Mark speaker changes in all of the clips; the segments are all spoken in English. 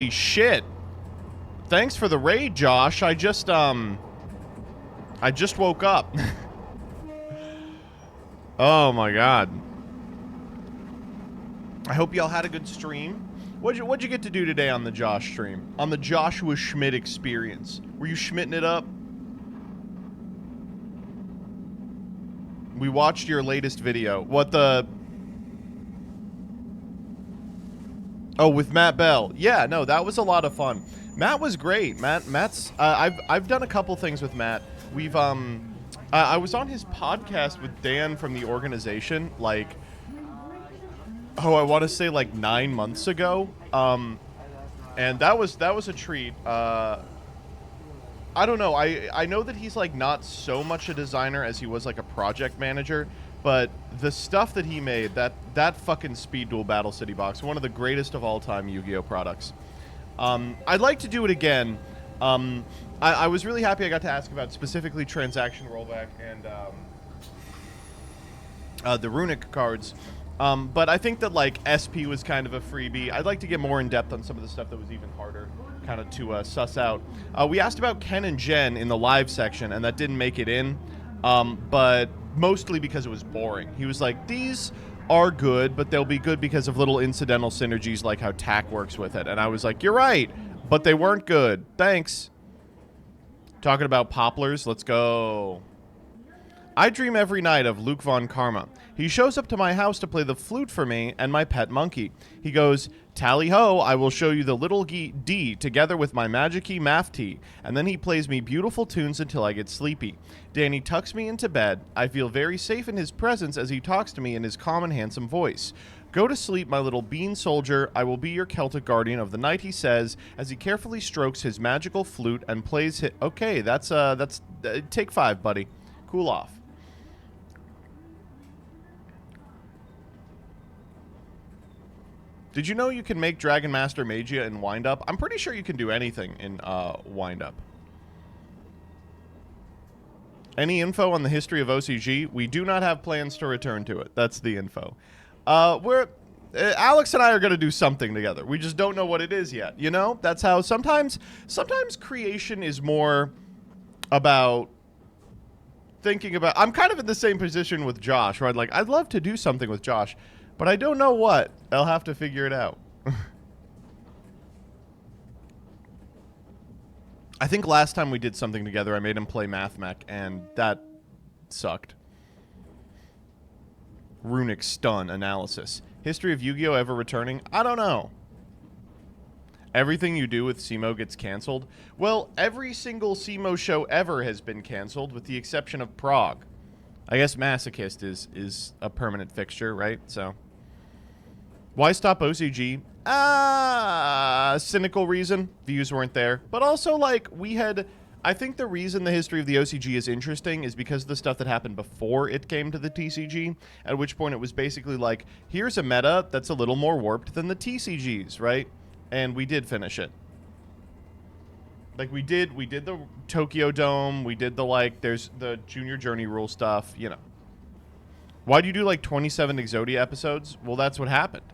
Speaker 1: Shit. Thanks for the raid, Josh. I just woke up. Oh my god. I hope y'all had a good stream. What'd you get to do today on the Josh stream? On the Joshua Schmidt experience? Were you schmitting it up? We watched your latest video. What the... Oh, with Matt Bell. Yeah, no, that was a lot of fun. Matt was great. Matt's I've done a couple things with Matt. We've I was on his podcast with Dan from the organization, like, I want to say like 9 months ago. And that was a treat. I don't know. I know that he's like not so much a designer as he was like a project manager, but the stuff that he made, that fucking Speed Duel Battle City box, one of the greatest of all time Yu-Gi-Oh products. I'd like to do it again. I was really happy I got to ask about specifically transaction rollback and the runic cards. But I think that like SP was kind of a freebie. I'd like to get more in depth on some of the stuff that was even harder, kind of to suss out. We asked about Ken and Jen in the live section, and that didn't make it in, but mostly because it was boring. He was like, these are good, but they'll be good because of little incidental synergies like how TAC works with it. And I was like, you're right, but they weren't good. Thanks. Talking about poplars, let's go. I dream every night of Luke Von Karma. He shows up to my house to play the flute for me and my pet monkey. He goes, tally ho, I will show you the little D together with my magic-y math tea. And then he plays me beautiful tunes until I get sleepy. Danny tucks me into bed. I feel very safe in his presence as he talks to me in his calm and handsome voice. Go to sleep, my little bean soldier. I will be your Celtic guardian of the night, he says, as he carefully strokes his magical flute and plays it. Okay, that's take 5, buddy. Cool off. Did you know you can make Dragon Master Magia in Wind Up? I'm pretty sure you can do anything in Wind Up. Any info on the history of OCG? We do not have plans to return to it. That's the info. Alex and I are going to do something together. We just don't know what it is yet. You know? That's how sometimes creation is more about thinking about... I'm kind of in the same position with Josh, right? Like, I'd love to do something with Josh, but I don't know what. I'll have to figure it out. I think last time we did something together, I made him play Math Mech, and that sucked. Runic Stun analysis. History of Yu-Gi-Oh! Ever returning? I don't know. Everything you do with SEMO gets canceled? Well, every single SEMO show ever has been canceled, with the exception of Prague. I guess Masochist is a permanent fixture, right? So... Why stop OCG? Cynical reason. Views weren't there. But also, like, we had... I think the reason the history of the OCG is interesting is because of the stuff that happened before it came to the TCG, at which point it was basically like, here's a meta that's a little more warped than the TCGs, right? And we did finish it. Like, we did the Tokyo Dome, we did the, like, there's the Junior Journey rule stuff, you know. Why do you do, like, 27 Exodia episodes? Well, that's what happened.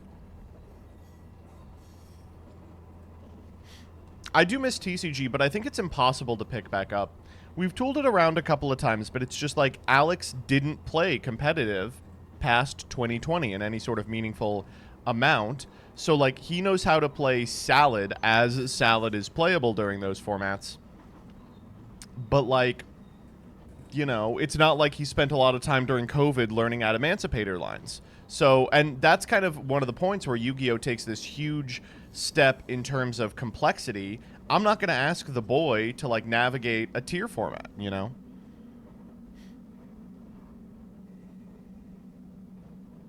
Speaker 1: I do miss TCG, but I think it's impossible to pick back up. We've tooled it around a couple of times, but it's just like Alex didn't play competitive past 2020 in any sort of meaningful amount. So, like, he knows how to play Salad as Salad is playable during those formats. But, like, you know, it's not like he spent a lot of time during COVID learning out Emancipator lines. So, and that's kind of one of the points where Yu-Gi-Oh! Takes this huge step in terms of complexity. I'm not going to ask the boy to, like, navigate a tier format, you know?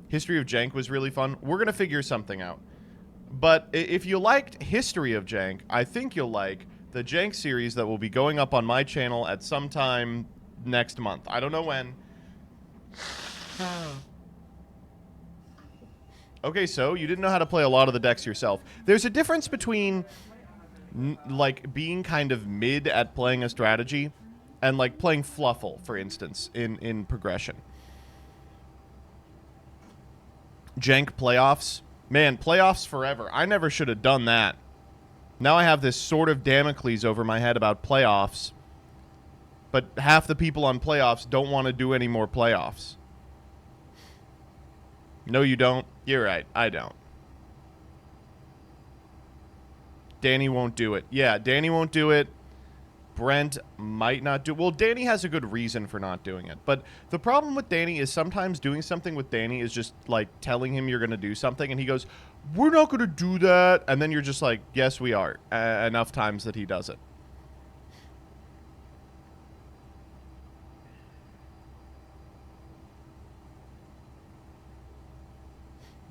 Speaker 1: History of Jank was really fun. We're going to figure something out. But if you liked History of Jank, I think you'll like the Jank series that will be going up on my channel at some time next month. I don't know when. Okay, so you didn't know how to play a lot of the decks yourself. There's a difference between, like, being kind of mid at playing a strategy and, like, playing Fluffle, for instance, in progression. Jank playoffs. Man, playoffs forever. I never should have done that. Now I have this sort of Damocles over my head about playoffs, but half the people on playoffs don't want to do any more playoffs. No, you don't. You're right. I don't. Danny won't do it. Yeah, Danny won't do it. Brent might not do it. Well, Danny has a good reason for not doing it. But the problem with Danny is sometimes doing something with Danny is just like telling him you're going to do something. And he goes, we're not going to do that. And then you're just like, yes, we are. Enough times that he does it.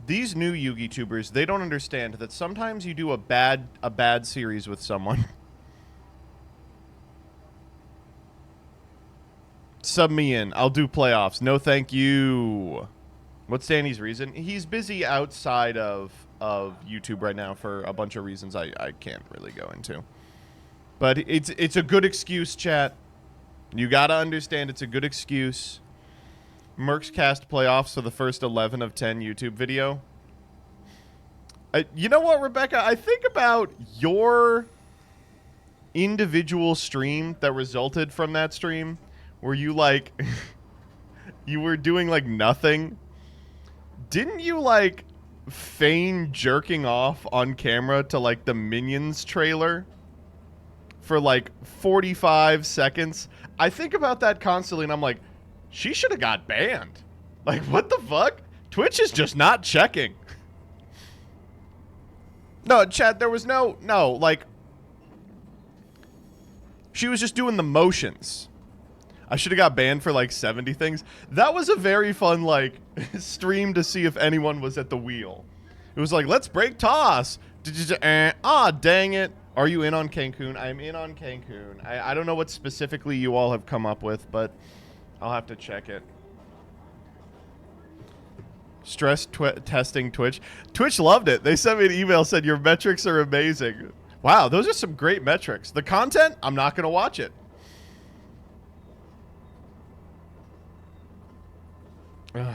Speaker 1: These new YouTubers, they don't understand that sometimes you do a bad series with someone. Sub me in. I'll do playoffs. No, thank you. What's Danny's reason? He's busy outside of YouTube right now for a bunch of reasons I can't really go into. But it's a good excuse, chat. You gotta understand it's a good excuse. Mercs cast playoffs for the first 11 of 10 YouTube video. You know what, Rebecca? I think about your individual stream that resulted from that stream where you, like, you were doing, like, nothing. Didn't you, like, feign jerking off on camera to, like, the Minions trailer for, like, 45 seconds? I think about that constantly, and I'm like, she should have got banned. Like, what the fuck? Twitch is just not checking. No, chat, there was no, like, she was just doing the motions. I should have got banned for, like, 70 things. That was a very fun, like, stream to see if anyone was at the wheel. It was like, let's break toss. Dang it. Are you in on Cancun? I'm in on Cancun. I don't know what specifically you all have come up with, but I'll have to check it. Stress testing Twitch. Twitch loved it. They sent me an email, said your metrics are amazing. Wow, those are some great metrics. The content, I'm not going to watch it. Ugh.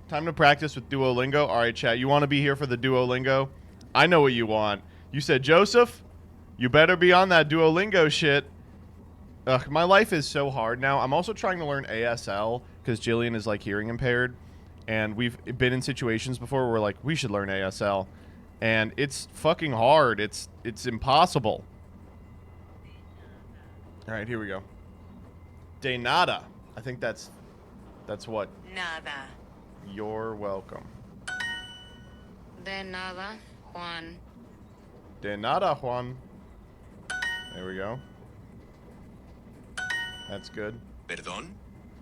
Speaker 1: Time to practice with Duolingo. All right, chat. You want to be here for the Duolingo? I know what you want. You said, Joseph, you better be on that Duolingo shit. Ugh, my life is so hard now. I'm also trying to learn ASL because Jillian is, like, hearing impaired. And we've been in situations before where we're like, we should learn ASL. And it's fucking hard. It's impossible. All right, here we go. De nada. I think that's what?
Speaker 2: Nada.
Speaker 1: You're welcome.
Speaker 2: De nada, Juan.
Speaker 1: De nada, Juan. There we go. That's good.
Speaker 3: Perdón?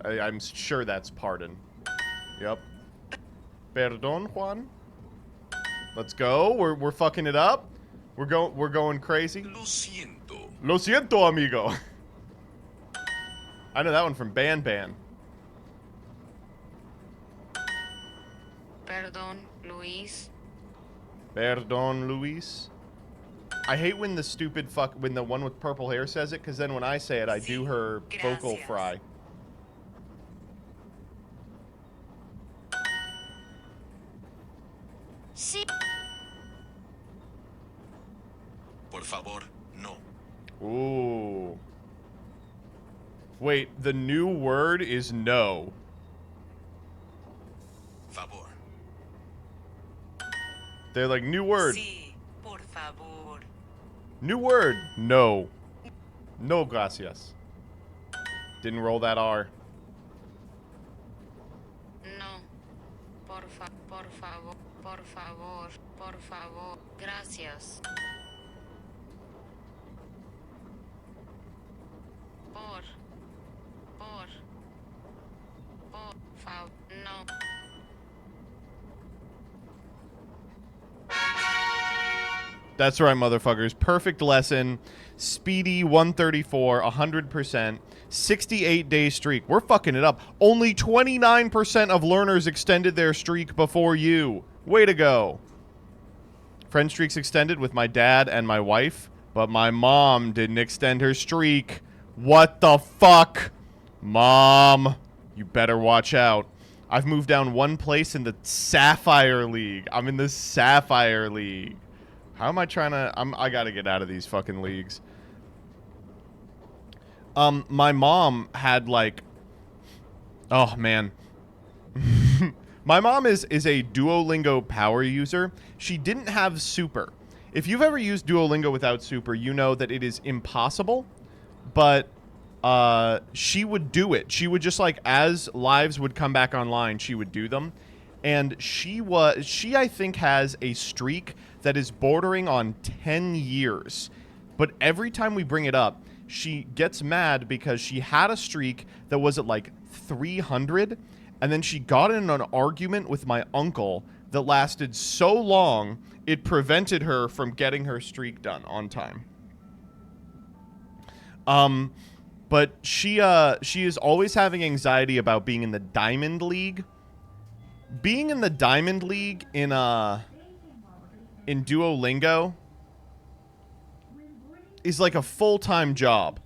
Speaker 1: I'm sure that's pardon. Yep. Perdón, Juan. Let's go. We're fucking it up. We're going crazy.
Speaker 3: Lo siento.
Speaker 1: Lo siento, amigo. I know that one from Ban Ban.
Speaker 2: Perdón, Luis.
Speaker 1: Perdón, Luis. I hate when the stupid when the one with purple hair says it, because then when I say it, I do her vocal fry.
Speaker 2: Sí.
Speaker 3: Por favor, no.
Speaker 1: Ooh. Wait, the new word is no.
Speaker 3: Favor.
Speaker 1: They're like, new word.
Speaker 2: Sí, por favor.
Speaker 1: New word. No. No, gracias. Didn't roll that R.
Speaker 2: No. Por favor. Por favor. Por favor. Gracias. Por favor. No.
Speaker 1: That's right, motherfuckers. Perfect lesson. Speedy 134, 100%. 68-day streak. We're fucking it up. Only 29% of learners extended their streak before you. Way to go. Friend streaks extended with my dad and my wife, but my mom didn't extend her streak. What the fuck? Mom, you better watch out. I've moved down one place in the Sapphire League. I'm in the Sapphire League. How am I trying to... I gotta get out of these fucking leagues. My mom had, like... Oh, man. My mom is a Duolingo power user. She didn't have Super. If you've ever used Duolingo without Super, you know that it is impossible. But she would do it. She would just, like, as lives would come back online, she would do them. And she, I think, has a streak that is bordering on 10 years. But every time we bring it up, she gets mad because she had a streak that was at, like, 300, and then she got in an argument with my uncle that lasted so long, it prevented her from getting her streak done on time. But she is always having anxiety about being in the Diamond League. Being in the Diamond League in Duolingo is like a full-time job.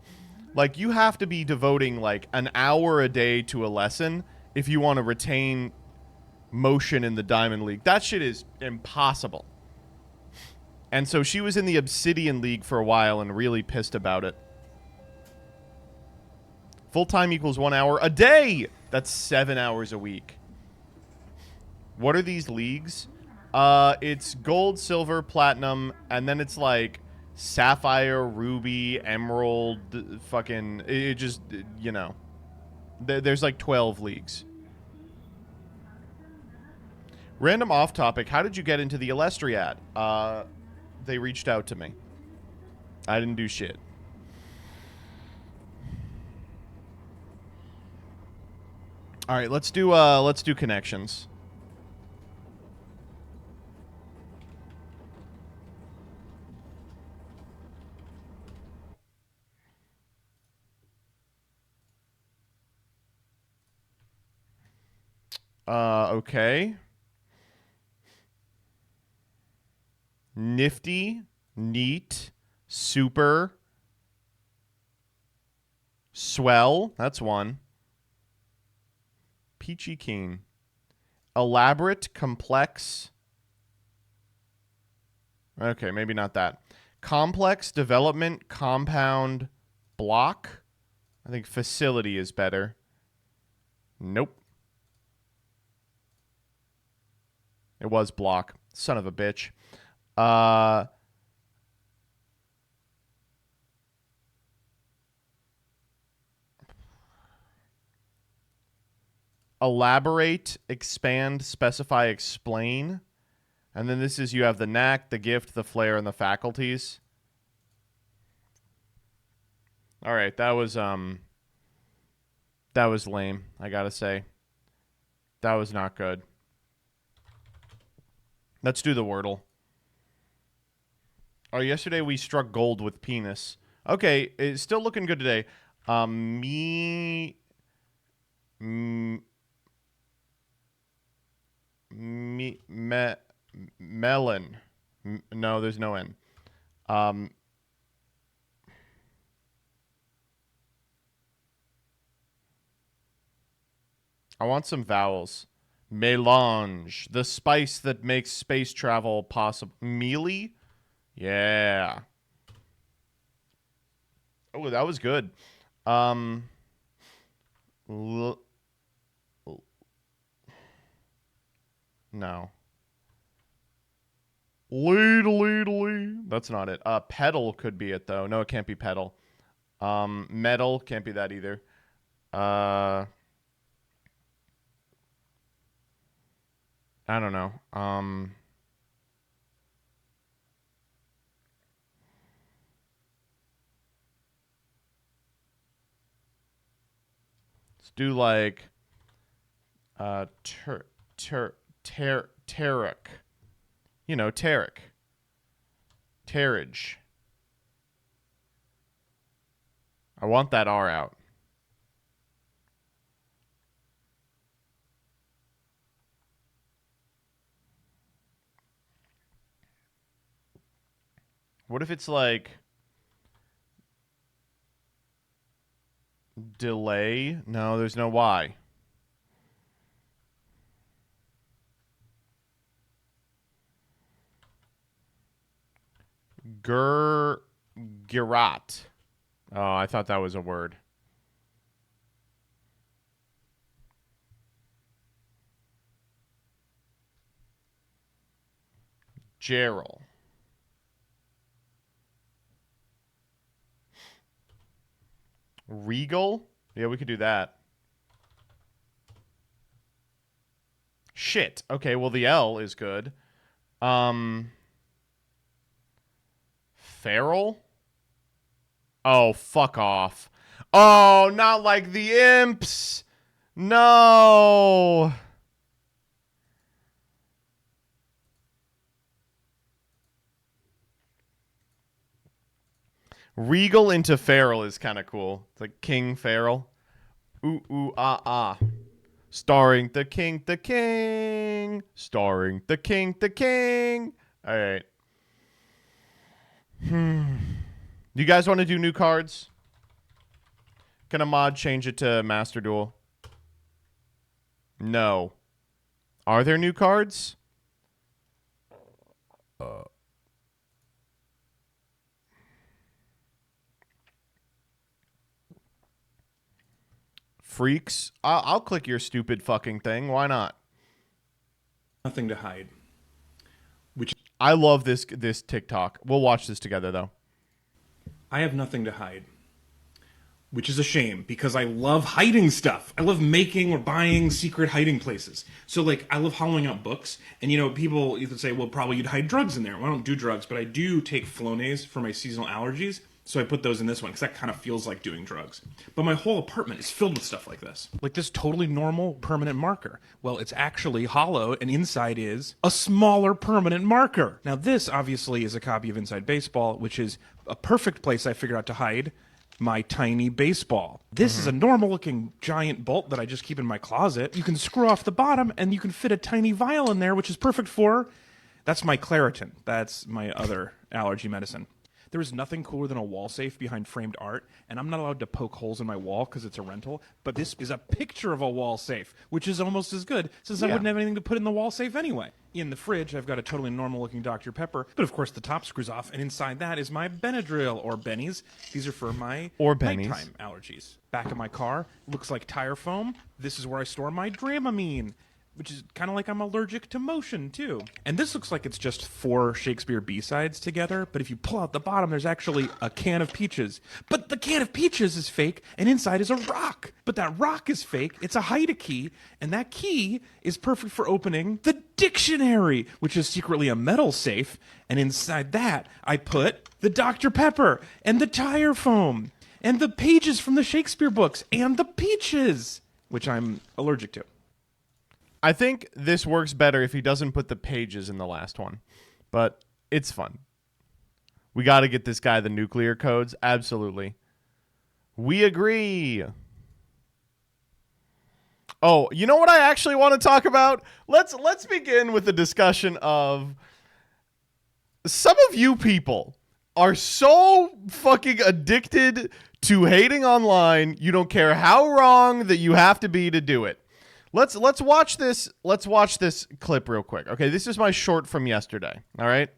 Speaker 1: Like, you have to be devoting like an hour a day to a lesson if you want to retain motion in the Diamond League. That shit is impossible. And so she was in the Obsidian League for a while and really pissed about it. Full-time equals 1 hour a day. That's 7 hours a week. What are these leagues? It's gold, silver, platinum, and then it's like sapphire, ruby, emerald, fucking... It just, you know. There's like 12 leagues. Random off-topic. How did you get into the Elestriad? They reached out to me. I didn't do shit. All right, let's do connections. Okay. Nifty, neat, super, swell. That's one. Peachy keen. Elaborate, complex. Okay, maybe not that. Complex, development, compound, block. I think facility is better. Nope. It was block. Son of a bitch. Elaborate, expand, specify, explain. And then this is, you have the knack, the gift, the flair, and the faculties. All right, that was lame, I gotta say. That was not good. Let's do the Wordle. Oh, yesterday we struck gold with penis. Okay, it's still looking good today. Melon. No, there's no N. I want some vowels. Melange, the spice that makes space travel possible. Mealy? Yeah. Oh, that was good. No. Lead. That's not it. Pedal could be it, though. No, it can't be pedal. Metal can't be that either. I don't know. Let's do like Tarek. You know, Tarek. Terrage. I want that R out. What if it's like delay? No, there's no Y. Girat. Oh, I thought that was a word. Gerald. Regal? Yeah, we could do that. Shit. Okay, well, the L is good. Feral? Oh, fuck off. Oh, not like the imps. No. Regal into feral is kind of cool. It's like King Feral. Ooh, ooh, ah, ah. Starring the king, the king. Starring the king, the king. All right. You guys want to do new cards? Can a mod change it to Master Duel? No. Are there new cards? Freaks? I'll click your stupid fucking thing. Why not?
Speaker 4: Nothing to hide. Which
Speaker 1: I love this TikTok. We'll watch this together, though.
Speaker 4: I have nothing to hide. Which is a shame, because I love hiding stuff. I love making or buying secret hiding places. So, like, I love hollowing out books. And, you know, people either say, well, probably you'd hide drugs in there. Well, I don't do drugs, but I do take Flonase for my seasonal allergies. So I put those in this one, because that kind of feels like doing drugs. But my whole apartment is filled with stuff like this. Like this totally normal permanent marker. Well, it's actually hollow, and inside is a smaller permanent marker. Now, this, obviously, is a copy of Inside Baseball, which is a perfect place I figured out to hide my tiny baseball. This is a normal-looking giant bolt that I just keep in my closet. You can screw off the bottom, and you can fit a tiny vial in there, which is perfect for... That's my Claritin. That's my other allergy medicine. There is nothing cooler than a wall safe behind framed art, and I'm not allowed to poke holes in my wall because it's a rental, but this is a picture of a wall safe, which is almost as good, since I wouldn't have anything to put in the wall safe anyway. In the fridge, I've got a totally normal-looking Dr. Pepper, but of course the top screws off, and inside that is my Benadryl, or Bennies. These are for my nighttime allergies. Back of my car looks like tire foam. This is where I store my Dramamine, which is kind of like I'm allergic to motion, too. And this looks like it's just 4 Shakespeare B-sides together, but if you pull out the bottom, there's actually a can of peaches. But the can of peaches is fake, and inside is a rock. But that rock is fake. It's a hide key, and that key is perfect for opening the dictionary, which is secretly a metal safe. And inside that, I put the Dr. Pepper, and the tire foam, and the pages from the Shakespeare books, and the peaches, which I'm allergic to.
Speaker 1: I think this works better if he doesn't put the pages in the last one, but it's fun. We got to get this guy the nuclear codes. Absolutely. We agree. Oh, you know what I actually want to talk about? Let's begin with the discussion of some of you people are so fucking addicted to hating online. You don't care how wrong that you have to be to do it. Let's watch this. Let's watch this clip real quick. Okay, this is my short from yesterday. All right.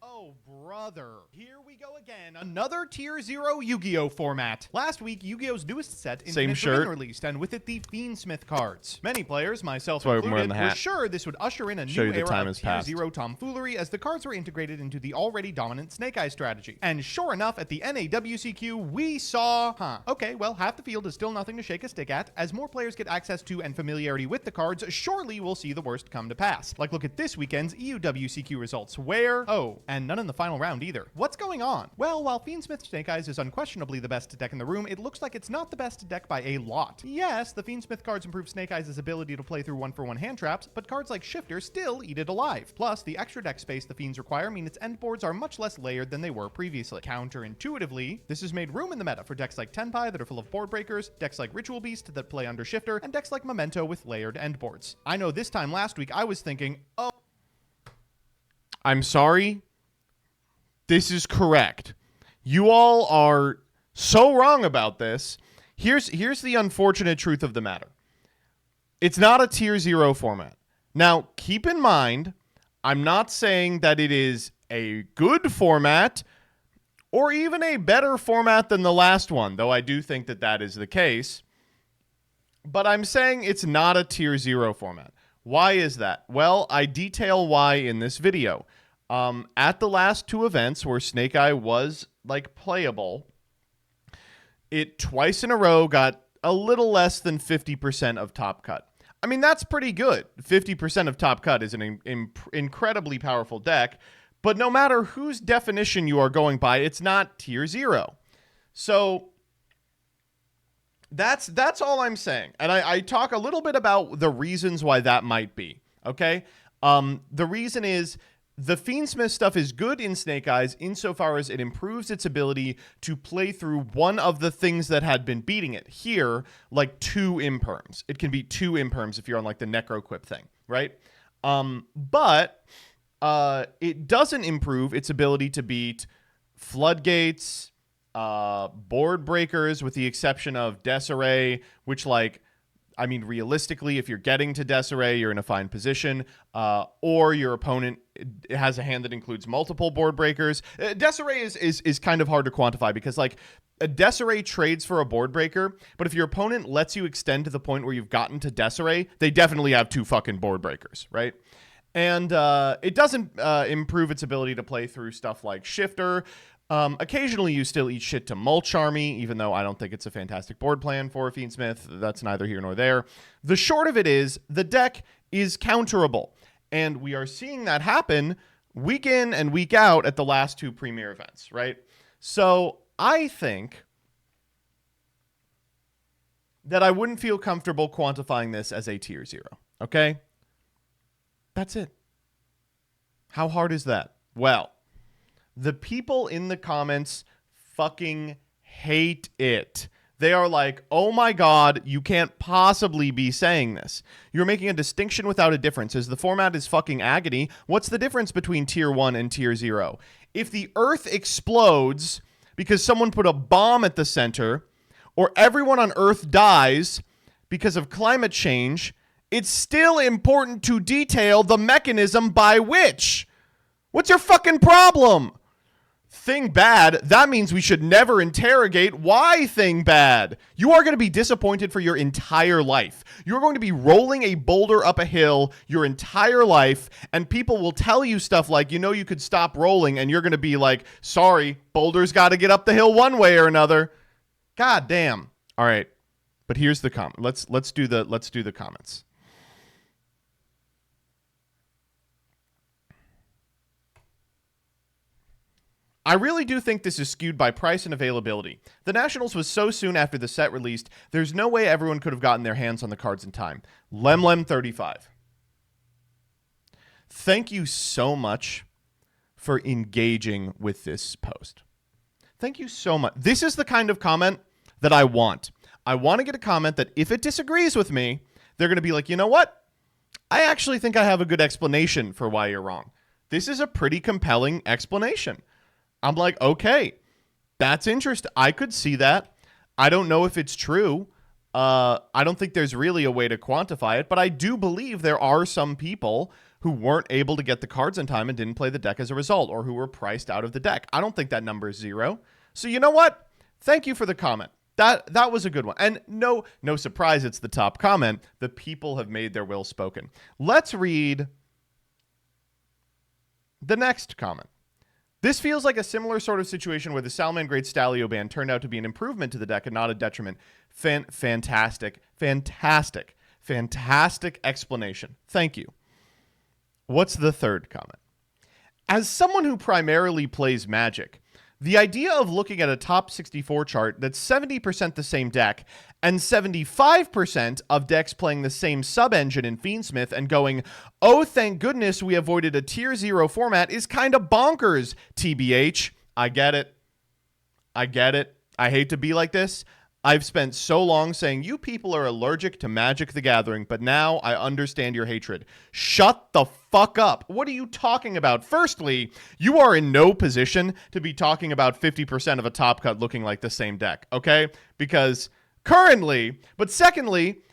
Speaker 1: Oh, brother. Here we go again. Another Tier 0 Yu-Gi-Oh! Format. Last week, Yu-Gi-Oh!'s newest set, Infinite Domain, released, and with it, the Fiendsmith cards. Many players, myself included, were sure this would usher in a new era of Tier 0 tomfoolery as the cards were integrated into the already dominant Snake Eye strategy. And sure enough, at the NAWCQ, we saw... Okay, well, half the field is still nothing to shake a stick at. As more players get access to and familiarity with the cards, surely we'll see the worst come to pass. Like, look at this weekend's EUWCQ results, where... Oh, and none in the final round either. What's going on? Well, while Fiendsmith Snake Eyes is unquestionably the best deck in the room, it looks like it's not the best deck by a lot. Yes, the Fiendsmith cards improve Snake Eyes' ability to play through 1-for-1 hand traps, but cards like Shifter still eat it alive. Plus, the extra deck space the Fiends require mean its end boards are much less layered than they were previously. Counterintuitively, this has made room in the meta for decks like Tenpai that are full of board breakers, decks like Ritual Beast that play under Shifter, and decks like Memento with layered end boards. I know this time last week I was thinking, oh, I'm sorry, this is correct. You all are so wrong about this. Here's the unfortunate truth of the matter. It's not a Tier 0 format. Now, keep in mind, I'm not saying that it is a good format or even a better format than the last one, though I do think that that is the case. But I'm saying it's not a tier 0 format. Why is that? Well, I detail why in this video. At the last two events where Snake Eye was like playable, it twice in a row got a little less than 50% of top cut. I mean, that's pretty good. 50% of top cut is an incredibly powerful deck, but no matter whose definition you are going by, it's not tier 0. So that's all I'm saying. And I talk a little bit about the reasons why that might be, okay? The reason is the Fiendsmith stuff is good in Snake Eyes insofar as it improves its ability to play through one of the things that had been beating it. Here, like 2 imperms. It can be 2 imperms if you're on like the Necroquip thing, right? But it doesn't improve its ability to beat Floodgates, board breakers, with the exception of Desiree, which, like, I mean, realistically, if you're getting to Desiree, you're in a fine position, or your opponent has a hand that includes multiple board breakers. Desiree is kind of hard to quantify because, like, a Desiree trades for a board breaker, but if your opponent lets you extend to the point where you've gotten to Desiree, they definitely have 2 fucking board breakers, right? And it doesn't improve its ability to play through stuff like Shifter. Occasionally, you still eat shit to Mulch Army, even though I don't think it's a fantastic board plan for a Fiendsmith. That's neither here nor there. The short of it is, the deck is counterable, and we are seeing that happen week in and week out at the last 2 premier events, right? So I think that I wouldn't feel comfortable quantifying this as a tier 0, okay? That's it. How hard is that? Well, the people in the comments fucking hate it. They are like, oh my god, you can't possibly be saying this. You're making a distinction without a difference. As the format is fucking agony, what's the difference between tier 1 and tier 0? If the Earth explodes because someone put a bomb at the center, or everyone on Earth dies because of climate change, it's still important to detail the mechanism by which. What's your fucking problem? Thing bad, that means we should never interrogate why thing bad. You are going to be disappointed for your entire life. You're going to be rolling a boulder up a hill your entire life, and people will tell you stuff like, you know, you could stop rolling, and you're going to be like, sorry, boulder's got to get up the hill one way or another. God damn. All right. But here's the comment. Let's do the comments. I really do think this is skewed by price and availability. The Nationals was so soon after the set released, there's no way everyone could have gotten their hands on the cards in time. Lemlem35. Thank you so much for engaging with this post. Thank you so much. This is the kind of comment that I want. I want to get a comment that if it disagrees with me, they're going to be like, you know what? I actually think I have a good explanation for why you're wrong. This is a pretty compelling explanation. I'm like, okay, that's interesting. I could see that. I don't know if it's true. I don't think there's really a way to quantify it, but I do believe there are some people who weren't able to get the cards in time and didn't play the deck as a result, or who were priced out of the deck. I don't think that number is 0. So you know what? Thank you for the comment. That was a good one. And no surprise, it's the top comment. The people have made their will spoken. Let's read the next comment. This feels like a similar sort of situation where the Salamangreat Stalio ban turned out to be an improvement to the deck and not a detriment. Fantastic explanation. Thank you. What's the third comment? As someone who primarily plays Magic, the idea of looking at a top 64 chart that's 70% the same deck and 75% of decks playing the same sub-engine in Fiendsmith and going, oh, thank goodness we avoided a tier 0 format is kind of bonkers, TBH. I get it. I hate to be like this. I've spent so long saying you people are allergic to Magic the Gathering, but now I understand your hatred. Shut the fuck up. What are you talking about? Firstly, you are in no position to be talking about 50% of a top cut looking like the same deck, okay? Because currently, but secondly,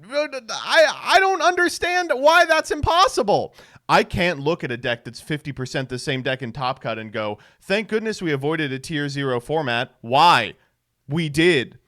Speaker 1: I don't understand why that's impossible. I can't look at a deck that's 50% the same deck in Top Cut and go, thank goodness we avoided a tier 0 format. Why? We did.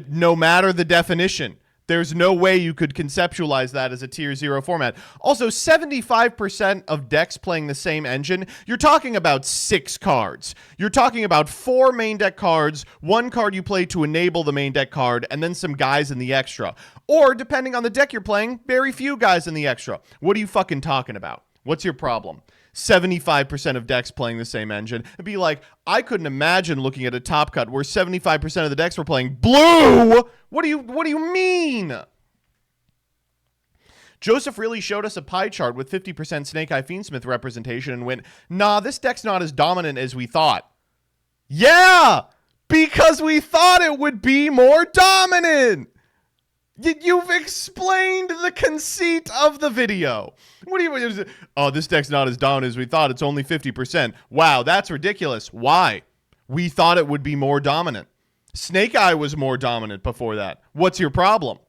Speaker 1: No matter the definition. There's no way you could conceptualize that as a tier 0 format. Also, 75% of decks playing the same engine, you're talking about 6 cards. You're talking about 4 main deck cards, 1 card you play to enable the main deck card, and then some guys in the extra. Or, depending on the deck you're playing, very few guys in the extra. What are you fucking talking about? What's your problem? 75% of decks playing the same engine. It'd be like, I couldn't imagine looking at a Top Cut where 75% of the decks were playing blue. What do you mean? Joseph really showed us a pie chart with 50% Snake Eye Fiendsmith representation and went, nah, this deck's not as dominant as we thought. Yeah, because we thought it would be more dominant. You've explained the conceit of the video. What do you? Oh, this deck's not as dominant as we thought. It's only 50%. Wow, that's ridiculous. Why? We thought it would be more dominant. Snake Eye was more dominant before that. What's your problem?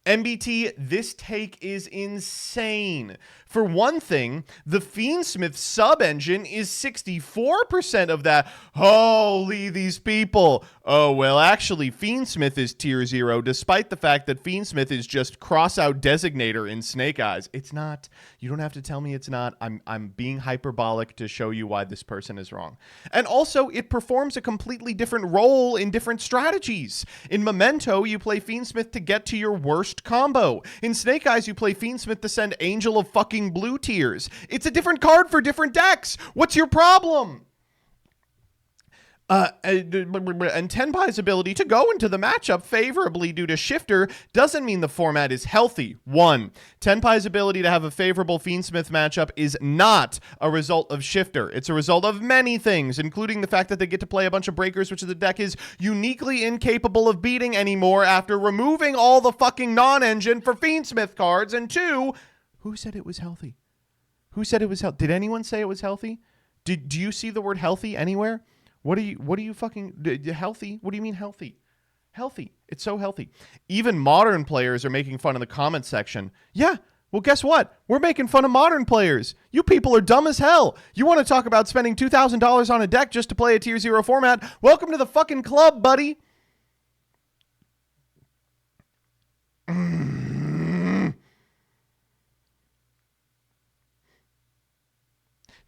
Speaker 1: MBT, this take is insane. For one thing, the Fiendsmith sub-engine is 64% of that. Holy, these people. Oh, well, actually, Fiendsmith is tier 0, despite the fact that Fiendsmith is just cross-out designator in Snake Eyes. It's not. You don't have to tell me it's not. I'm being hyperbolic to show you why this person is wrong. And also, it performs a completely different role in different strategies. In Memento, you play Fiendsmith to get to your worst combo. In Snake Eyes, you play Fiendsmith to send Angel of fucking Blue tiers. It's a different card for different decks. What's your problem? And Tenpai's ability to go into the matchup favorably due to Shifter doesn't mean the format is healthy. 1. Tenpai's ability to have a favorable Fiendsmith matchup is not a result of Shifter. It's a result of many things, including the fact that they get to play a bunch of breakers, which the deck is uniquely incapable of beating anymore after removing all the fucking non-engine for Fiendsmith cards. And 2, who said it was healthy? Who said it was healthy? Did anyone say it was healthy? Do you see the word healthy anywhere? What are you fucking healthy? What do you mean healthy? Healthy. It's so healthy. Even modern players are making fun in the comments section. Yeah, well, guess what? We're making fun of modern players. You people are dumb as hell. You want to talk about spending $2,000 on a deck just to play a tier 0 format? Welcome to the fucking club, buddy.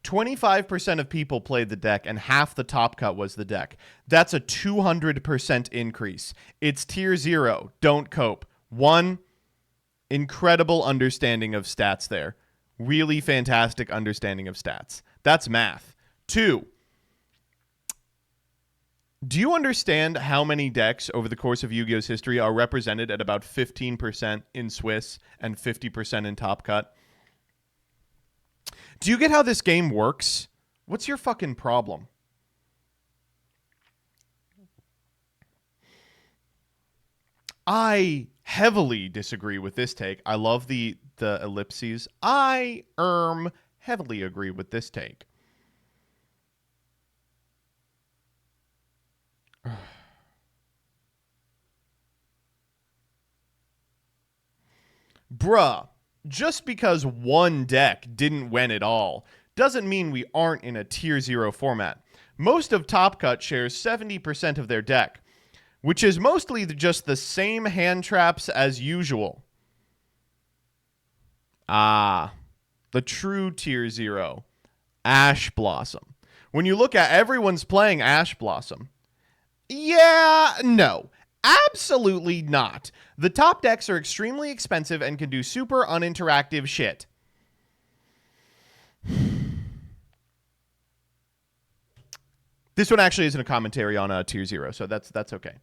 Speaker 1: 25% of people played the deck, and half the Top Cut was the deck. That's a 200% increase. It's tier 0. Don't cope. 1, incredible understanding of stats there. Really fantastic understanding of stats. That's math. 2, do you understand how many decks over the course of Yu-Gi-Oh's history are represented at about 15% in Swiss and 50% in Top Cut? Do you get how this game works? What's your fucking problem? I heavily disagree with this take. I love the ellipses. I heavily agree with this take. Bruh. Just because one deck didn't win at all doesn't mean we aren't in a tier 0 format. Most of Top Cut shares 70% of their deck, which is mostly just the same hand traps as usual. Ah, the true tier 0, Ash Blossom. When you look at everyone's playing Ash Blossom. Yeah, no. Absolutely not. The top decks are extremely expensive and can do super uninteractive shit. This one actually isn't a commentary on tier 0, so that's okay.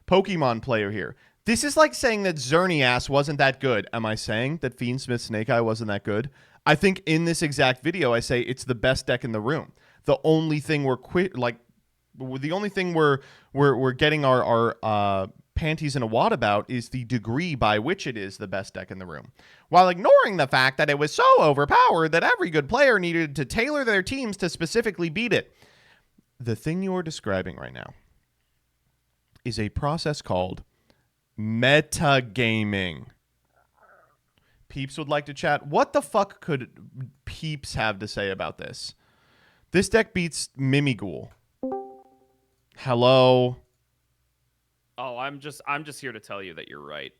Speaker 1: Pokemon player here. This is like saying that Xerneas wasn't that good. Am I saying that Fiendsmith Snake Eye wasn't that good? I think in this exact video I say it's the best deck in the room. The only thing the only thing we're getting our panties in a wad about is the degree by which it is the best deck in the room, while ignoring the fact that it was so overpowered that every good player needed to tailor their teams to specifically beat it. The thing you're describing right now is a process called metagaming. Peeps would like to chat. What the fuck could Peeps have to say about this? This deck beats Mimighoul. Hello.
Speaker 5: Oh, I'm just here to tell you that you're right.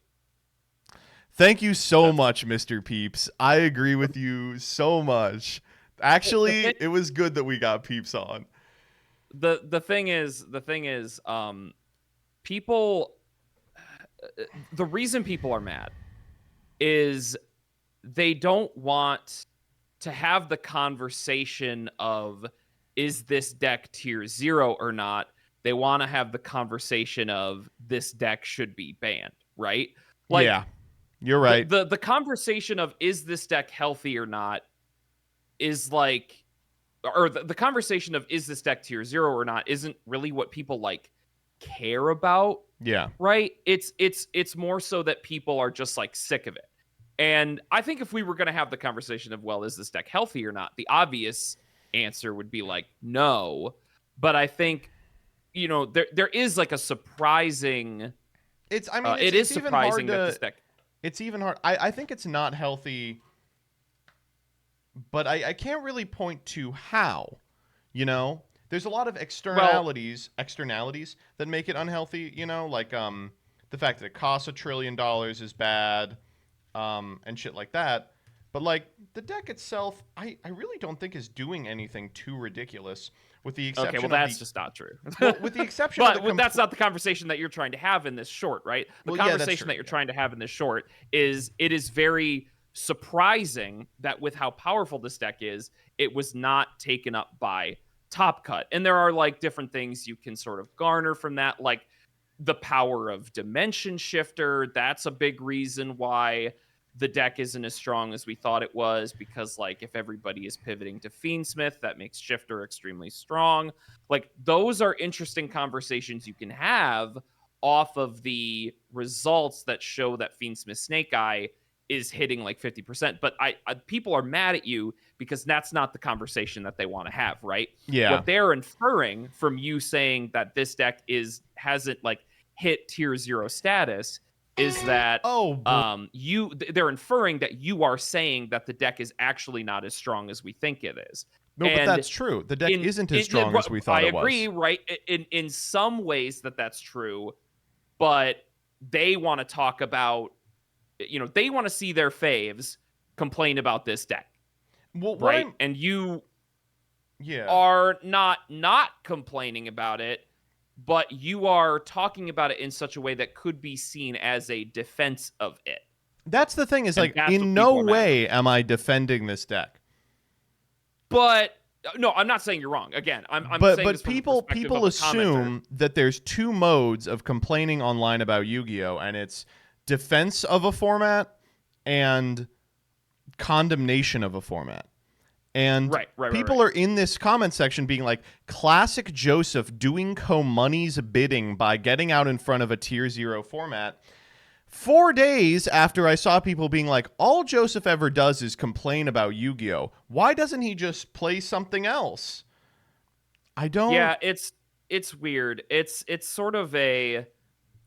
Speaker 1: Thank you so much, Mr. Peeps. I agree with you so much. Actually, it was good that we got Peeps on.
Speaker 5: The thing is, people. The reason people are mad is they don't want to have the conversation of, is this deck tier 0 or not? They want to have the conversation of, this deck should be banned, right? Like,
Speaker 1: yeah, you're right.
Speaker 5: The conversation of, is this deck healthy or not, is like, or the conversation of, is this deck tier 0 or not, isn't really what people like care about.
Speaker 1: Yeah.
Speaker 5: Right? It's more so that people are just like sick of it. And I think if we were going to have the conversation of, well, is this deck healthy or not? The obvious answer would be like, no. But I think, there is like a surprising.
Speaker 1: It
Speaker 5: is
Speaker 1: even
Speaker 5: surprising
Speaker 1: hard
Speaker 5: that this deck.
Speaker 1: It's even hard. I think it's not healthy, but I can't really point to how. There's a lot of externalities that make it unhealthy. Like the fact that it costs $1 trillion is bad, and shit like that. But like the deck itself, I really don't think is doing anything too ridiculous. With the exception,
Speaker 5: okay, well, that's just not true.
Speaker 1: Well, with the exception,
Speaker 5: but that's not the conversation that you're trying to have in this short, right? The conversation that you're trying to have in this short is, it is very surprising that with how powerful this deck is, it was not taken up by Top Cut. And there are like different things you can sort of garner from that, like the power of Dimension Shifter. That's a big reason why the deck isn't as strong as we thought it was, because like if everybody is pivoting to Fiendsmith, that makes Shifter extremely strong. Like those are interesting conversations you can have off of the results that show that Fiendsmith Snake Eye is hitting like 50%. But I people are mad at you because that's not the conversation that they want to have, right?
Speaker 1: Yeah.
Speaker 5: What they're inferring from you saying that this deck hasn't like hit tier 0 status is that they're inferring that you are saying that the deck is actually not as strong as we think it is.
Speaker 1: No, but that's true. The deck isn't as strong as we thought it was.
Speaker 5: I agree, right? In some ways that's true, but they want to talk about, they want to see their faves complain about this deck.
Speaker 1: Well,
Speaker 5: right? And you are not complaining about it, but you are talking about it in such a way that could be seen as a defense of it.
Speaker 1: That's the thing, is like, in no way am I defending this deck.
Speaker 5: But no, I'm not saying you're wrong. Again, I'm saying this from
Speaker 1: people
Speaker 5: the perspective
Speaker 1: people
Speaker 5: of a
Speaker 1: assume
Speaker 5: commenter.
Speaker 1: that there's two modes of complaining online about Yu-Gi-Oh, and it's defense of a format and condemnation of a format. And people are in this comment section being like, classic Joseph doing co-money's bidding by getting out in front of a tier 0 format. 4 days after I saw people being like, all Joseph ever does is complain about Yu-Gi-Oh! Why doesn't he just play something else? I don't...
Speaker 5: Yeah, it's weird. It's sort of a...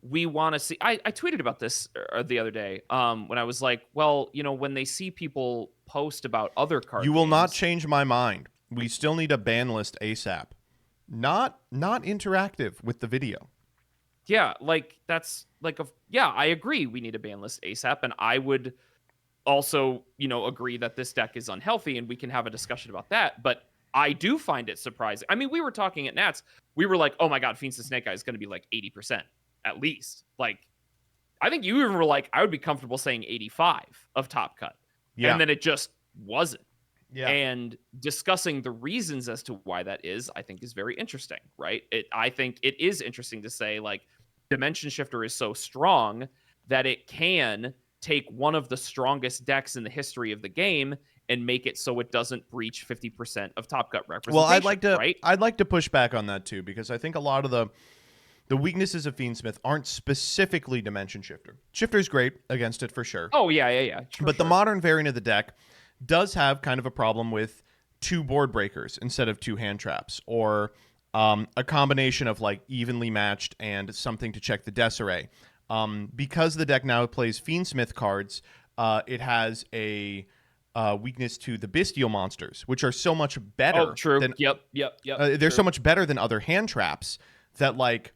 Speaker 5: We want to see... I tweeted about this the other day when I was like, well, when they see people post about other card
Speaker 1: You will
Speaker 5: games,
Speaker 1: not change my mind. We still need a ban list ASAP. Not interactive with the video.
Speaker 5: Yeah, like that's like I agree we need a ban list ASAP, and I would also, agree that this deck is unhealthy, and we can have a discussion about that, but I do find it surprising. I mean, we were talking at Nats, we were like, oh my god, Fiends and Snake Eye is going to be like 80% at least. Like, I think you even were like, I would be comfortable saying 85 of Top Cut. Yeah. And then it just wasn't. Yeah. And discussing the reasons as to why that is, I think is very interesting, right? I think it is interesting to say, like, Dimension Shifter is so strong that it can take one of the strongest decks in the history of the game and make it so it doesn't breach 50% of Top Cut representation.
Speaker 1: Well, I'd like to push back on that too, because I think a lot of the weaknesses of Fiendsmith aren't specifically Dimension Shifter. Shifter's great against it for sure.
Speaker 5: Oh, yeah.
Speaker 1: But the modern variant of the deck does have kind of a problem with 2 board breakers instead of 2 hand traps, or a combination of like evenly matched and something to check the disarray. Because the deck now plays Fiendsmith cards, it has a weakness to the bestial monsters, which are so much better.
Speaker 5: Oh, true.
Speaker 1: Than,
Speaker 5: Yep.
Speaker 1: they're
Speaker 5: True.
Speaker 1: so much better than other hand traps that like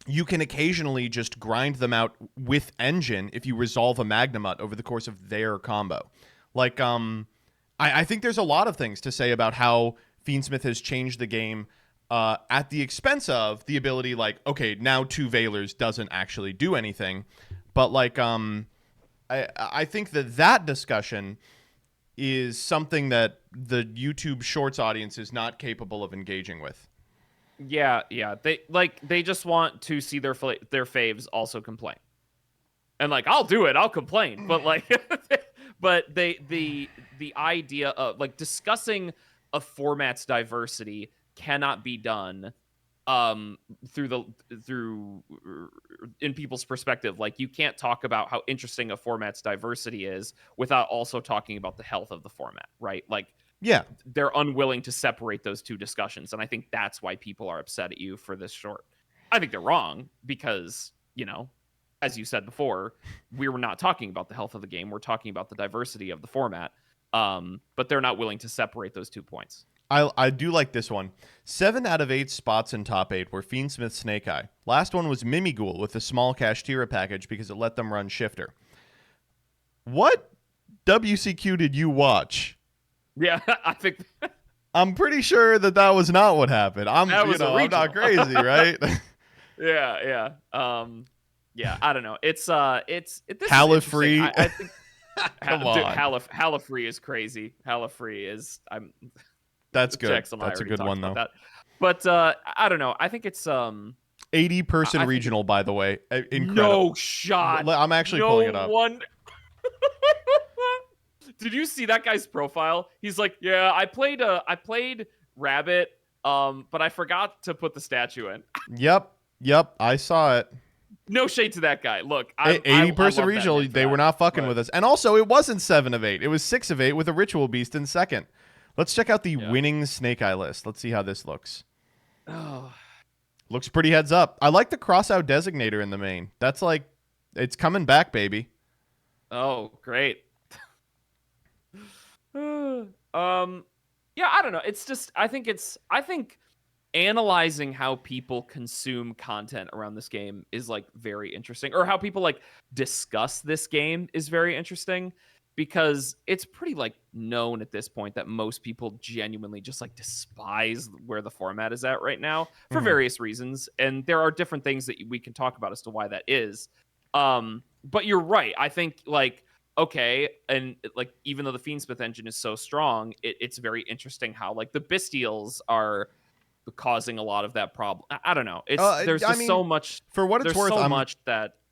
Speaker 1: you can occasionally just grind them out with engine if you resolve a Magnamut over the course of their combo. Like, I think there's a lot of things to say about how Fiendsmith has changed the game at the expense of the ability, like, okay, now 2 Veilers doesn't actually do anything. But, like, I think that discussion is something that the YouTube Shorts audience is not capable of engaging with.
Speaker 5: Yeah. They just want to see their faves also complain. And like, I'll do it, I'll complain. But like but the idea of like discussing a format's diversity cannot be done through in people's perspective. Like, you can't talk about how interesting a format's diversity is without also talking about the health of the format, right? Like,
Speaker 1: yeah,
Speaker 5: they're unwilling to separate those two discussions, and I think that's why people are upset at you for this short. I think they're wrong because, you know, as you said before, we were not talking about the health of the game, we're talking about the diversity of the format. But they're not willing to separate those 2 points.
Speaker 1: I do like this one. 7 out of 8 spots in top 8 were Fiendsmith Snake Eye. Last one was Mimighoul with a small Kashtira package because it let them run Shifter. What WCQ did you watch?
Speaker 5: Yeah, I think
Speaker 1: I'm pretty sure that was not what happened. I'm
Speaker 5: That was
Speaker 1: I'm not crazy, right?
Speaker 5: yeah. Yeah, I don't know. It's this
Speaker 1: Halifree.
Speaker 5: I think
Speaker 1: Come
Speaker 5: dude,
Speaker 1: on.
Speaker 5: Halifree is crazy. Halifree is
Speaker 1: That's good.
Speaker 5: Jax and I
Speaker 1: That's a
Speaker 5: already
Speaker 1: good
Speaker 5: talked
Speaker 1: one
Speaker 5: about
Speaker 1: though.
Speaker 5: that. But I don't know. I think it's
Speaker 1: 80-person
Speaker 5: I think
Speaker 1: regional, by the way. Incredible.
Speaker 5: No shot.
Speaker 1: I'm actually
Speaker 5: no
Speaker 1: pulling it up.
Speaker 5: One... Did you see that guy's profile? He's like, yeah, I played Rabbit, but I forgot to put the statue in.
Speaker 1: Yep, I saw it.
Speaker 5: No shade to that guy. Look,
Speaker 1: 80-person
Speaker 5: I
Speaker 1: regional, they were not fucking with us. And also, it wasn't 7 of 8. It was 6 of 8 with a Ritual Beast in second. Let's check out the winning Snake Eye list. Let's see how this looks.
Speaker 5: Oh.
Speaker 1: Looks pretty heads up. I like the cross-out designator in the main. That's like, it's coming back, baby.
Speaker 5: Oh, great. Yeah, I don't know. It's just, I think analyzing how people consume content around this game is like very interesting, or how people like discuss this game is very interesting, because it's pretty like known at this point that most people genuinely just like despise where the format is at right now for various reasons, and there are different things that we can talk about as to why that is. But you're right. I think like, okay, and like even though the Fiendsmith engine is so strong, it's very interesting how like the Bestials are causing a lot of that problem. I don't know. There's just so much.
Speaker 1: For what it's worth,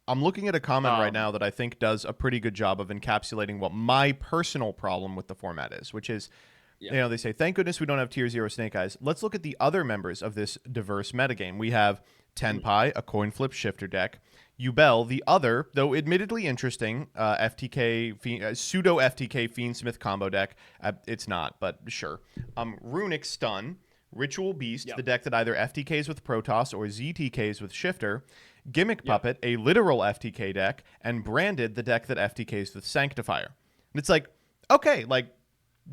Speaker 5: I'm
Speaker 1: looking at a comment right now that I think does a pretty good job of encapsulating what my personal problem with the format is, which is, you know, they say, thank goodness we don't have Tier 0 Snake Eyes. Let's look at the other members of this diverse metagame. We have Tenpai, a coin flip shifter deck. Yubel, the other, though admittedly interesting, pseudo FTK Fiendsmith combo deck. It's not, but sure. Runic Stun, Ritual Beast, the deck that either FTKs with Protoss or ZTKs with Shifter. Gimmick Puppet, a literal FTK deck. And Branded, the deck that FTKs with Sanctifier. And it's like, okay, like,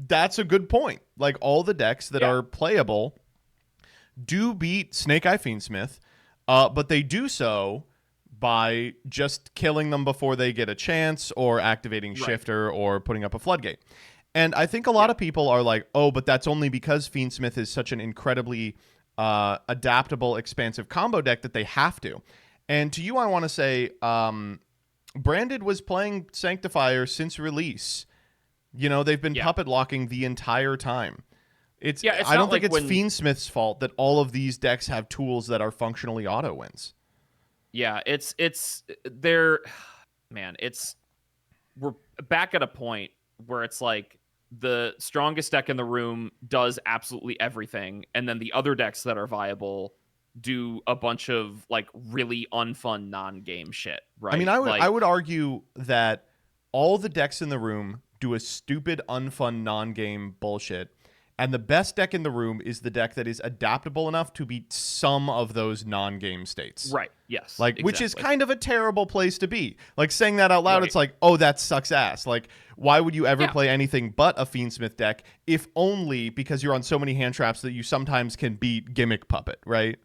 Speaker 1: that's a good point. Like, all the decks that are playable do beat Snake Eye Fiendsmith, but they do so by just killing them before they get a chance, or activating Shifter, or putting up a Floodgate. And I think a lot of people are like, oh, but that's only because Fiendsmith is such an incredibly adaptable, expansive combo deck that they have to. And to you, I want to say, Branded was playing Sanctifier since release. You know, they've been puppet locking the entire time. I don't think it's Fiendsmith's fault that all of these decks have tools that are functionally auto wins.
Speaker 5: Yeah, we're back at a point where it's like the strongest deck in the room does absolutely everything, and then the other decks that are viable do a bunch of like really unfun non-game shit, right?
Speaker 1: I mean, I would argue that all the decks in the room do a stupid, unfun non-game bullshit, And the best deck in the room is the deck that is adaptable enough to beat some of those non-game states.
Speaker 5: Right. Yes.
Speaker 1: Like,
Speaker 5: exactly.
Speaker 1: which is kind of a terrible place to be. Like, saying that out loud,
Speaker 5: Right.
Speaker 1: It's like, oh, that sucks ass. Like, why would you ever play anything but a Fiendsmith deck, if only because you're on so many hand traps that you sometimes can beat Gimmick Puppet, right?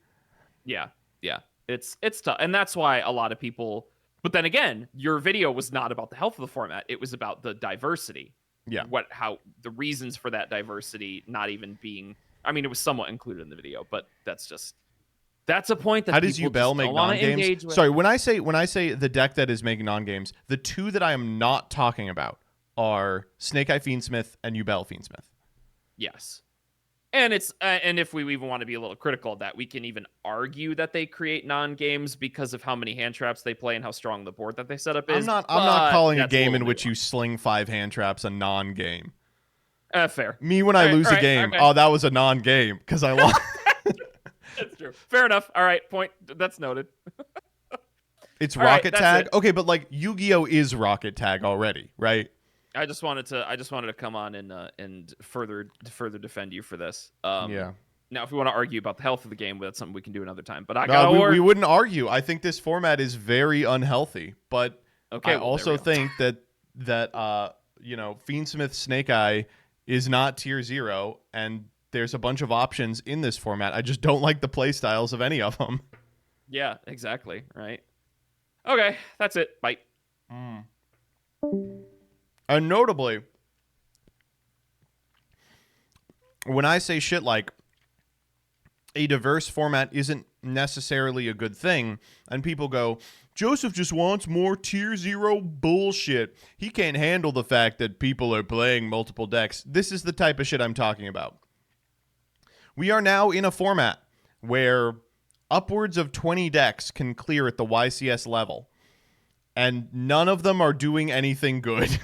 Speaker 5: Yeah. Yeah. It's tough. And that's why a lot of people... But then again, your video was not about the health of the format. It was about the diversity.
Speaker 1: Yeah.
Speaker 5: How the reasons for that diversity not even being... I mean, it was somewhat included in the video, but that's a point that
Speaker 1: how does
Speaker 5: people
Speaker 1: Ubel
Speaker 5: just
Speaker 1: make
Speaker 5: don't wanna engage
Speaker 1: non-games?
Speaker 5: with.
Speaker 1: Sorry, when I say the deck that is making non-games, the two that I am not talking about are Snake Eye Fiendsmith and Ubel Fiendsmith.
Speaker 5: Yes. And it's and if we even want to be a little critical of that, we can even argue that they create non-games because of how many hand traps they play and how strong the board that they set up is.
Speaker 1: I'm not calling a game in which
Speaker 5: nuanced.
Speaker 1: you sling 5 hand traps a non-game.
Speaker 5: Fair.
Speaker 1: Me when I lose a game,
Speaker 5: okay.
Speaker 1: oh, that was a non-game because I lost.
Speaker 5: That's true. Fair enough. All right, point. That's noted.
Speaker 1: It's
Speaker 5: All right,
Speaker 1: Rocket
Speaker 5: that's
Speaker 1: Tag.
Speaker 5: it.
Speaker 1: Okay, but like Yu-Gi-Oh is Rocket Tag already, right?
Speaker 5: I just wanted to come on and further defend you for this.
Speaker 1: Yeah.
Speaker 5: Now, if we want to argue about the health of the game, that's something we can do another time. But I got
Speaker 1: we wouldn't argue. I think this format is very unhealthy, but
Speaker 5: okay.
Speaker 1: I also think that Fiendsmith Snake Eye is not tier 0, and there's a bunch of options in this format. I just don't like the play styles of any of them.
Speaker 5: Yeah, exactly. Right. Okay, that's it. Bye.
Speaker 1: And notably, when I say shit like a diverse format isn't necessarily a good thing, and people go, Joseph just wants more tier 0 bullshit. He can't handle the fact that people are playing multiple decks. This is the type of shit I'm talking about. We are now in a format where upwards of 20 decks can clear at the YCS level, and none of them are doing anything good.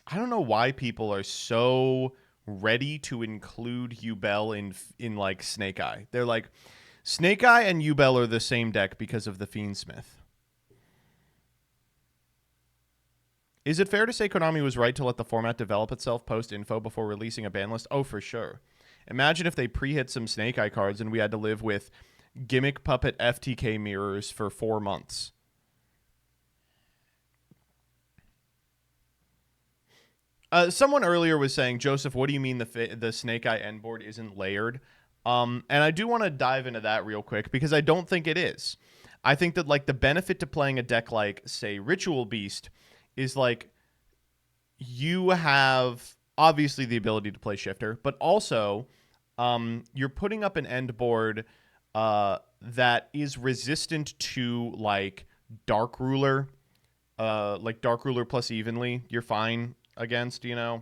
Speaker 1: I don't know why people are so ready to include Ubel in like Snake Eye. They're like, Snake Eye and Ubel are the same deck because of the Fiendsmith. Is it fair to say Konami was right to let the format develop itself post-info before releasing a ban list? Oh, for sure. Imagine if they pre-hit some Snake Eye cards and we had to live with Gimmick Puppet FTK mirrors for 4 months. Someone earlier was saying, Joseph, what do you mean the Snake Eye end board isn't layered? And I do want to dive into that real quick because I don't think it is. I think that like the benefit to playing a deck like, say, Ritual Beast is like you have obviously the ability to play Shifter, but also you're putting up an end board that is resistant to like Dark Ruler plus Evenly. You're fine against, Ubel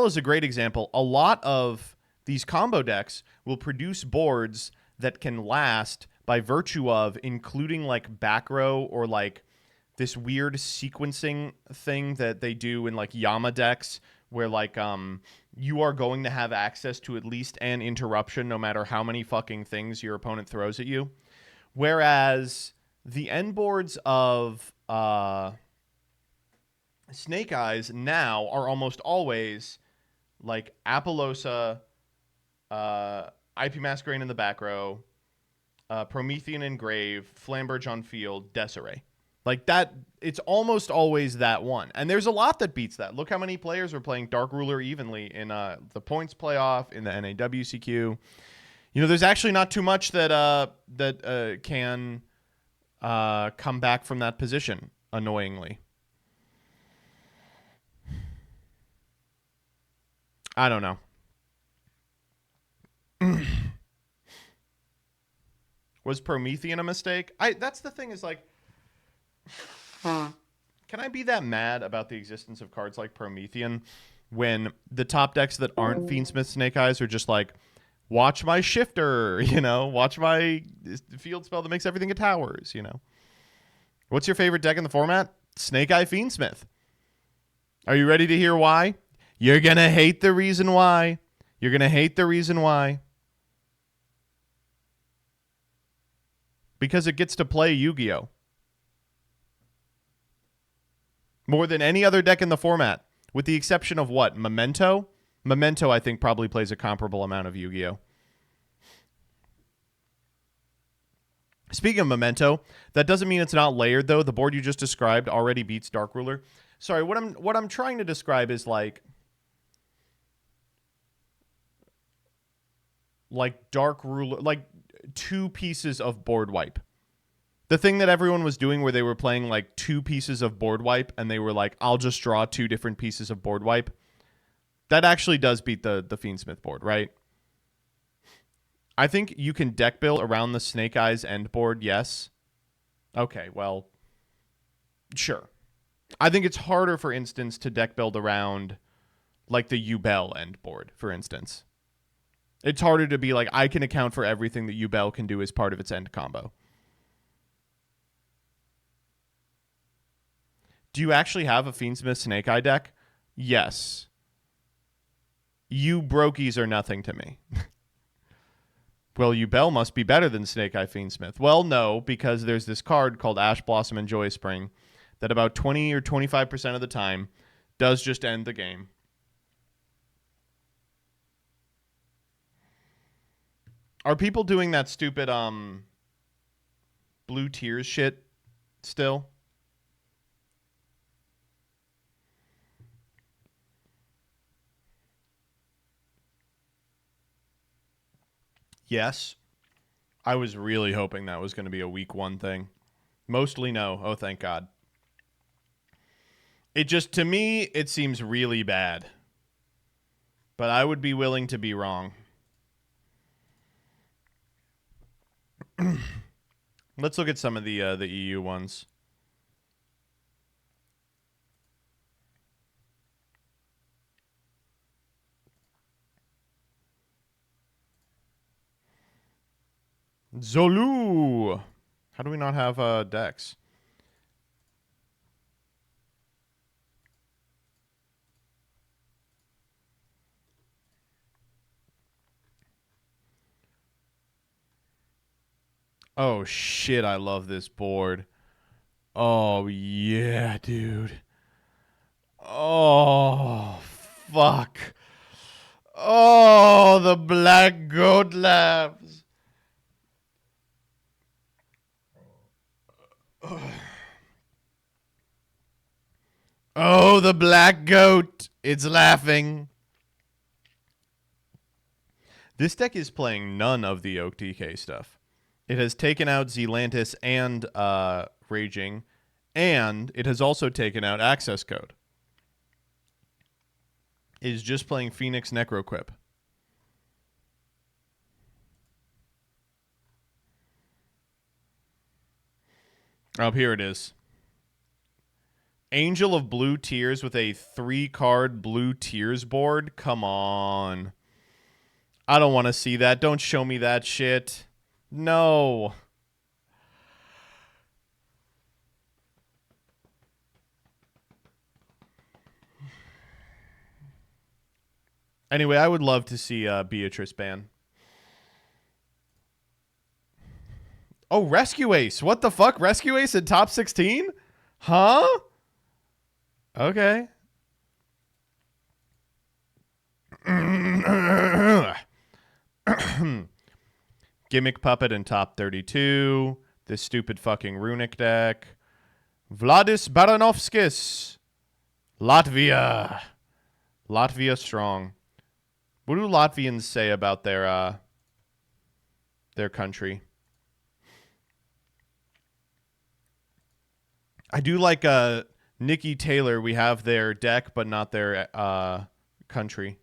Speaker 1: is a great example. A lot of these combo decks will produce boards that can last by virtue of including like back row or like this weird sequencing thing that they do in like Yama decks where like you are going to have access to at least an interruption no matter how many fucking things your opponent throws at you. Whereas the end boards of Snake Eyes now are almost always like Apollosa, IP Masquerade in the back row, Promethean Engrave, Flamberge on field, Desiree. Like that, it's almost always that one. And there's a lot that beats that. Look how many players were playing Dark Ruler evenly in the points playoff, in the NAWCQ. There's actually not too much that can come back from that position, annoyingly. I don't know. Was Promethean a mistake? That's the thing is like, can I be that mad about the existence of cards like Promethean when the top decks that aren't Fiendsmith Snake Eyes are just like, watch my Shifter, watch my field spell that makes everything a towers, What's your favorite deck in the format? Snake Eye Fiendsmith. Are you ready to hear why? You're going to hate the reason why. You're going to hate the reason why. because it gets to play Yu-Gi-Oh! More than any other deck in the format, with the exception of what? Memento? Memento, I think, probably plays a comparable amount of Yu-Gi-Oh! Speaking of Memento, that doesn't mean it's not layered, though. The board you just described already beats Dark Ruler. Sorry, what I'm trying to describe is like Dark Ruler, like 2 pieces of board wipe. The thing that everyone was doing where they were playing like 2 pieces of board wipe and they were like, I'll just draw 2 different pieces of board wipe. That actually does beat the Fiendsmith board, right? I think you can deck build around the Snake Eyes end board, yes. Okay, well, sure. I think it's harder, for instance, to deck build around like the Yubel end board, for instance. It's harder to be like, I can account for everything that Yubel can do as part of its end combo. Do you actually have a Fiendsmith Snake Eye deck? Yes. You brokies are nothing to me. Well, Yubel must be better than Snake Eye Fiendsmith. Well, no, because there's this card called Ash Blossom and Joy Spring that about 20 or 25% of the time does just end the game. Are people doing that stupid Blue Tears shit still? Yes. I was really hoping that was going to be a week 1 thing. Mostly no. Oh, thank God. It just, to me, it seems really bad. But I would be willing to be wrong. Let's look at some of the EU ones. Zolu. How do we not have decks? Oh shit, I love this board. Oh yeah, dude. Oh fuck. Oh, the Black Goat Labs. Oh, the black goat. It's laughing. This deck is playing none of the Oak DK stuff. It has taken out Zealantis and Raging, and it has also taken out Access Code. It is just playing Phoenix Necroquip. Oh, here it is. Angel of Blue Tears with a 3-card Blue Tears board? Come on. I don't want to see that. Don't show me that shit. No. Anyway, I would love to see Beatrice ban. Oh, Rescue Ace. What the fuck? Rescue Ace in top 16? Huh? Okay. Gimmick Puppet in top 32. This stupid fucking Runic deck. Vladis Baranovskis. Latvia. Latvia strong. What do Latvians say about their country? I do like Nikki Taylor. We have their deck, but not their country.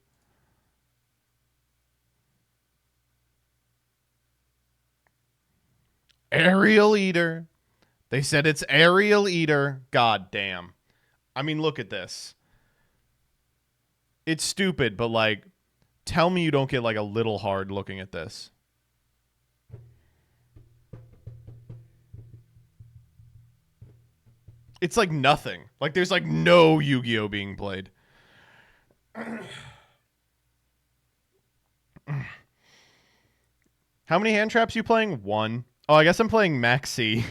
Speaker 1: Aerial Eater. They said it's Aerial Eater. God damn. I mean, look at this. It's stupid, but like, tell me you don't get like a little hard looking at this. It's like nothing. Like there's like no Yu-Gi-Oh being played. How many hand traps you playing? 1. Oh, I guess I'm playing Maxi.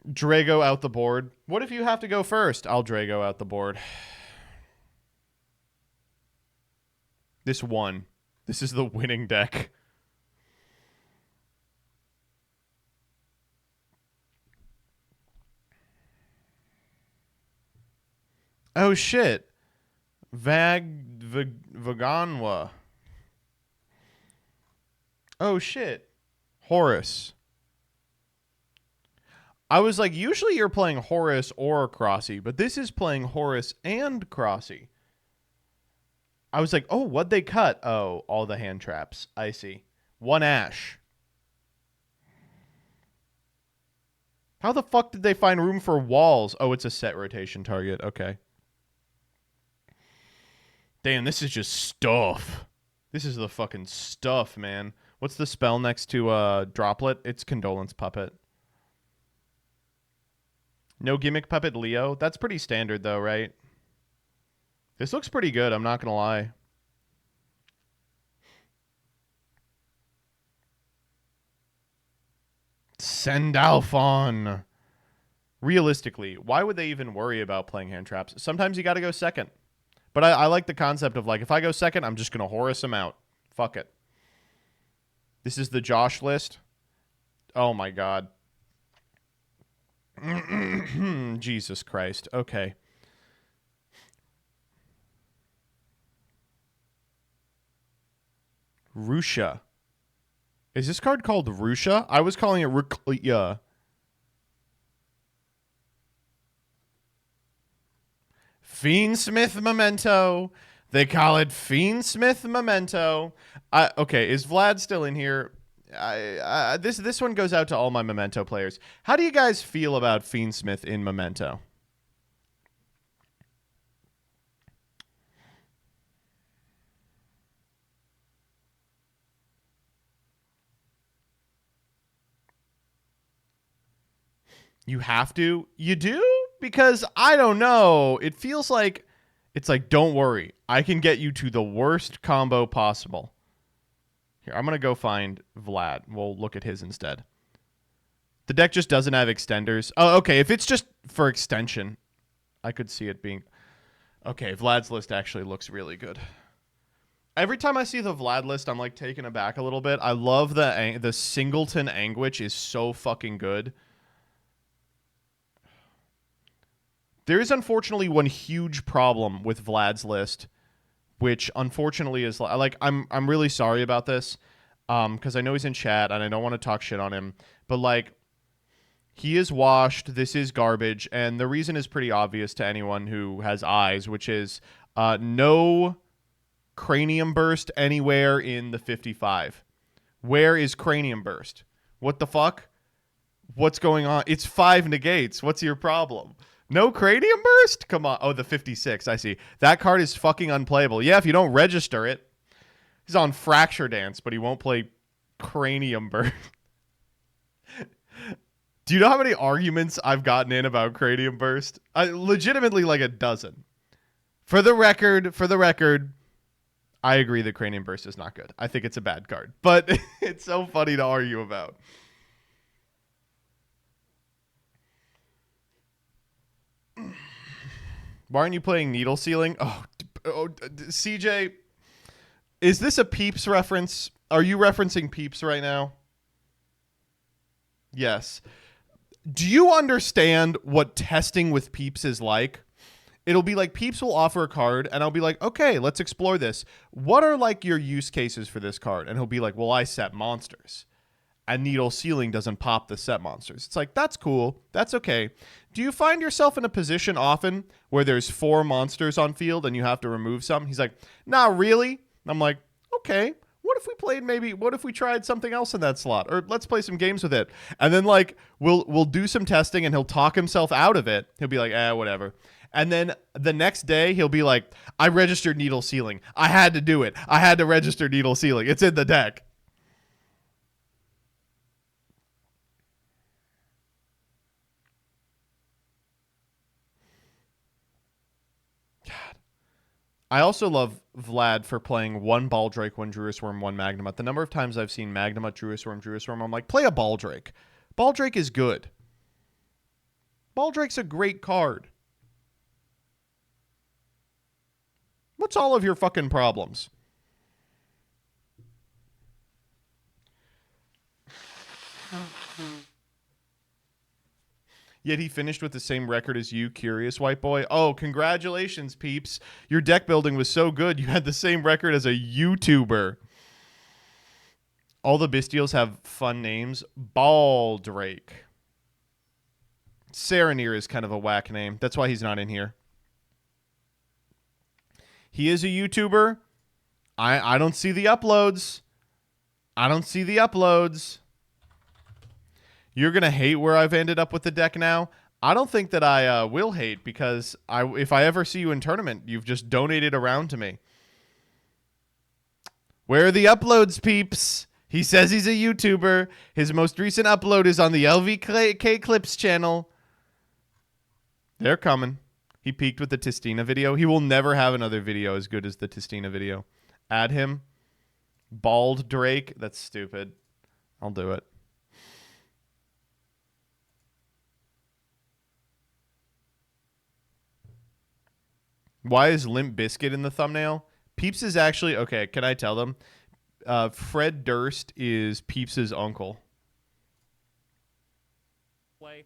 Speaker 1: Drago out the board. What if you have to go first? I'll Drago out the board. This won. This is the winning deck. Oh shit. Vaganwa. Oh shit. Horus. I was like, usually you're playing Horus or Crossy, but this is playing Horus and Crossy. I was like, oh, what'd they cut? Oh, all the hand traps. I see. 1 Ash. How the fuck did they find room for walls? Oh, it's a set rotation target. Okay. Damn, this is just stuff. This is the fucking stuff, man. What's the spell next to Droplet? It's Condolence Puppet. No Gimmick Puppet Leo? That's pretty standard, though, right? This looks pretty good, I'm not going to lie. Sandalphon. Realistically, why would they even worry about playing hand traps? Sometimes you got to go second. But I like the concept of, like, if I go second, I'm just going to Horus him out. Fuck it. This is the Josh list. Oh, my God. Jesus Christ. Okay. Rusha. Is this card called Rusha? I was calling it Rukya. Fiendsmith Memento. They call it Fiendsmith Memento. Okay, is Vlad still in here? This one goes out to all my Memento players. How do you guys feel about Fiendsmith in Memento? You have to? You do? Because I don't know. It feels like it's like, don't worry. I can get you to the worst combo possible. Here, I'm going to go find Vlad. We'll look at his instead. The deck just doesn't have extenders. Oh, okay. If it's just for extension, I could see it being... Okay, Vlad's list actually looks really good. Every time I see the Vlad list, I'm like taken aback a little bit. I love the Singleton Anguish is so fucking good. There is unfortunately one huge problem with Vlad's list, which unfortunately is like I'm really sorry about this, because I know he's in chat and I don't want to talk shit on him, but like he is washed. This is garbage, and the reason is pretty obvious to anyone who has eyes, which is no Cranium Burst anywhere in the 55. Where is Cranium Burst? What the fuck? What's going on? It's 5 negates. What's your problem? No Cranium Burst? Come on. Oh, the 56. I see. That card is fucking unplayable. Yeah, if you don't register it. He's on Fracture Dance, but he won't play Cranium Burst. Do you know how many arguments I've gotten in about Cranium Burst? Legitimately like a dozen. For the record, I agree that Cranium Burst is not good. I think it's a bad card. But it's so funny to argue about. Why aren't you playing Needle Sealing? CJ, is this a Peeps reference? Are you referencing Peeps right now? Yes. Do you understand what testing with Peeps is like? It'll be like Peeps will offer a card, and I'll be like, okay, let's explore this. What are like your use cases for this card? And he'll be like, well, I set monsters. And Needle Sealing doesn't pop the set monsters. It's like, that's cool. That's okay. Do you find yourself in a position often where there's 4 monsters on field and you have to remove some? He's like, not really. I'm like, okay. What if we tried something else in that slot? Or let's play some games with it. And then like, we'll do some testing and he'll talk himself out of it. He'll be like, whatever. And then the next day he'll be like, I registered Needle Sealing. I had to do it. I had to register Needle Sealing. It's in the deck. I also love Vlad for playing one Baldrake, one Druisworm, one Magnemite. The number of times I've seen Magnemite, Druisworm, I'm like, play a Baldrake. Baldrake is good. Baldrake's a great card. What's all of your fucking problems? Yet he finished with the same record as you, curious white boy. Oh, congratulations, peeps. Your deck building was so good, you had the same record as a YouTuber. All the Bestials have fun names. Baldrake. Saranir is kind of a whack name. That's why he's not in here. He is a YouTuber. I don't see the uploads. I don't see the uploads. You're going to hate where I've ended up with the deck now. I don't think that I will hate because if I ever see you in tournament, you've just donated around to me. Where are the uploads, peeps? He says he's a YouTuber. His most recent upload is on the LVK Clips channel. They're coming. He peaked with the Tistina video. He will never have another video as good as the Tistina video. Add him. Bald Drake. That's stupid. I'll do it. Why is Limp Bizkit in the thumbnail? Peeps is actually... Okay, can I tell them? Fred Durst is Peeps' uncle.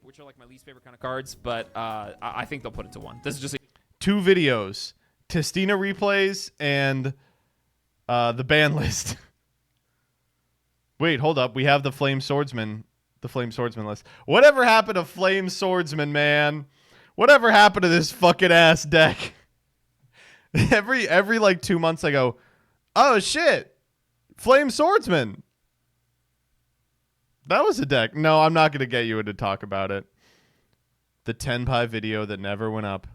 Speaker 5: Which are like my least favorite kind of cards, but I think they'll put it to one. This is just...
Speaker 1: 2 videos. Tistina replays and the ban list. Wait, hold up. We have the Flame Swordsman. The Flame Swordsman list. Whatever happened to Flame Swordsman, man? Whatever happened to this fucking ass deck? Every like 2 months I go, oh shit, Flame Swordsman. That was a deck. No, I'm not going to get you to talk about it. The Tenpai video that never went up.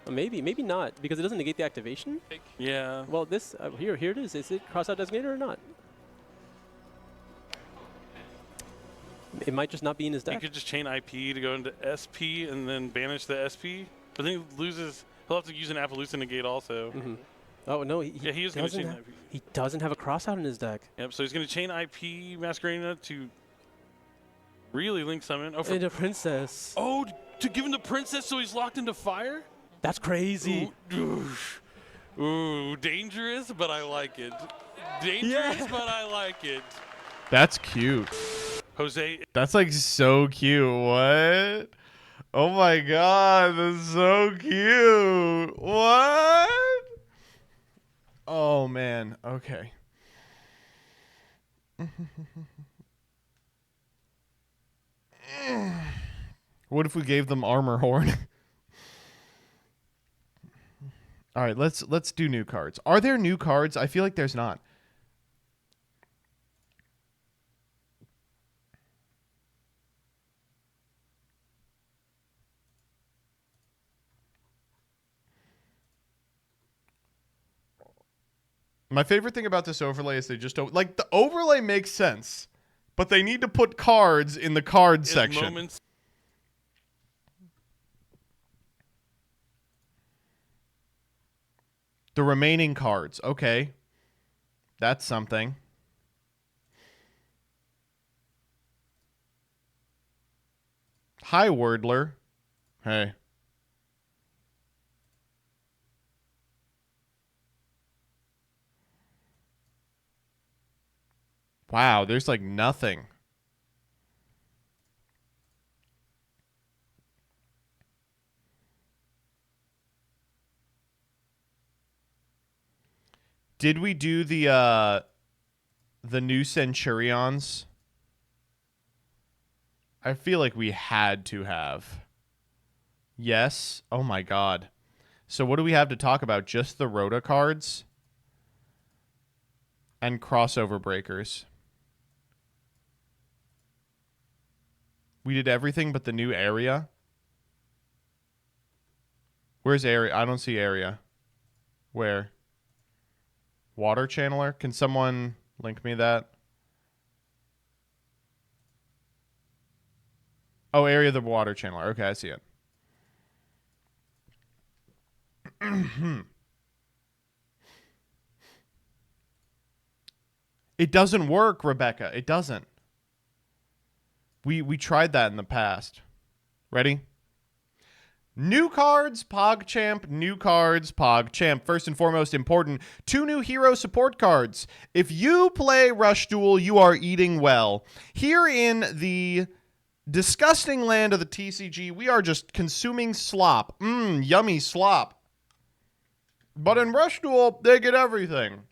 Speaker 6: Maybe, maybe not, because it doesn't negate the activation.
Speaker 7: Yeah.
Speaker 6: Well, this here it is. Is it cross-out designator or not? It might just not be in his
Speaker 7: He
Speaker 6: deck.
Speaker 7: could just chain IP to go into SP and then banish the SP, but then he loses. He'll have to use an Appaloosa negate also.
Speaker 6: Mm-hmm. Oh no, he
Speaker 7: is going to chain IP.
Speaker 6: He doesn't have a cross-out in his deck.
Speaker 7: Yep. So he's going to chain IP Masquerena to really link summon. Oh,
Speaker 6: And a princess.
Speaker 7: oh, to give him the princess, so he's locked into fire.
Speaker 6: That's crazy.
Speaker 7: Ooh, dangerous, but I like it. Dangerous, but I like it.
Speaker 1: That's cute.
Speaker 7: Jose.
Speaker 1: That's like so cute. What? Oh my god, that's so cute. What? Oh man. Okay. What if we gave them Armor Horn? All right, let's do new cards. Are there new cards? I feel like there's not. My favorite thing about this overlay is they just don't... Like, the overlay makes sense, but they need to put cards in the card section.
Speaker 7: Moments.
Speaker 1: The remaining cards. Okay. That's something. Hi, Wordler. Hey. Wow, there's like nothing. Did we do the new Centurions? I feel like we had to have. Yes. Oh my god. So what do we have to talk about? Just the Rota cards and crossover breakers. We did everything but the new area. Where's area? I don't see area. Where? Water channeler? Can someone link me that? Oh, area of the water channeler. Okay, I see it. It doesn't work, Rebecca. It doesn't. We tried that in the past. Ready? New cards, PogChamp. New cards, PogChamp. First and foremost, important, 2 new hero support cards. If you play Rush Duel, you are eating well. Here in the disgusting land of the TCG, we are just consuming slop. Yummy slop. But in Rush Duel, they get everything,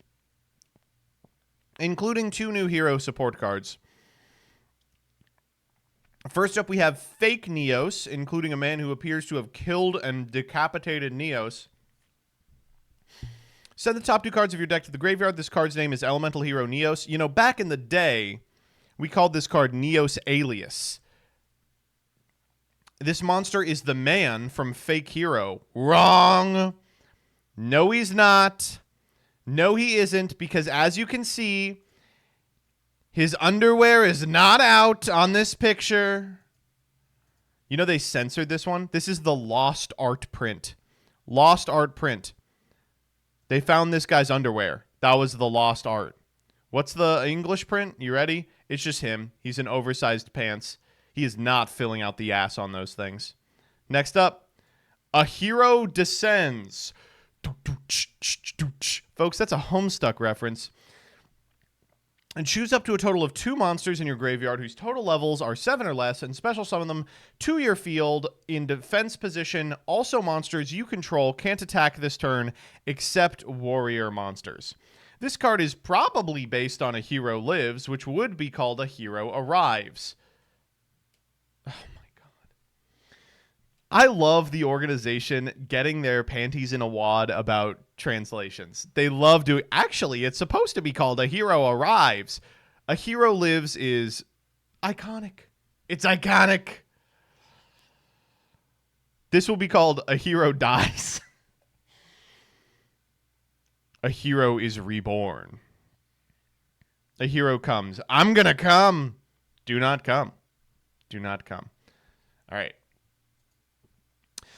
Speaker 1: including 2 new hero support cards. First up, we have Fake Neos, including a man who appears to have killed and decapitated Neos. Send the top 2 cards of your deck to the graveyard. This card's name is Elemental Hero Neos. You know, back in the day, we called this card Neos Alias. This monster is the man from Fake Hero. Wrong. No, he's not. No, he isn't, because as you can see, his underwear is not out on this picture. You know they censored this one? This is the lost art print. Lost art print. They found this guy's underwear. That was the lost art. What's the English print? You ready? It's just him. He's in oversized pants. He is not filling out the ass on those things. Next up, A Hero Descends. Folks, that's a Homestuck reference. And choose up to a total of 2 monsters in your graveyard whose total levels are 7 or less, and special summon them to your field in defense position. Also, monsters you control can't attack this turn except warrior monsters. This card is probably based on A Hero Lives, which would be called A Hero Arrives. Oh my god. I love the organization getting their panties in a wad about translations. They love doing... Actually, it's supposed to be called A Hero Arrives. A Hero Lives is iconic. It's iconic. This will be called A Hero Dies. A Hero is Reborn. A Hero Comes. I'm gonna come. Do not come. Do not come. All right.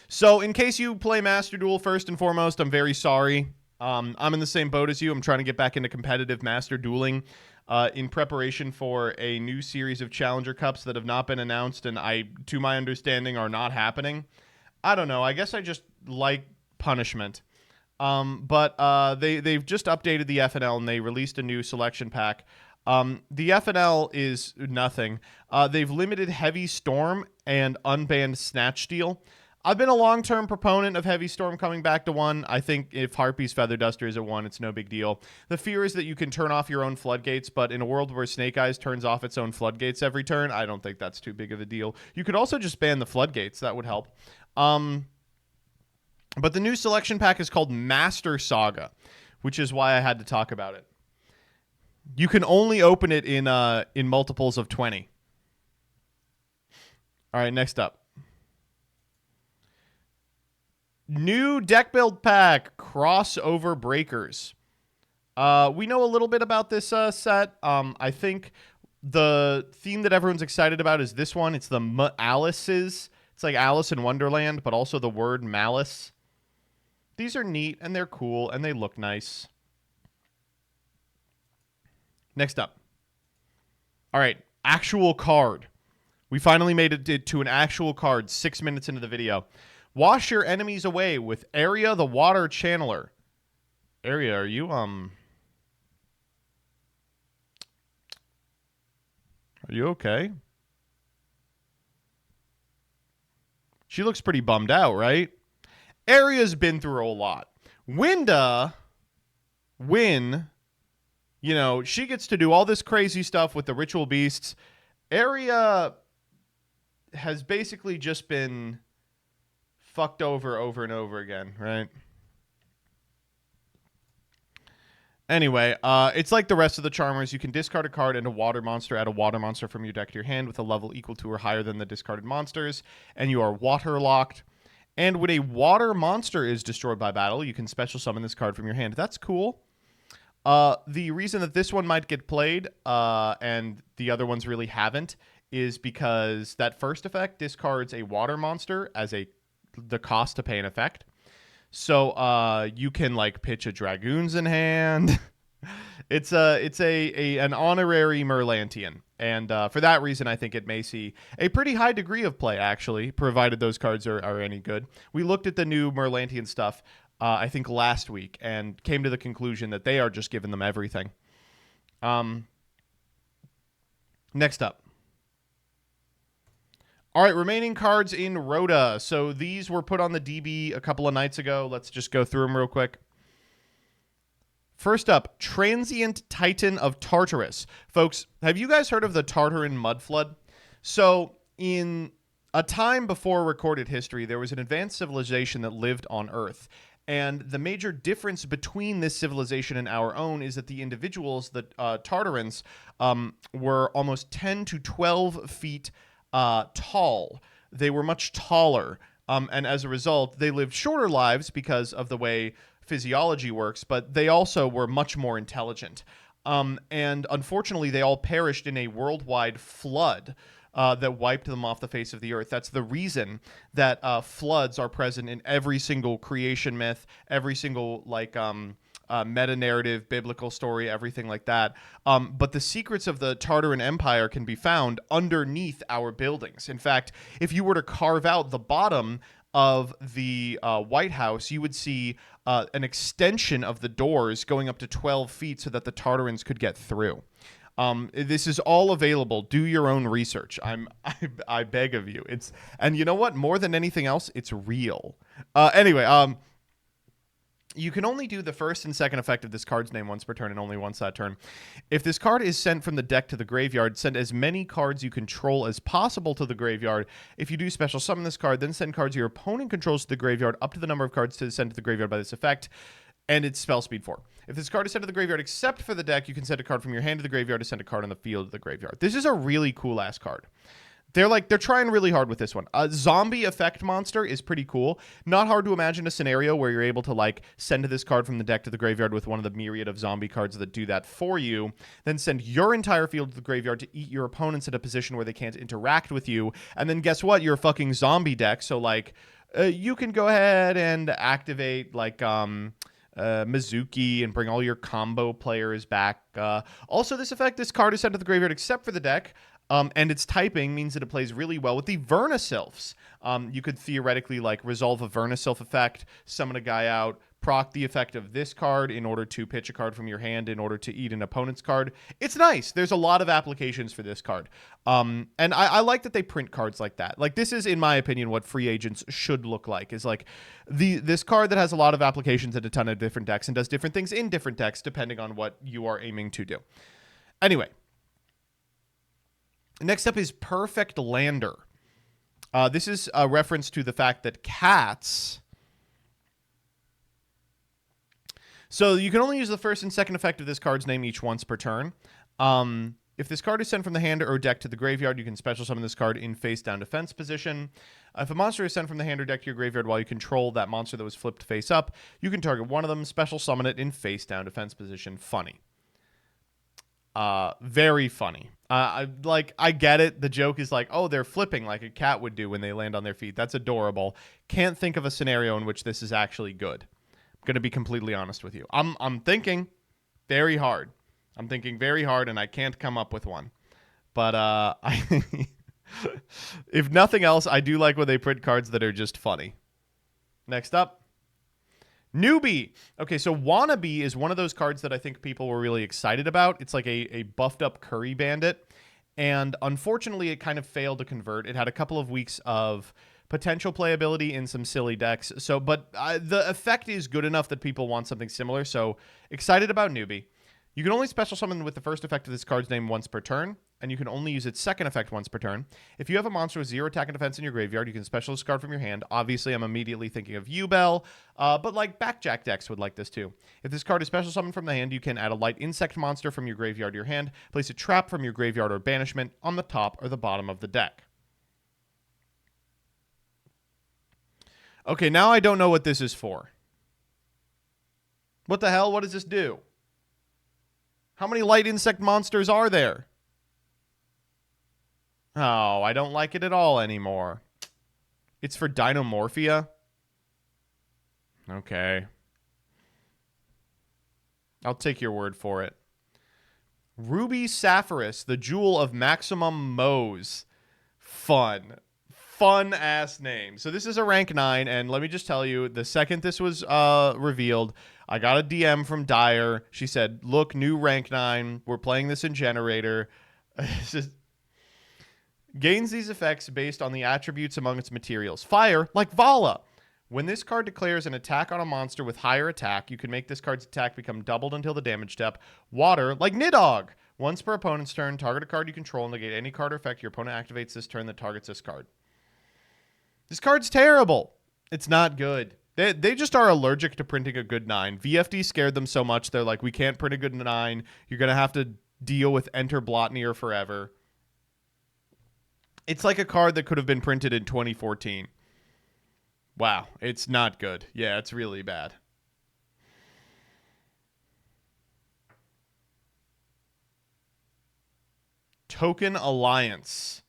Speaker 1: So, in case you play Master Duel, first and foremost, I'm very sorry. I'm in the same boat as you. I'm trying to get back into competitive Master Dueling in preparation for a new series of Challenger Cups that have not been announced and, to my understanding, are not happening. I don't know. I guess I just like punishment. But they've just updated the FNL and they released a new selection pack. The FNL is nothing. They've limited Heavy Storm and unbanned Snatch Steal. I've been a long-term proponent of Heavy Storm coming back to 1. I think if Harpy's Feather Duster is at 1, it's no big deal. The fear is that you can turn off your own floodgates, but in a world where Snake Eyes turns off its own floodgates every turn, I don't think that's too big of a deal. You could also just ban the floodgates. That would help. But the new selection pack is called Master Saga, which is why I had to talk about it. You can only open it in multiples of 20. All right, next up. New deck build pack, Crossover Breakers. We know a little bit about this set. I think the theme that everyone's excited about is this one. It's the Alice's. It's like Alice in Wonderland, but also the word malice. These are neat, and they're cool, and they look nice. Next up. All right, actual card. We finally made it to an actual card 6 minutes into the video. Wash your enemies away with Area the Water Channeler. Area, are you okay? She looks pretty bummed out, right? Aria's been through a lot. Win, you know, she gets to do all this crazy stuff with the ritual beasts. Aria has basically just been fucked over and over again, right? Anyway, it's like the rest of the Charmers. You can discard a card and a water monster, add a water monster from your deck to your hand with a level equal to or higher than the discarded monsters, and you are waterlocked. And when a water monster is destroyed by battle, you can special summon this card from your hand. That's cool. The reason that this one might get played, and the other ones really haven't, is because that first effect discards a water monster as the cost to pay an effect. So you can like pitch a Dragoons in hand. It's an honorary Merlantian, and for that reason, I think it may see a pretty high degree of play, actually, provided those cards are any good. We looked at the new Merlantian stuff, I think last week, and came to the conclusion that they are just giving them everything. Next up. All right, remaining cards in Rhoda. So these were put on the DB a couple of nights ago. Let's just go through them real quick. First up, Transient Titan of Tartarus. Folks, have you guys heard of the Tartaran Mud Flood? So in a time before recorded history, there was an advanced civilization that lived on Earth. And the major difference between this civilization and our own is that the individuals, the Tartarans, were almost 10 to 12 feet tall. They were much taller. And as a result, they lived shorter lives because of the way physiology works, but they also were much more intelligent. And unfortunately, they all perished in a worldwide flood that wiped them off the face of the earth. That's the reason that floods are present in every single creation myth, every single meta-narrative, biblical story, everything like that. But the secrets of the Tartaran Empire can be found underneath our buildings. In fact, if you were to carve out the bottom of the White House, you would see an extension of the doors going up to 12 feet so that the Tartarans could get through. This is all available. Do your own research. I beg of you. And you know what? More than anything else, it's real. Anyway, you can only do the first and second effect of this card's name once per turn and only once that turn. If this card is sent from the deck to the graveyard, send as many cards you control as possible to the graveyard. If you do special summon this card, then send cards your opponent controls to the graveyard up to the number of cards to send to the graveyard by this effect, and it's spell speed 4. If this card is sent to the graveyard except for the deck, you can send a card from your hand to the graveyard to send a card on the field to the graveyard. This is a really cool ass card. They're trying really hard with this one. A zombie effect monster is pretty cool. Not hard to imagine a scenario where you're able to send this card from the deck to the graveyard with one of the myriad of zombie cards that do that for you. Then send your entire field to the graveyard to eat your opponents in a position where they can't interact with you. And then guess what? You're a fucking zombie deck. So you can go ahead and activate Mizuki and bring all your combo players back. Also, this card is sent to the graveyard except for the deck. And its typing means that it plays really well with the Vernisylphs. You could theoretically resolve a Vernisylph effect, summon a guy out, proc the effect of this card in order to pitch a card from your hand in order to eat an opponent's card. It's nice. There's a lot of applications for this card. And I like that they print cards like that. This is, in my opinion, what free agents should look like, is this card that has a lot of applications in a ton of different decks and does different things in different decks depending on what you are aiming to do. Anyway. Next up is Perfect Lander. This is a reference to the fact that cats... So you can only use the first and second effect of this card's name each once per turn. If this card is sent from the hand or deck to the graveyard, you can special summon this card in face-down defense position. If a monster is sent from the hand or deck to your graveyard while you control that monster that was flipped face up, you can target one of them, special summon it in face-down defense position. Funny. Very funny. I get it. The joke is oh, they're flipping like a cat would do when they land on their feet. That's adorable. Can't think of a scenario in which this is actually good. I'm going to be completely honest with you. I'm thinking very hard. I'm thinking very hard, and I can't come up with one. But if nothing else, I do like when they print cards that are just funny. Next up. Newbie. Okay, so Wannabe is one of those cards that I think people were really excited about. It's like a buffed up Curry Bandit. And unfortunately, it kind of failed to convert. It had a couple of weeks of potential playability in some silly decks. But the effect is good enough that people want something similar. So excited about Newbie. You can only special summon with the first effect of this card's name once per turn, and you can only use its second effect once per turn. If you have a monster with 0 attack and defense in your graveyard, you can special this card from your hand. Obviously, I'm immediately thinking of Yubel, but Backjack decks would like this too. If this card is special summoned from the hand, you can add a light insect monster from your graveyard to your hand, place a trap from your graveyard or banishment on the top or the bottom of the deck. Okay, now I don't know what this is for. What the hell? What does this do? How many light insect monsters are there? Oh, I don't like it at all anymore. It's for Dinomorphia. Okay. I'll take your word for it. Ruby Sapphirus, the jewel of maximum Moes. Fun. Fun ass name. So this is a rank 9, and let me just tell you, the second this was revealed, I got a DM from Dyer. She said, look, new rank 9. We're playing this in Generator. It's just gains these effects based on the attributes among its materials. Fire, like Vala. When this card declares an attack on a monster with higher attack, you can make this card's attack become doubled until the damage step. Water, like Nidhogg. Once per opponent's turn, target a card you control and negate any card or effect your opponent activates this turn that targets this card. This card's terrible. It's not good. They just are allergic to printing a good 9. VFD scared them so much, they're like, we can't print a good 9. You're going to have to deal with Enter Blotnir forever. It's like a card that could have been printed in 2014. Wow, it's not good. Yeah, it's really bad. Token Alliance.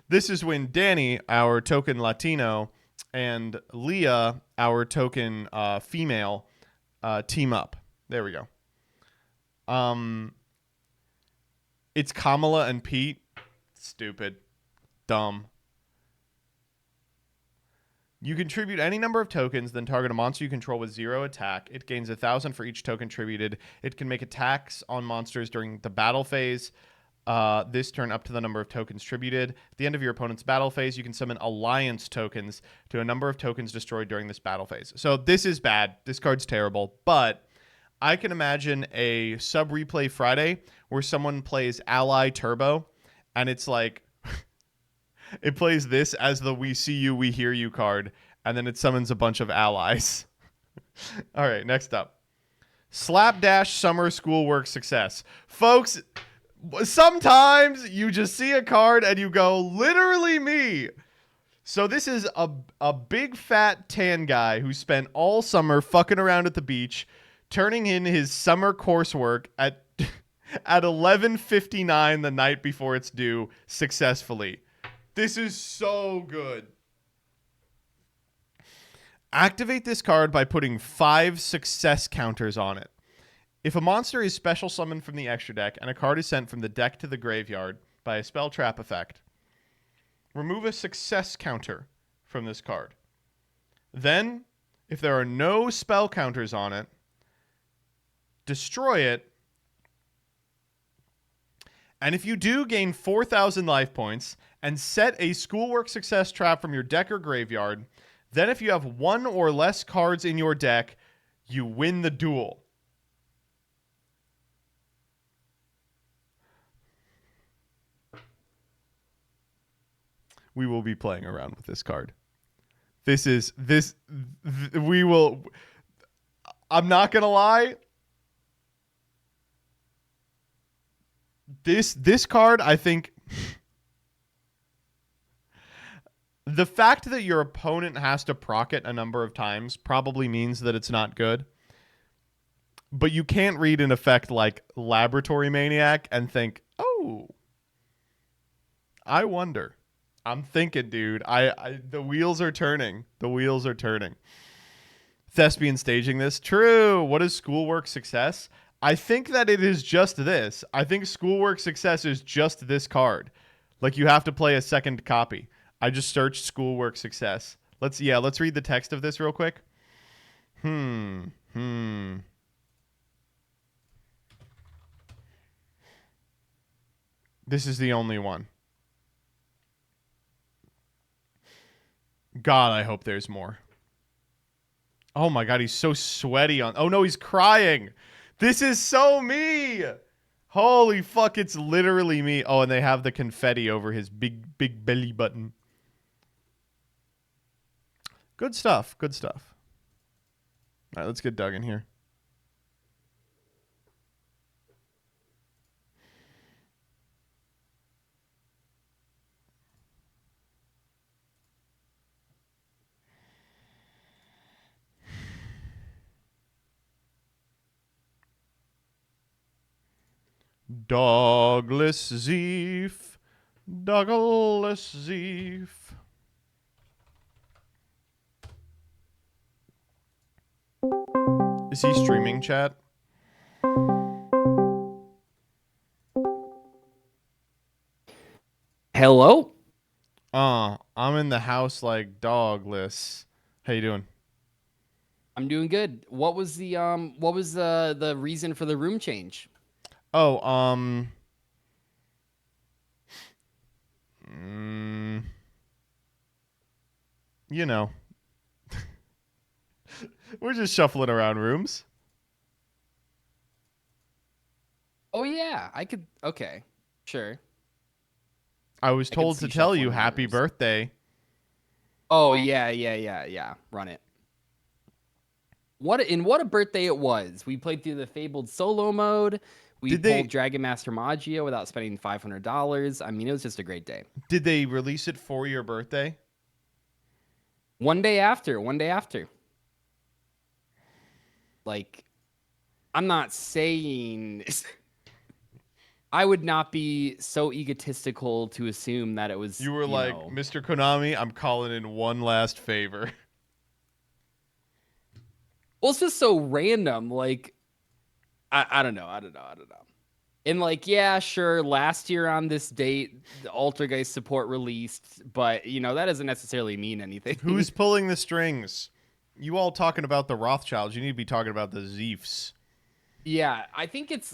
Speaker 1: This is when Danny, our token Latino, and Leah, our token female, team up. There we go. It's Kamala and Pete. Stupid. Dumb. You contribute any number of tokens, then target a monster you control with 0 attack. It gains 1,000 for each token contributed. It can make attacks on monsters during the battle phase. This turn up to the number of tokens tributed. At the end of your opponent's battle phase, you can summon alliance tokens to a number of tokens destroyed during this battle phase. So this is bad. This card's terrible. But I can imagine a sub-replay Friday where someone plays Ally Turbo, and it's like, it plays this as the we see you, we hear you card, and then it summons a bunch of allies. All right, next up. Slapdash Summer Schoolwork Success. Folks, sometimes you just see a card and you go, literally me. So this is a big fat tan guy who spent all summer fucking around at the beach, turning in his summer coursework at 11:59 the night before it's due successfully. This is so good. Activate this card by putting 5 success counters on it. If a monster is special summoned from the extra deck and a card is sent from the deck to the graveyard by a spell trap effect, remove a success counter from this card. Then, if there are no spell counters on it, destroy it. And if you do, gain 4,000 life points and set a schoolwork success trap from your deck or graveyard. Then if you have 1 or less cards in your deck, you win the duel. We will be playing around with this card. We will. I'm not going to lie. This card, I think, the fact that your opponent has to proc it a number of times probably means that it's not good. But you can't read an effect like Laboratory Maniac and think, oh, I wonder. I'm thinking, dude. The wheels are turning. The wheels are turning. Thespian staging this. True. What is schoolwork success? I think that it is just this. I think schoolwork success is just this card. Like, you have to play a second copy. I just searched schoolwork success. Let's read the text of this real quick. This is the only one. God, I hope there's more. Oh my God, he's so sweaty on. Oh no, he's crying. This is so me. Holy fuck, it's literally me. Oh, and they have the confetti over his big belly button. Good stuff. Good stuff. All right, let's get Doug in here. Douglas Zeef. Douglas Zeef. Is he streaming, chat?
Speaker 8: Hello?
Speaker 1: I'm in the house like dogless. How you doing?
Speaker 8: I'm doing good. What was the reason for the room change?
Speaker 1: Oh, you know, we're just shuffling around rooms.
Speaker 8: Oh yeah, I could. Okay, sure.
Speaker 1: I was
Speaker 8: I could
Speaker 1: told
Speaker 8: see
Speaker 1: to tell
Speaker 8: shuffling
Speaker 1: you
Speaker 8: around
Speaker 1: happy
Speaker 8: rooms.
Speaker 1: birthday.
Speaker 8: Oh yeah. Run it. What a birthday it was. We played through the fabled solo mode. We
Speaker 1: Did they-
Speaker 8: pulled Dragon Master Maggio without spending $500. I mean, it was just a great day.
Speaker 1: Did they release it for your birthday?
Speaker 8: One day after. Like, I'm not saying I would not be so egotistical to assume that it was.
Speaker 1: You were like,
Speaker 8: know,
Speaker 1: Mr. Konami, I'm calling in one last favor.
Speaker 8: well, it's just so random. Like, I don't know. And like, yeah, sure. Last year on this date, the Altergeist support released, but that doesn't necessarily mean anything.
Speaker 1: Who's pulling the strings? You all talking about the Rothschilds. You need to be talking about the Zeefs.
Speaker 8: Yeah, I think it's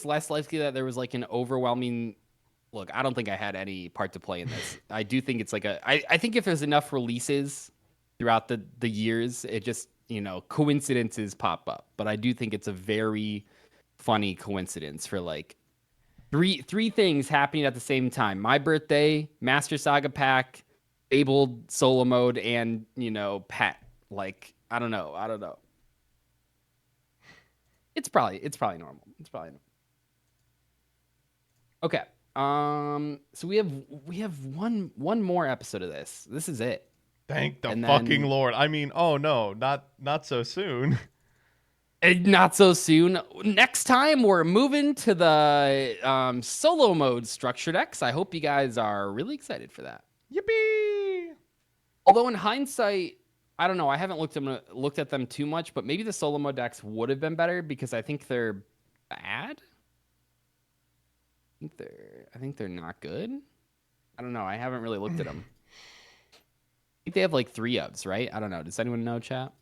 Speaker 8: less likely that there was like an overwhelming. Look, I don't think I had any part to play in this. I do think it's like I think if there's enough releases throughout the years, it just coincidences pop up. But I do think it's a very funny coincidence for like three things happening at the same time: my birthday, Master Saga pack, Fabled solo mode, and Pet. Like, I don't know. It's probably normal. Okay. So we have one more episode of this. This is it.
Speaker 1: Thank the
Speaker 8: And
Speaker 1: fucking
Speaker 8: then-
Speaker 1: Lord. I mean, oh no, not so soon.
Speaker 8: Not so soon. Next time we're moving to the solo mode structured X. I hope you guys are really excited for that.
Speaker 1: Yippee!
Speaker 8: Although in hindsight, I don't know. I haven't looked at them too much, but maybe the solo mode decks would have been better because I think they're bad. I think they're not good. I don't know. I haven't really looked at them. I think they have like 3 ofs, right? I don't know. Does anyone know, chat?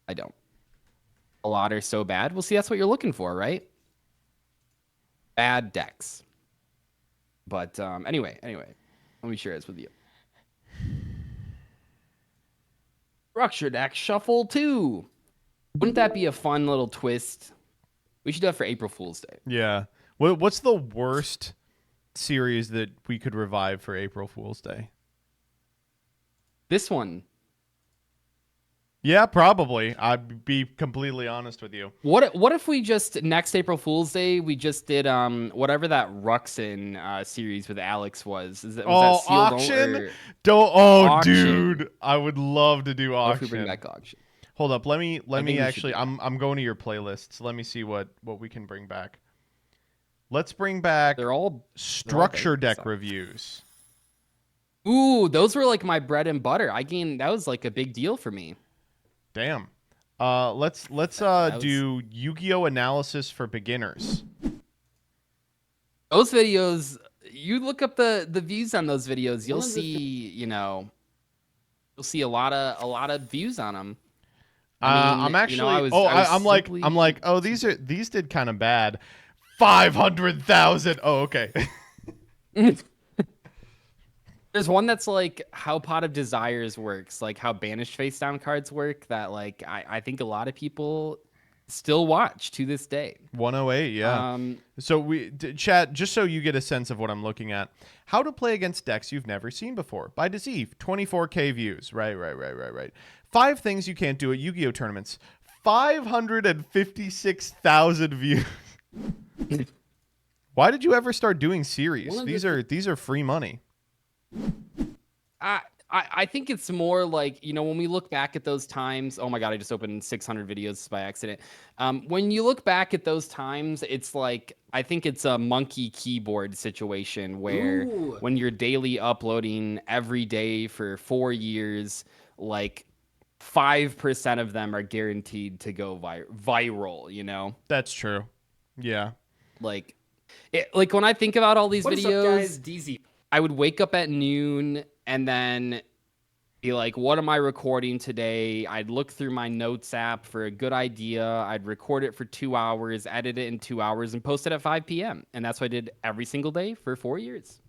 Speaker 8: I don't. A lot are so bad. Well, see, that's what you're looking for, right? Bad decks. But anyway, let me share this with you. Structure deck shuffle 2. Wouldn't that be a fun little twist? We should do it for April Fool's Day.
Speaker 1: Yeah. What's the worst series that we could revive for April Fool's Day?
Speaker 8: This one.
Speaker 1: Yeah, probably. I'd be completely honest with you.
Speaker 8: What if we just next April Fool's Day we just did whatever that Ruxin series with Alex was? Was that sealed
Speaker 1: auction? Auction.
Speaker 8: Auction.
Speaker 1: Dude, I would love to do
Speaker 8: What if we
Speaker 1: auction.
Speaker 8: bring back auction?
Speaker 1: Hold up, let me
Speaker 8: think we should
Speaker 1: actually.
Speaker 8: do that.
Speaker 1: I'm going to your playlists. Let me see what we can bring back. Let's bring back
Speaker 8: They're all
Speaker 1: structure
Speaker 8: big,
Speaker 1: deck
Speaker 8: so.
Speaker 1: reviews.
Speaker 8: Ooh, those were like my bread and butter. That was like a big deal for me.
Speaker 1: Damn. Let's
Speaker 8: was-
Speaker 1: do Yu-Gi-Oh analysis for beginners.
Speaker 8: Those videos, you look up the views on those videos, you'll
Speaker 6: One of the
Speaker 8: see, you'll see a lot of views on them.
Speaker 1: I'm actually. I'm like. Oh, these did kind of bad. 500,000. Oh, okay.
Speaker 8: There's one that's like how Pot of Desires works, like how banished face down cards work, that like I think a lot of people still watch to this day.
Speaker 1: 108. Yeah. So chat, just so you get a sense of what I'm looking at. How to play against decks you've never seen before by Deceive. 24K views. Right. 5 things you can't do at Yu-Gi-Oh tournaments. 556,000 views. Why did you ever start doing series? These are free money.
Speaker 8: I think it's more like, when we look back at those times, oh my God, I just opened 600 videos by accident. When you look back at those times, it's like, I think it's a monkey keyboard situation where when you're daily uploading every day for 4 years, like 5% of them are guaranteed to go viral, you know?
Speaker 1: That's true. Yeah.
Speaker 8: Like when I think about all these
Speaker 9: What
Speaker 8: videos,
Speaker 9: is up, guys? DZ.
Speaker 8: I would wake up at noon and then be like, what am I recording today? I'd look through my notes app for a good idea. I'd record it for 2 hours, edit it in 2 hours, and post it at 5 p.m. And that's what I did every single day for 4 years.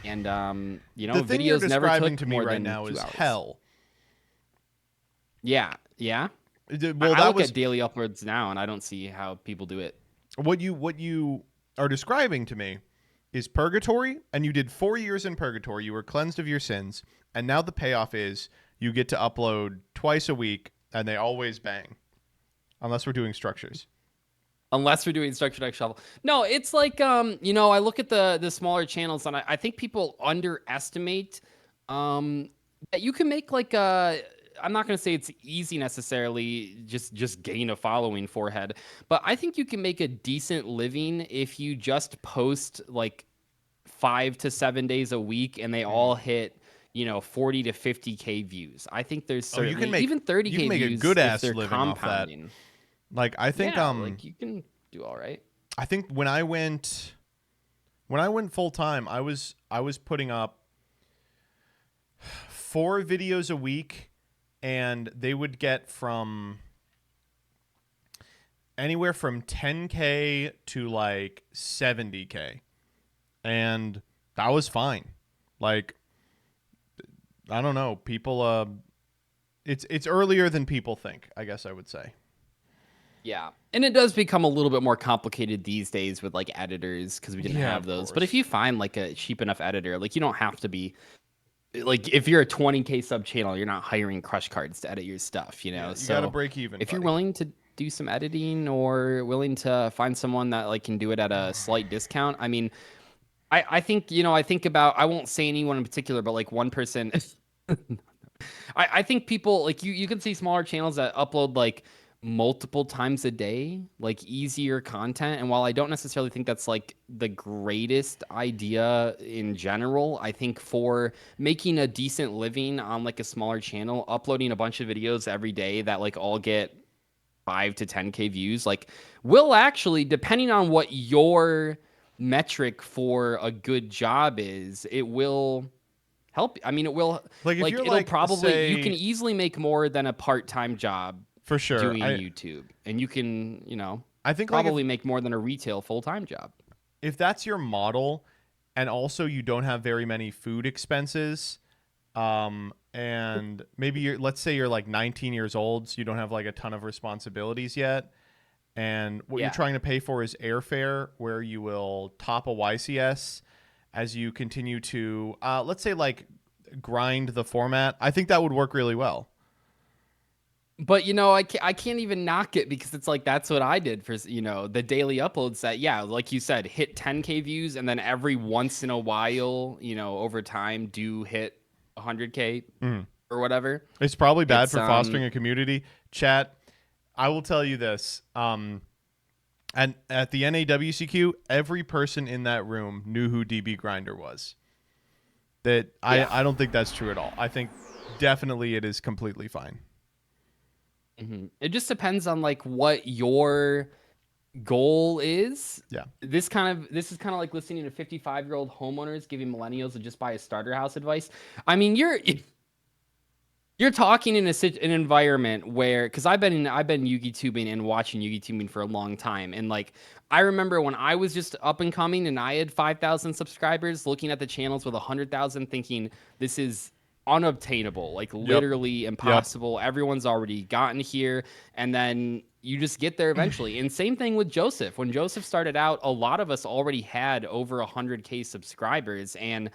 Speaker 8: And, you know,
Speaker 1: The thing you're
Speaker 8: videos never
Speaker 1: describing
Speaker 8: took
Speaker 1: to me
Speaker 8: more
Speaker 1: right
Speaker 8: than
Speaker 1: now
Speaker 8: 2
Speaker 1: is
Speaker 8: hours.
Speaker 1: hell.
Speaker 8: Yeah, yeah.
Speaker 1: Well,
Speaker 8: I look at daily uploads now, and I don't see how people do it.
Speaker 1: what you are describing to me is purgatory, and you did 4 years in purgatory. You were cleansed of your sins, and now the payoff is you get to upload twice a week, and they always bang, unless we're doing structures.
Speaker 8: Unless we're doing structured X shuffle. No, it's like you know, I look at the smaller channels, and I think people underestimate that you can make like a. I'm not going to say it's easy necessarily, just gain a following forehead, but I think you can make a decent living if you just post like 5 to 7 days a week and they all hit, you know, 40 to 50K views. I think there's certainly
Speaker 1: you can make,
Speaker 8: even 30K
Speaker 1: you can make
Speaker 8: views
Speaker 1: a good
Speaker 8: if
Speaker 1: ass
Speaker 8: they're
Speaker 1: living off that.
Speaker 8: compounding.
Speaker 1: Like I think
Speaker 8: Yeah, like you can do all right.
Speaker 1: I think when I went full time, I was putting up 4 videos a week, and they would get from anywhere from 10K to like 70K, and that was fine. Like I don't know, people it's earlier than people think, I guess I would say.
Speaker 8: Yeah. And it does become a little bit more complicated these days with like editors because we didn't have those. But if you find like a cheap enough editor, like you don't have to be like if you're a 20K sub channel, you're not hiring Crush Cards to edit your stuff, you know.
Speaker 1: You
Speaker 8: so
Speaker 1: gotta break even.
Speaker 8: If you're willing to do some editing or willing to find someone that like can do it at a slight discount, I mean, I think, you know, I think about, I won't say anyone in particular, but like one person, I think people like you can see smaller channels that upload like multiple times a day, like easier content. And while I don't necessarily think that's like the greatest idea in general, I think for making a decent living on like a smaller channel, uploading a bunch of videos every day that like all get 5 to 10K views, like will actually, depending on what your metric for a good job is, it will help. I mean, it will
Speaker 1: like, if you're
Speaker 8: it'll
Speaker 1: like,
Speaker 8: probably,
Speaker 1: say,
Speaker 8: you can easily make more than a part-time job
Speaker 1: for sure
Speaker 8: doing YouTube, and you can, you know,
Speaker 1: I think
Speaker 8: probably
Speaker 1: like
Speaker 8: make more than a retail full-time job.
Speaker 1: If that's your model, and also you don't have very many food expenses, and maybe let's say you're like 19 years old, so you don't have like a ton of responsibilities yet, and what you're trying to pay for is airfare, where you will top a YCS as you continue to, let's say, like grind the format. I think that would work really well.
Speaker 8: But, you know, I can't even knock it because it's like that's what I did for, you know, the daily uploads that, yeah, like you said, hit 10K views, and then every once in a while, you know, over time do hit 100K or whatever.
Speaker 1: It's probably bad for fostering a community. Chat, I will tell you this. And at the NAWCQ, every person in that room knew who DB Grinder was. I don't think that's true at all. I think definitely it is completely fine.
Speaker 8: It just depends on like what your goal is.
Speaker 1: Yeah.
Speaker 8: This is kind of like listening to 55-year-old homeowners giving millennials to just buy a starter house advice. I mean, you're talking in an environment where, because I've been YugiTubing and watching YugiTubing for a long time, and like I remember when I was just up and coming and I had 5,000 subscribers, looking at the channels with 100,000, thinking this is unobtainable, like literally impossible. Everyone's already gotten here, and then you just get there eventually. And same thing with Joseph. When Joseph started out, a lot of us already had over 100K subscribers, and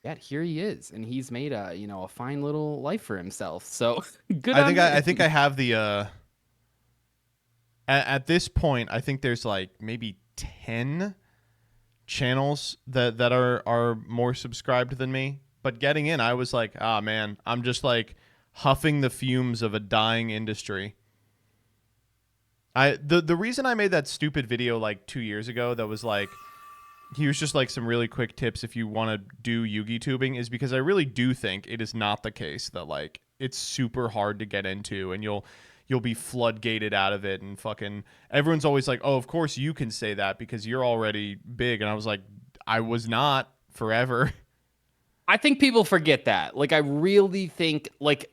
Speaker 8: yet here he is, and he's made a, you know, a fine little life for himself. So good.
Speaker 1: I think I have the at this point, I think there's like maybe 10 channels that are more subscribed than me. But getting in, I was like, ah, man, I'm just like huffing the fumes of a dying industry. The reason I made that stupid video like 2 years ago that was like, he was just like some really quick tips if you want to do Yugi tubing, is because I really do think it is not the case that like it's super hard to get into, and you'll be floodgated out of it, and fucking everyone's always like, oh, of course you can say that because you're already big. And I was like, I was not forever.
Speaker 8: I think people forget that. Like, I really think, like,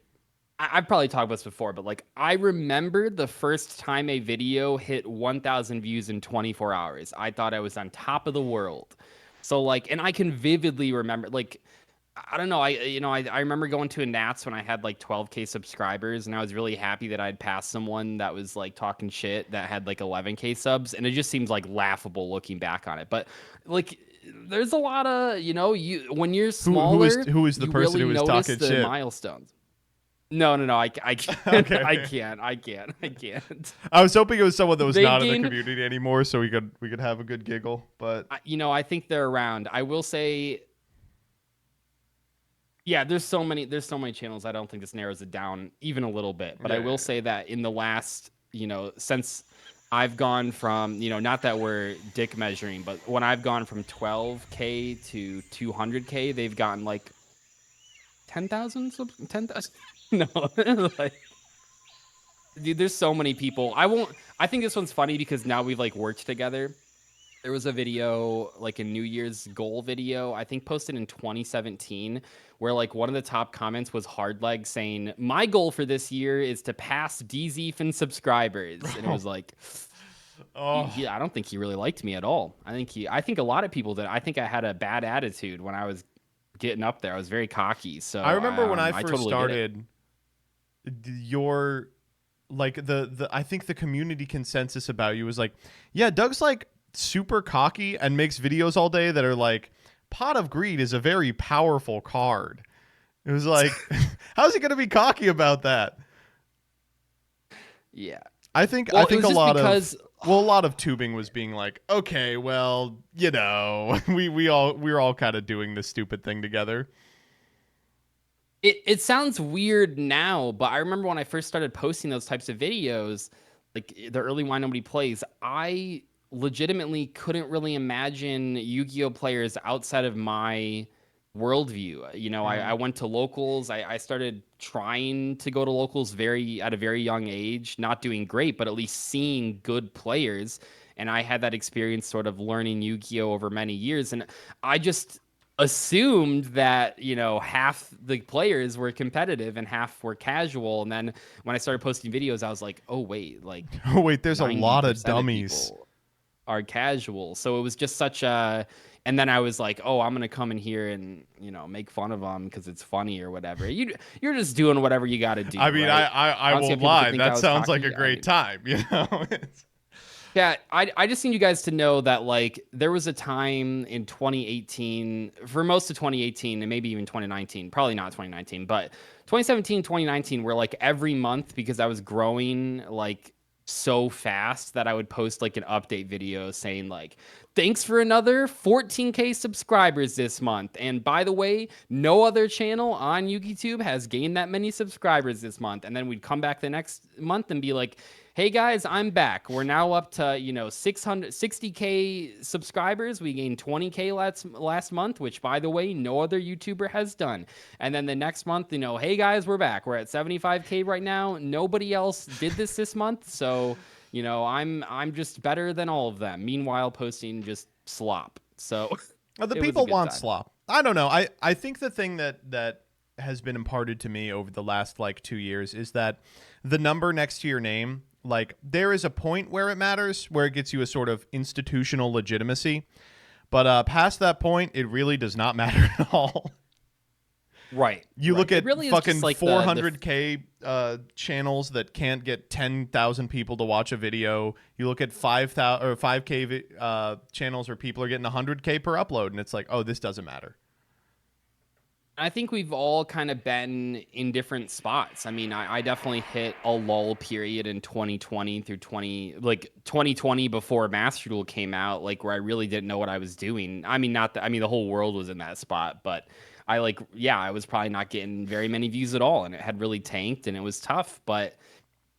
Speaker 8: I've probably talked about this before, but like, I remember the first time a video hit 1,000 views in 24 hours. I thought I was on top of the world. So like, and I can vividly remember, like, I don't know. I remember going to a Nats when I had like 12K subscribers, and I was really happy that I'd passed someone that was like talking shit that had like 11K subs, and it just seems like laughable looking back on it. But like, there's a lot of, you when you're smaller,
Speaker 1: who is the
Speaker 8: you
Speaker 1: person
Speaker 8: really
Speaker 1: who is
Speaker 8: notice
Speaker 1: talking
Speaker 8: the
Speaker 1: shit?
Speaker 8: milestones. No, I can't.
Speaker 1: Okay.
Speaker 8: I can't.
Speaker 1: I was hoping it was someone that was
Speaker 8: They
Speaker 1: not in
Speaker 8: gained-
Speaker 1: the community anymore, so we could have a good giggle. But
Speaker 8: I think they're around. I will say, yeah, there's so many channels. I don't think this narrows it down even a little bit. But I will say that in the last, since I've gone from, not that we're dick measuring, but when I've gone from 12K to 200K, they've gotten like 10,000 subs. 10,000. No, like, dude, there's so many people. I think this one's funny because now we've like worked together. There was a video, like a New Year's goal video, I think posted in 2017, where like one of the top comments was Hardleg saying, "My goal for this year is to pass DZ in subscribers." And it was like, I don't think he really liked me at all. I think a lot of people did. I think I had a bad attitude when I was getting up there. I was very cocky. So
Speaker 1: I remember when I first
Speaker 8: totally
Speaker 1: started, your like the I think the community consensus about you was like, yeah, Doug's like super cocky and makes videos all day that are like, Pot of Greed is a very powerful card. It was like, how's he gonna be cocky about that?
Speaker 8: Yeah.
Speaker 1: I think
Speaker 8: Well,
Speaker 1: a lot of tubing was being like, okay, well, we're all kind of doing this stupid thing together.
Speaker 8: It sounds weird now, but I remember when I first started posting those types of videos, like the early Why Nobody Plays, I legitimately couldn't really imagine Yu-Gi-Oh players outside of my worldview. I went to locals. I started trying to go to locals at a very young age, not doing great, but at least seeing good players. And I had that experience sort of learning Yu-Gi-Oh over many years. And I just assumed that, half the players were competitive and half were casual. And then when I started posting videos, I was like, oh, wait, like,
Speaker 1: oh, wait, there's a lot of
Speaker 8: 90%
Speaker 1: dummies.
Speaker 8: people are casual. So it was just such a, and then I was like, oh, I'm gonna come in here and make fun of them because it's funny or whatever. You're just doing whatever you got to do.
Speaker 1: I mean,
Speaker 8: right?
Speaker 1: I won't lie, that sounds like a great time.
Speaker 8: Yeah, I just need you guys to know that like there was a time in 2018, for most of 2018 and maybe even 2019, probably not 2019, but 2017, 2019, where like every month, because I was growing like so fast, that I would post like an update video saying like, thanks for another 14K subscribers this month. And by the way, no other channel on YouTube has gained that many subscribers this month. And then we'd come back the next month and be like, hey guys, I'm back. We're now up to, 660K subscribers. We gained 20K last month, which by the way, no other YouTuber has done. And then the next month, hey guys, we're back. We're at 75K right now. Nobody else did this month. So, I'm just better than all of them. Meanwhile, posting just slop. So
Speaker 1: the people want slop. I don't know. I think the thing that has been imparted to me over the last like 2 years is that the number next to your name, like, there is a point where it matters, where it gets you a sort of institutional legitimacy. But past that point, it really does not matter at all.
Speaker 8: Right.
Speaker 1: You look at
Speaker 8: really
Speaker 1: fucking
Speaker 8: like
Speaker 1: 400K channels that can't get 10,000 people to watch a video. You look at 5,000 or 5K channels where people are getting 100K per upload, and it's like, oh, this doesn't matter.
Speaker 8: I think we've all kind of been in different spots. I mean, I definitely hit a lull period in 2020 through 2020 before Master Duel came out, like where I really didn't know what I was doing. I mean, the whole world was in that spot, but I was probably not getting very many views at all, and it had really tanked, and it was tough. But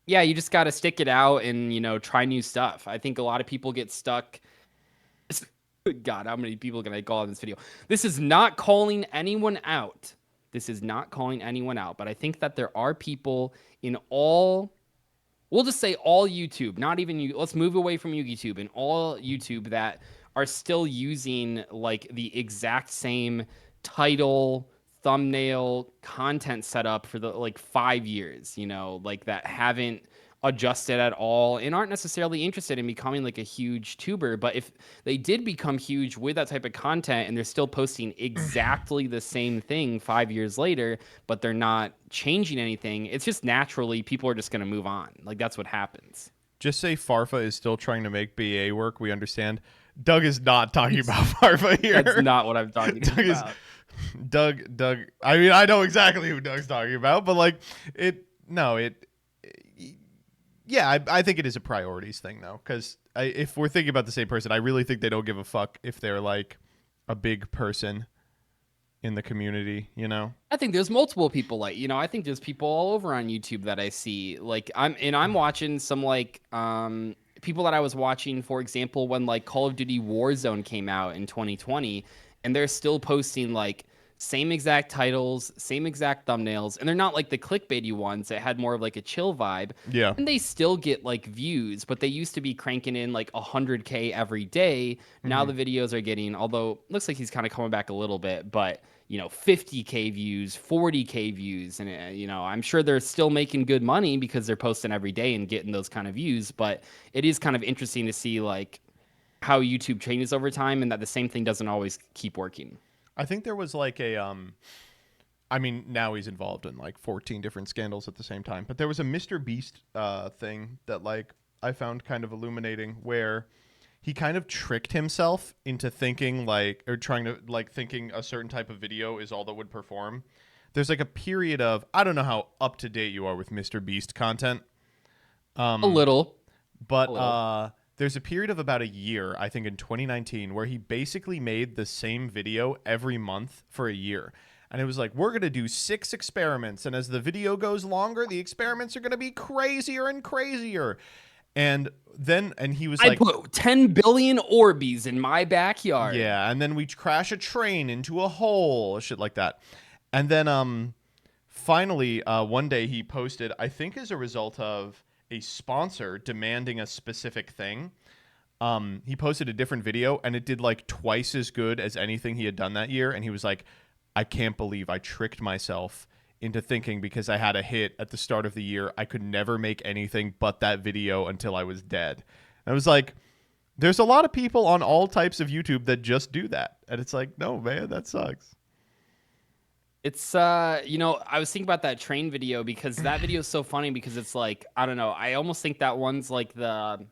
Speaker 8: yeah, you just got to stick it out and, try new stuff. I think a lot of people get stuck. God, how many people can I call in this video? This is not calling anyone out, This is not calling anyone out, but I think that there are people in all, we'll just say all YouTube, not even you. Let's move away from YouTube, and all YouTube that are still using like the exact same title, thumbnail, content setup for the like 5 years, you know, like that haven't adjusted at all and aren't necessarily interested in becoming like a huge tuber. But if they did become huge with that type of content and they're still posting exactly the same thing 5 years later, but they're not changing anything, it's just naturally people are just going to move on. Like that's what happens.
Speaker 1: Just say Farfa is still trying to make BA work. We understand. Doug is not talking about Farfa here.
Speaker 8: That's not what I'm talking
Speaker 1: Doug
Speaker 8: about.
Speaker 1: Doug. I mean, I know exactly who Doug's talking about, but like yeah, I think it is a priorities thing though, because if we're thinking about the same person, I really think they don't give a fuck if they're like a big person in the community, you know?
Speaker 8: I think there's multiple people like, you know, I think there's people all over on YouTube that I see. Like I'm watching some like people that I was watching, for example, when like Call of Duty Warzone came out in 2020, and they're still posting like same exact titles, same exact thumbnails, and they're not like the clickbaity ones that had more of like a chill vibe.
Speaker 1: Yeah.
Speaker 8: And they still get like views, but they used to be cranking in like 100K every day. Now the videos are getting, although looks like he's kind of coming back a little bit, but you know, 50K views, 40K views. And, you know, I'm sure they're still making good money because they're posting every day and getting those kind of views. But it is kind of interesting to see like how YouTube changes over time and that the same thing doesn't always keep working.
Speaker 1: I think there was like a I mean, now he's involved in like 14 different scandals at the same time, but there was a Mr. Beast thing that like I found kind of illuminating, where he kind of tricked himself into thinking like, or trying to like thinking a certain type of video is all that would perform. There's like a period of, I don't know how up to date you are with Mr. Beast content.
Speaker 8: A little.
Speaker 1: But there's a period of about a year, I think in 2019, where he basically made the same video every month for a year. And it was like, we're going to do 6 experiments. And as the video goes longer, the experiments are going to be crazier and crazier. And then, and he was like,
Speaker 8: I put 10 billion Orbeez in my backyard.
Speaker 1: yeah. And then we crash a train into a hole, shit like that. And then finally, one day he posted, I think as a result of a sponsor demanding a specific thing, he posted a different video and it did like twice as good as anything he had done that year. And he was like, I can't believe I tricked myself into thinking because I had a hit at the start of the year, I could never make anything but that video until I was dead. And I was like, there's a lot of people on all types of YouTube that just do that. And it's like, no, man, that sucks.
Speaker 8: It's you know, I was thinking about that train video because that video is so funny because it's like, I don't know, I almost think that one's like the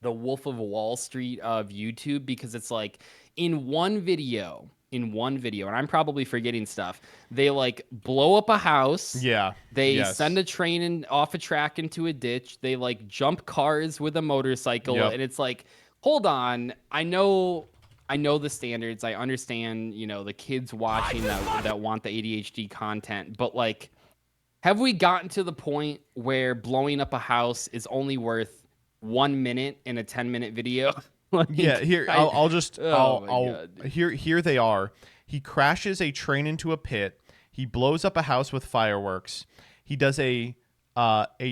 Speaker 8: Wolf of Wall Street of YouTube, because it's like in one video, and I'm probably forgetting stuff, they like blow up a house.
Speaker 1: Yeah.
Speaker 8: They send a train off a track into a ditch. They like jump cars with a motorcycle.
Speaker 1: Yep.
Speaker 8: And it's like, hold on, I know the standards. I understand, you know, the kids watching that want the ADHD content, but like, have we gotten to the point where blowing up a house is only worth 1 minute in a 10-minute video? Like,
Speaker 1: yeah, here here they are. He crashes a train into a pit. He blows up a house with fireworks. He does a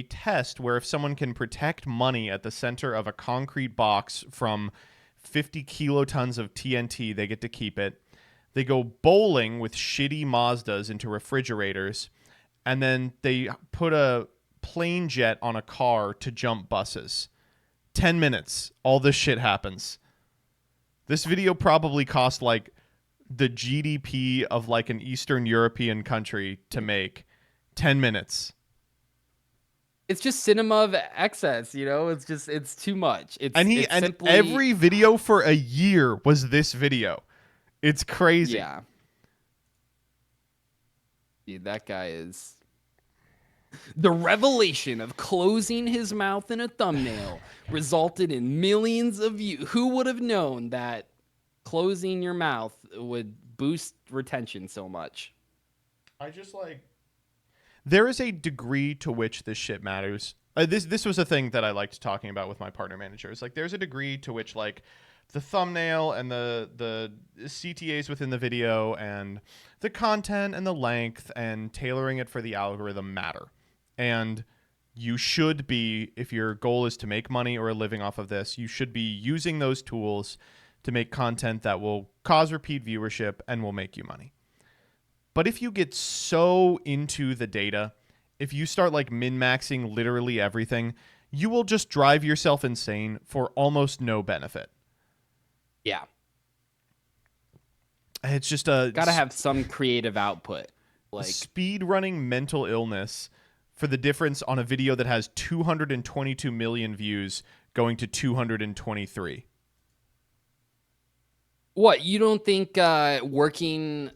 Speaker 1: test where if someone can protect money at the center of a concrete box from 50 kilotons of TNT, they get to keep it. They go bowling with shitty Mazdas into refrigerators, and then they put a plane jet on a car to jump buses. 10 minutes, all this shit happens. This video probably cost like the GDP of like an Eastern European country to make. 10 minutes.
Speaker 8: It's just cinema of excess, you know? It's too much.
Speaker 1: And every video for a year was this video. It's crazy.
Speaker 8: Yeah. Dude, that guy is... The revelation of closing his mouth in a thumbnail resulted in millions of views. Who would have known that closing your mouth would boost retention so much?
Speaker 1: I just like... There is a degree to which this shit matters. This was a thing that I liked talking about with my partner managers. Like, there's a degree to which, like, the thumbnail and the CTAs within the video and the content and the length and tailoring it for the algorithm matter. And you should be, if your goal is to make money or a living off of this, you should be using those tools to make content that will cause repeat viewership and will make you money. But if you get so into the data, if you start like min-maxing literally everything, you will just drive yourself insane for almost no benefit.
Speaker 8: Yeah.
Speaker 1: It's just
Speaker 8: gotta have some creative output. Like
Speaker 1: speed running mental illness for the difference on a video that has 222 million views going to 223.
Speaker 8: What, you don't think working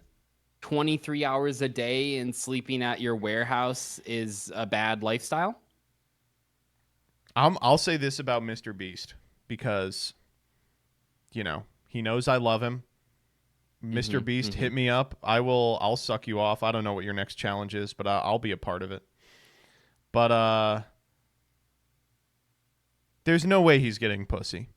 Speaker 8: 23 hours a day and sleeping at your warehouse is a bad lifestyle?
Speaker 1: I'll say this about Mr. Beast because, you know, he knows I love him. Mr. Beast, hit me up. I'll suck you off. I don't know what your next challenge is, but I'll be a part of it. But there's no way he's getting pussy.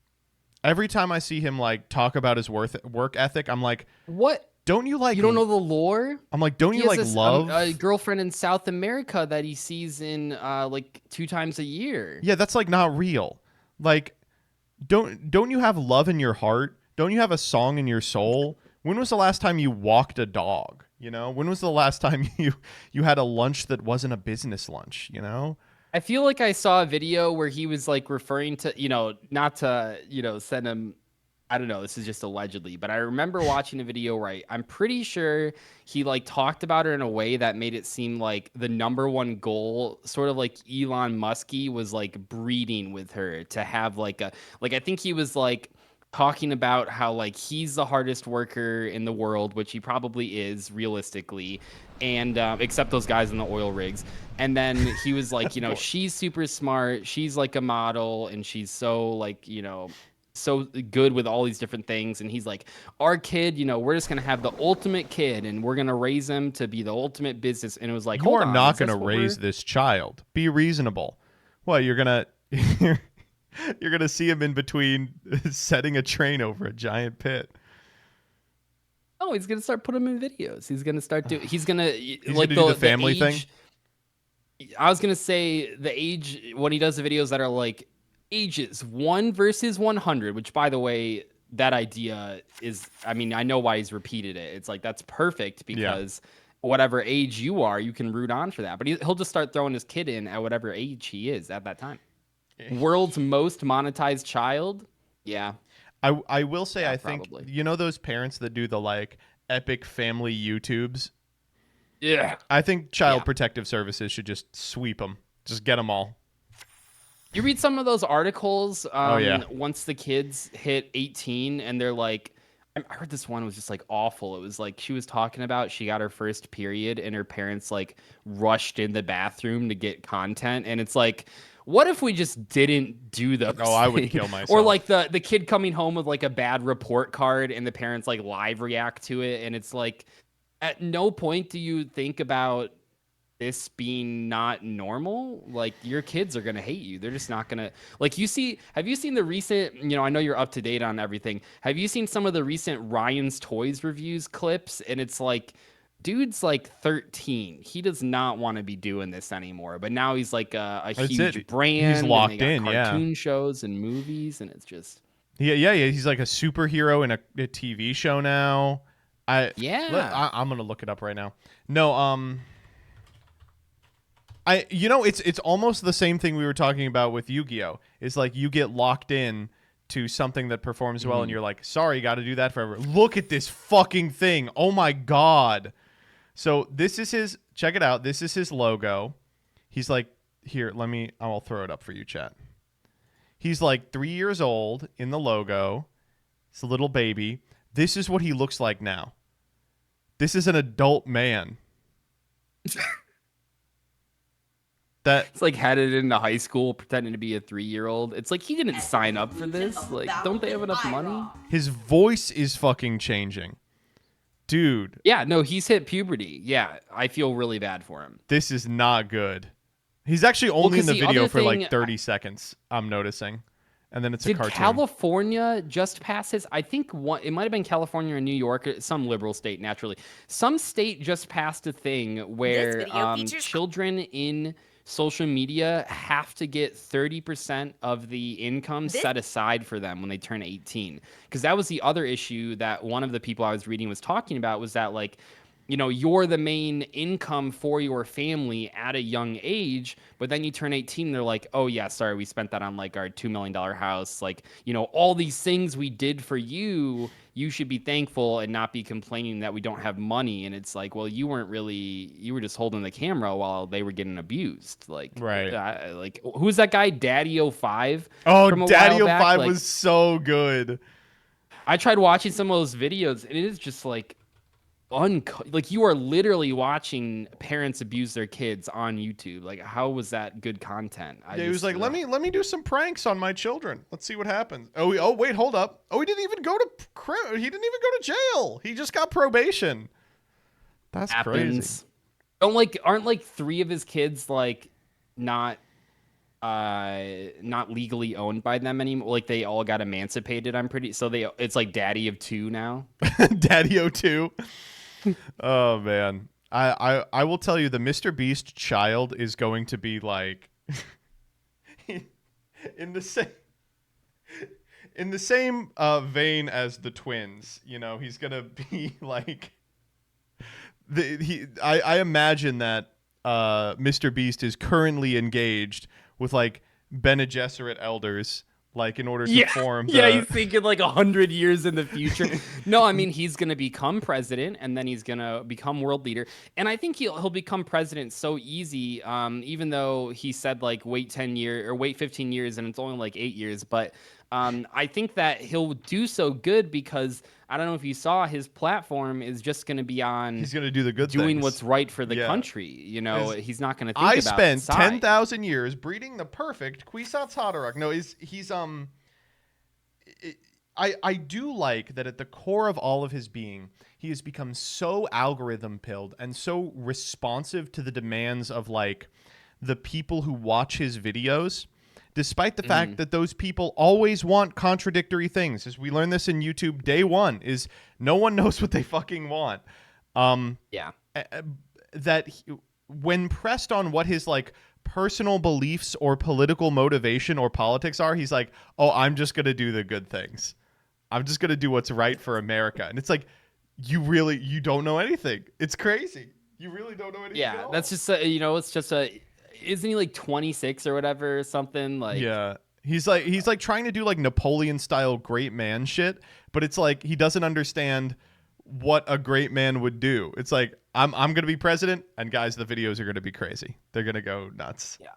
Speaker 1: Every time I see him like talk about his work ethic, I'm like,
Speaker 8: what?
Speaker 1: Don't you like?
Speaker 8: You don't know the lore?
Speaker 1: I'm like, don't you like love
Speaker 8: a girlfriend in South America that he sees in like 2 times a year?
Speaker 1: Yeah, that's like not real. Like, don't you have love in your heart? Don't you have a song in your soul? When was the last time you walked a dog? You know, when was the last time you had a lunch that wasn't a business lunch? You know.
Speaker 8: I feel like I saw a video where he was like referring to, you know, not to, you know, send him. I don't know, this is just allegedly, but I remember watching a video where I'm pretty sure he like talked about her in a way that made it seem like the #1 goal, sort of like Elon Musky, was like breeding with her to have like I think he was like talking about how like he's the hardest worker in the world, which he probably is realistically, and except those guys in the oil rigs. And then he was like, you know, she's super smart, she's like a model, and she's so like, you know, so good with all these different things. And he's like, our kid, you know, we're just gonna have the ultimate kid and we're gonna raise him to be the ultimate business. And it was like,
Speaker 1: you are not gonna raise this child. Be reasonable. Well, you're gonna you're gonna see him in between setting a train over a giant pit.
Speaker 8: Oh, he's gonna start putting him in videos. He's gonna start doing. He's gonna
Speaker 1: like do the family thing.
Speaker 8: I was gonna say the age when he does the videos that are like ages 1 versus 100, which by the way, that idea is, I mean, I know why he's repeated it. It's like, that's perfect because whatever age you are, you can root on for that. But he'll just start throwing his kid in at whatever age he is at that time. World's most monetized child. Yeah.
Speaker 1: I will say, I think,
Speaker 8: probably.
Speaker 1: You know, those parents that do the like epic family YouTubes.
Speaker 8: Yeah.
Speaker 1: I think Child Protective Services should just sweep them. Just get them all.
Speaker 8: You read some of those articles once the kids hit 18 and they're like, I heard this one was just like awful. It was like she was talking about she got her first period and her parents like rushed in the bathroom to get content. And it's like, what if we just didn't do those things?
Speaker 1: I would kill myself.
Speaker 8: Or like the kid coming home with like a bad report card and the parents like live react to it. And it's like, at no point do you think about this being not normal. Like, your kids are gonna hate you. They're just not gonna like. Have you seen the recent, you know, I know you're up to date on everything, have you seen some of the recent Ryan's Toys reviews clips? And it's like, dude's like 13, he does not want to be doing this anymore, but now he's like a huge brand.
Speaker 1: He's locked in.
Speaker 8: Cartoon shows and movies, and it's just
Speaker 1: yeah he's like a superhero in a TV show now. I'm gonna look it up right now. No, you know, it's almost the same thing we were talking about with Yu-Gi-Oh! It's like you get locked in to something that performs well, and you're like, sorry, got to do that forever. Look at this fucking thing. Oh my God. So this is his, check it out. This is his logo. He's like, here, I'll throw it up for you, chat. He's like 3 years old in the logo. It's a little baby. This is what he looks like now. This is an adult man.
Speaker 8: It's like headed into high school pretending to be a 3-year-old. It's like he didn't sign up for this. Like, don't they have enough money?
Speaker 1: His voice is fucking changing. Dude.
Speaker 8: Yeah, no, he's hit puberty. Yeah, I feel really bad for him.
Speaker 1: This is not good. He's actually only in the video for like 30 seconds, I'm noticing. and then it's a
Speaker 8: Did
Speaker 1: cartoon.
Speaker 8: California just pass his? I think it might have been California or New York, some liberal state, naturally. Some state just passed a thing where children in social media have to get 30% of the income set aside for them when they turn 18. Because that was the other issue that one of the people I was reading was talking about, was that, like, you know, you're the main income for your family at a young age, but then you turn 18, they're like, oh yeah, sorry, we spent that on like our $2 million house. Like, you know, all these things we did for you, you should be thankful and not be complaining that we don't have money. And it's like, well, you were just holding the camera while they were getting abused. Like,
Speaker 1: right.
Speaker 8: Like, who's that guy? Daddy05?
Speaker 1: Oh, Daddy05 was so good.
Speaker 8: I tried watching some of those videos, and it is just like, like, you are literally watching parents abuse their kids on YouTube. Like, how was that good content?
Speaker 1: He was like, let me do some pranks on my children. Let's see what happens. Oh wait, hold up. Oh, he didn't even go to jail. He just got probation. That's crazy.
Speaker 8: Aren't like 3 of his kids like not legally owned by them anymore? Like, they all got emancipated. It's like Daddy of 2 now.
Speaker 1: Daddy of 2. Oh man, I will tell you, the Mr. Beast child is going to be like in the same vein as the twins. You know, he's gonna be like I imagine that Mr. Beast is currently engaged with like Bene Gesserit elders, like, in order to form
Speaker 8: he's thinking like 100 years in the future. No, I mean, he's going to become president, and then he's going to become world leader. And I think he'll become president so easy, even though he said like wait 10 years or wait 15 years, and it's only like 8 years. But I think that he'll do so good because, I don't know if you saw, his platform is just going to be on.
Speaker 1: He's going to do the good
Speaker 8: doing
Speaker 1: things.
Speaker 8: what's right for the country. You know, he's not going to think about
Speaker 1: I spent
Speaker 8: side.
Speaker 1: 10,000 years breeding the perfect Kwisatz Haderach. No, I do like that at the core of all of his being, he has become so algorithm pilled and so responsive to the demands of like the people who watch his videos. Despite the fact that those people always want contradictory things. As we learned this in YouTube day one, is no one knows what they fucking want. When pressed on what his like personal beliefs or political motivation or politics are, he's like, oh, I'm just going to do the good things. I'm just going to do what's right for America. And it's like, you don't know anything. It's crazy. You really don't know anything at all.
Speaker 8: That's just, it's just isn't he like 26 or whatever or something? Like,
Speaker 1: yeah, he's like trying to do like Napoleon style great man shit, but it's like he doesn't understand what a great man would do. It's like, I'm gonna be president, and guys, the videos are gonna be crazy. They're gonna go nuts.
Speaker 8: Yeah,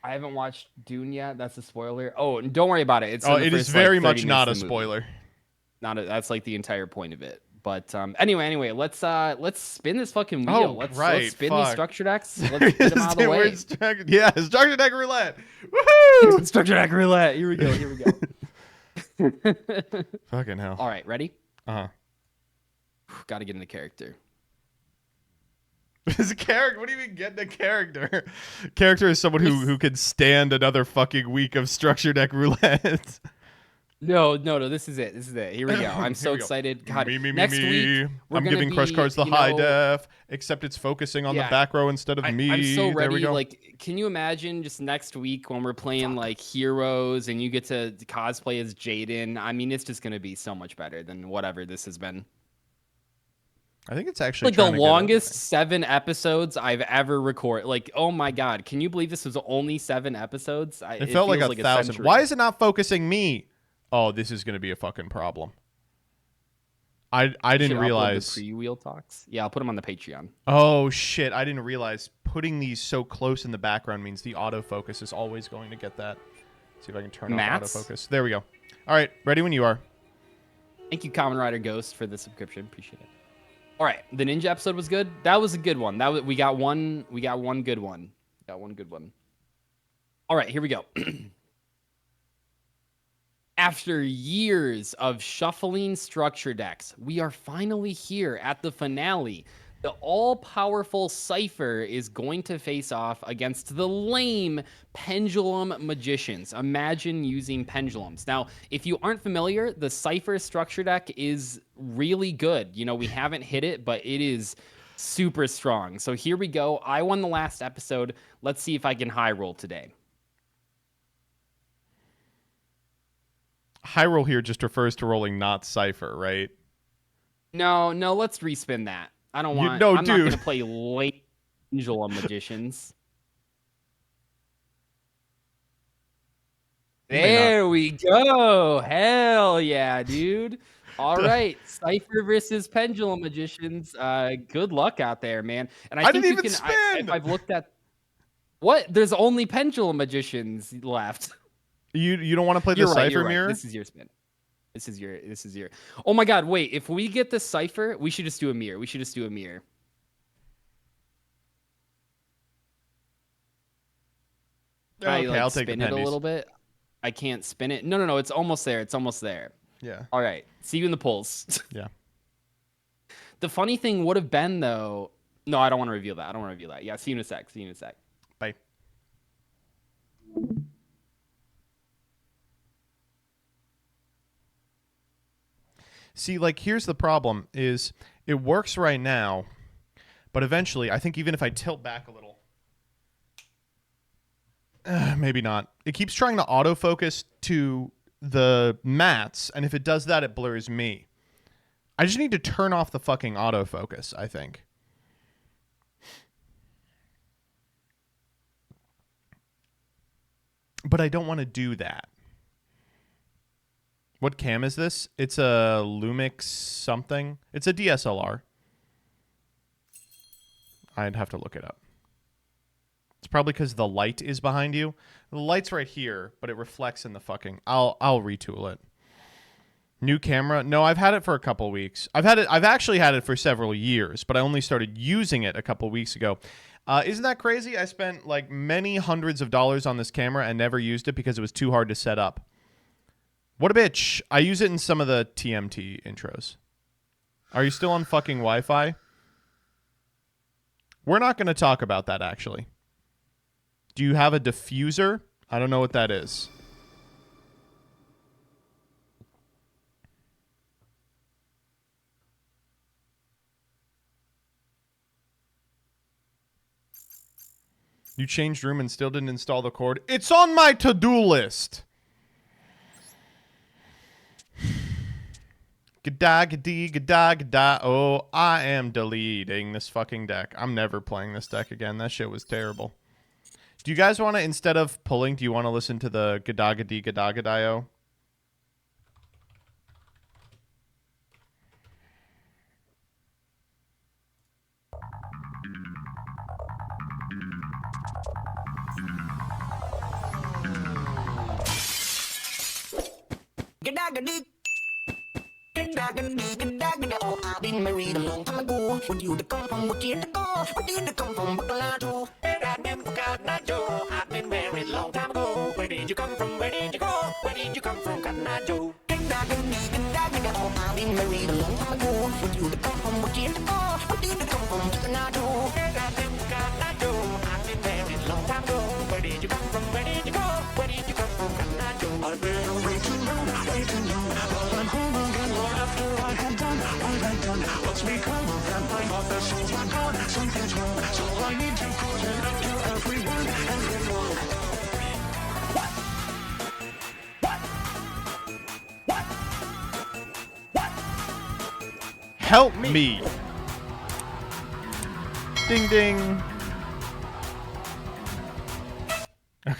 Speaker 8: I haven't watched Dune yet. That's a spoiler. Oh, and don't worry about it.
Speaker 1: It is very much not a spoiler.
Speaker 8: That's like the entire point of it. But anyway, let's spin this fucking wheel. Let's spin these structure decks. Let's get them out of the way.
Speaker 1: Structure deck roulette. Woohoo!
Speaker 8: Structure deck roulette. Here we go.
Speaker 1: Fucking hell.
Speaker 8: All right, ready?
Speaker 1: Uh-huh.
Speaker 8: Got to get into character.
Speaker 1: His character? What do you mean getting a character? Character is someone who could stand another fucking week of structure deck roulette.
Speaker 8: No, this is it. Here we go. I'm so excited. God, next week
Speaker 1: I'm giving crush cards the high def, except it's focusing on the back row instead of me.
Speaker 8: I'm so ready.
Speaker 1: There we go.
Speaker 8: Like, can you imagine just next week when we're playing like heroes and you get to cosplay as Jaden? I mean, it's just gonna be so much better than whatever this has been.
Speaker 1: I think it's actually
Speaker 8: like the longest 7 episodes I've ever recorded. Like, oh my god, can you believe this was only 7 episodes?
Speaker 1: It felt like 1,000. Why is it not focusing me? Oh, this is going to be a fucking problem. I didn't realize.
Speaker 8: The pre-wheel talks. Yeah, I'll put them on the Patreon.
Speaker 1: Oh shit! I didn't realize putting these so close in the background means the autofocus is always going to get that. Let's see if I can turn off autofocus. There we go. All right, ready when you are.
Speaker 8: Thank you, Kamen Rider Ghost, for the subscription. Appreciate it. All right, the ninja episode was good. That was a good one. We got one good one. All right, here we go. After years of shuffling structure decks, we are finally here at the finale. The all-powerful Cypher is going to face off against the lame Pendulum Magicians. Imagine using pendulums. Now, if you aren't familiar, the Cypher structure deck is really good. You know, we haven't hit it, but it is super strong. So here we go. I won the last episode. Let's see if I can high roll today.
Speaker 1: High roll here just refers to rolling not Cypher, right?
Speaker 8: No, let's respin that. I don't want.
Speaker 1: No,
Speaker 8: I'm
Speaker 1: dude.
Speaker 8: not going to play late Pendulum Magicians. There we go. Hell yeah, dude. All right, Cypher versus Pendulum Magicians. Good luck out there, man. And I think
Speaker 1: didn't
Speaker 8: you
Speaker 1: even
Speaker 8: can.
Speaker 1: spin.
Speaker 8: If I've looked at what, there's only Pendulum Magicians left.
Speaker 1: You don't want to play the
Speaker 8: You're right,
Speaker 1: Cypher
Speaker 8: you're right.
Speaker 1: mirror?
Speaker 8: This is your spin. This is your. Oh my God! Wait, if we get the Cypher, we should just do a mirror.
Speaker 1: Okay, I'll take the
Speaker 8: spin it a
Speaker 1: pennies.
Speaker 8: little bit. I can't spin it. No. It's almost there.
Speaker 1: Yeah.
Speaker 8: All right. See you in the polls.
Speaker 1: Yeah.
Speaker 8: The funny thing would have been though. No, I don't want to reveal that. Yeah. See you in a sec.
Speaker 1: Bye. See, like, here's the problem is it works right now, but eventually, I think even if I tilt back a little, maybe not. It keeps trying to autofocus to the mats, and if it does that, it blurs me. I just need to turn off the fucking autofocus, I think. But I don't want to do that. What cam is this? It's a Lumix something. It's a DSLR. I'd have to look it up. It's probably because the light is behind you. The light's right here, but it reflects in the fucking... I'll retool it. New camera? No, I've had it for a couple weeks. I've actually had it for several years, but I only started using it a couple weeks ago. Isn't that crazy? I spent like many hundreds of dollars on this camera and never used it because it was too hard to set up. What a bitch. I use it in some of the TMT intros. Are you still on fucking Wi-Fi? We're not going to talk about that, actually. Do you have a diffuser? I don't know what that is. You changed room and still didn't install the cord? It's on my to-do list! Gada. Oh, I am deleting this fucking deck. I'm never playing this deck again. That shit was terrible. Do you guys want to, instead of pulling, do you want to listen to the Gada-gadi-gada-gada-o?
Speaker 9: Oh, I've been married a long time ago. Where did you come from? What year to go? Where did you come from? Bacalato. I've been married a long time ago. Where did you come from? Where did you go? Where did you come from? Cottonato. Oh, I've been married a long time ago. Where did you come from? What year to go? Where did you come from? Cottonato. I've been married a long time ago. Where did you come from? Where did you go? Where did you come from? Cottonato. I've been away too long, way too long. Well, I'm home again, Lord, after I had done what I'd done. What's become of that? My mother says, my God, something's wrong. So I need to put it up to everyone, everyone.
Speaker 1: Help me! Ding ding.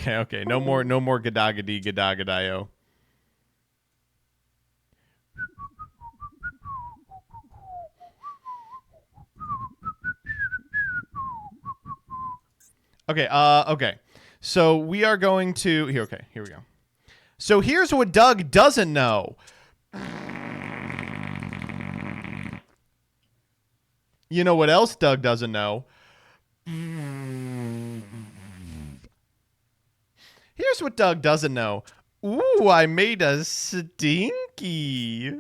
Speaker 1: Okay. No more gadagadi-gadagadayo. Okay. So we are going to here we go. So here's what Doug doesn't know. You know what else Doug doesn't know? Here's what Doug doesn't know. Ooh, I made a stinky.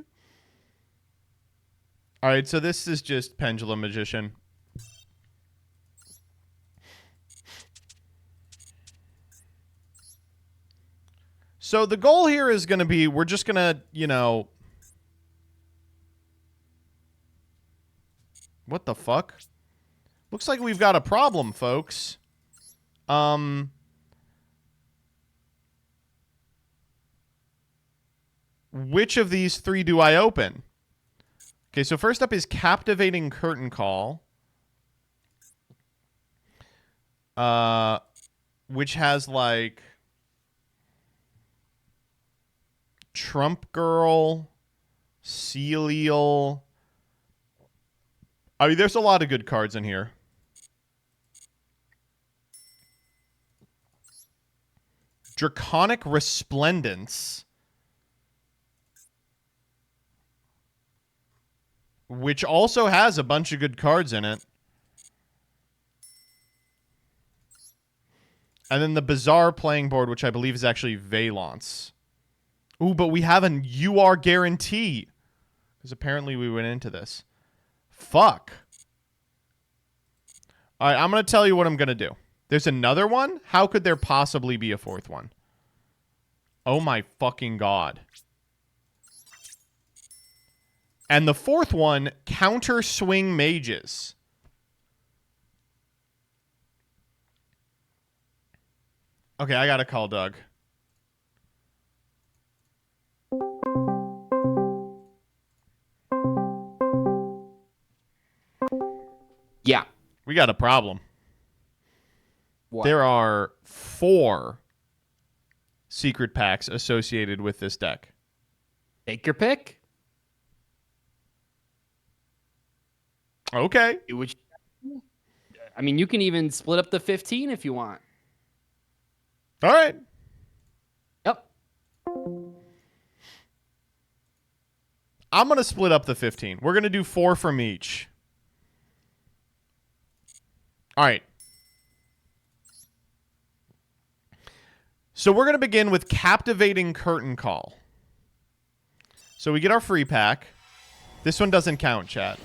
Speaker 1: All right, so this is just Pendulum Magician. So the goal here is going to be, we're just going to, you know... What the fuck? Looks like we've got a problem, folks. Which of these three do I open? Okay, so first up is Captivating Curtain Call. Which has, like... Trump Girl, Celial. I mean, there's a lot of good cards in here. Draconic Resplendence, which also has a bunch of good cards in it. And then the Bizarre Playing Board, which I believe is actually Valence. Ooh, but we have an UR guarantee. Because apparently we went into this. Fuck. All right, I'm going to tell you what I'm going to do. There's another one? How could there possibly be a fourth one? Oh my fucking god. And the fourth one, Counter Swing Mages. Okay, I got to call Doug.
Speaker 8: Yeah.
Speaker 1: We got a problem.
Speaker 8: What?
Speaker 1: There are 4 secret packs associated with this deck.
Speaker 8: Take your pick.
Speaker 1: Okay.
Speaker 8: I mean, you can even split up the 15 if you want.
Speaker 1: All right.
Speaker 8: Yep.
Speaker 1: I'm going to split up the 15. We're going to do 4 from each. All right. So we're going to begin with Captivating Curtain Call. So we get our free pack. This one doesn't count, chat.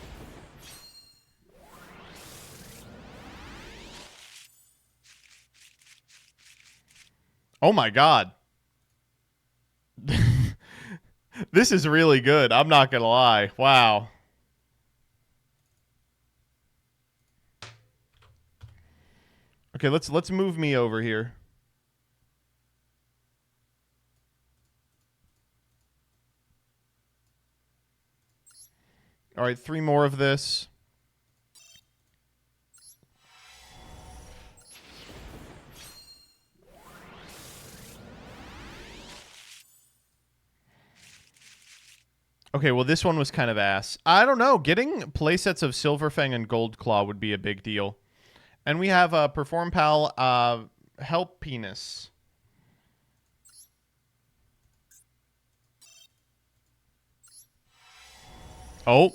Speaker 1: Oh my god. This is really good. I'm not going to lie. Wow. Okay, let's move me over here. All right, 3 more of this. Okay, well, this one was kind of ass. I don't know. Getting playsets of Silverfang and Goldclaw would be a big deal. And we have Perform Pal, Help Penis. Oh.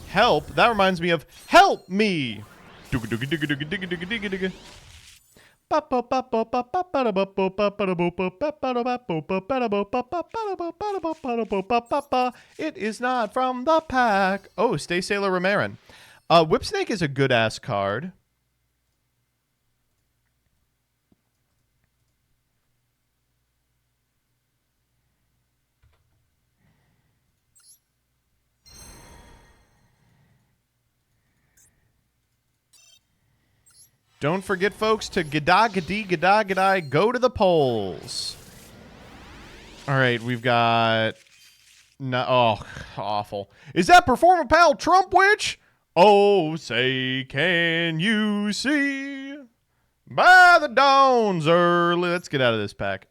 Speaker 1: Help? That reminds me of Help Me! It is not from the pack. Oh, Stay Sailor Ramarin. Whipsnake is a good-ass card. Don't forget, folks, to gada go to the polls. All right, we've got... No, oh, awful. Is that Performer Pal Trump Witch? Oh, say, can you see? By the dawn's early... Let's get out of this pack.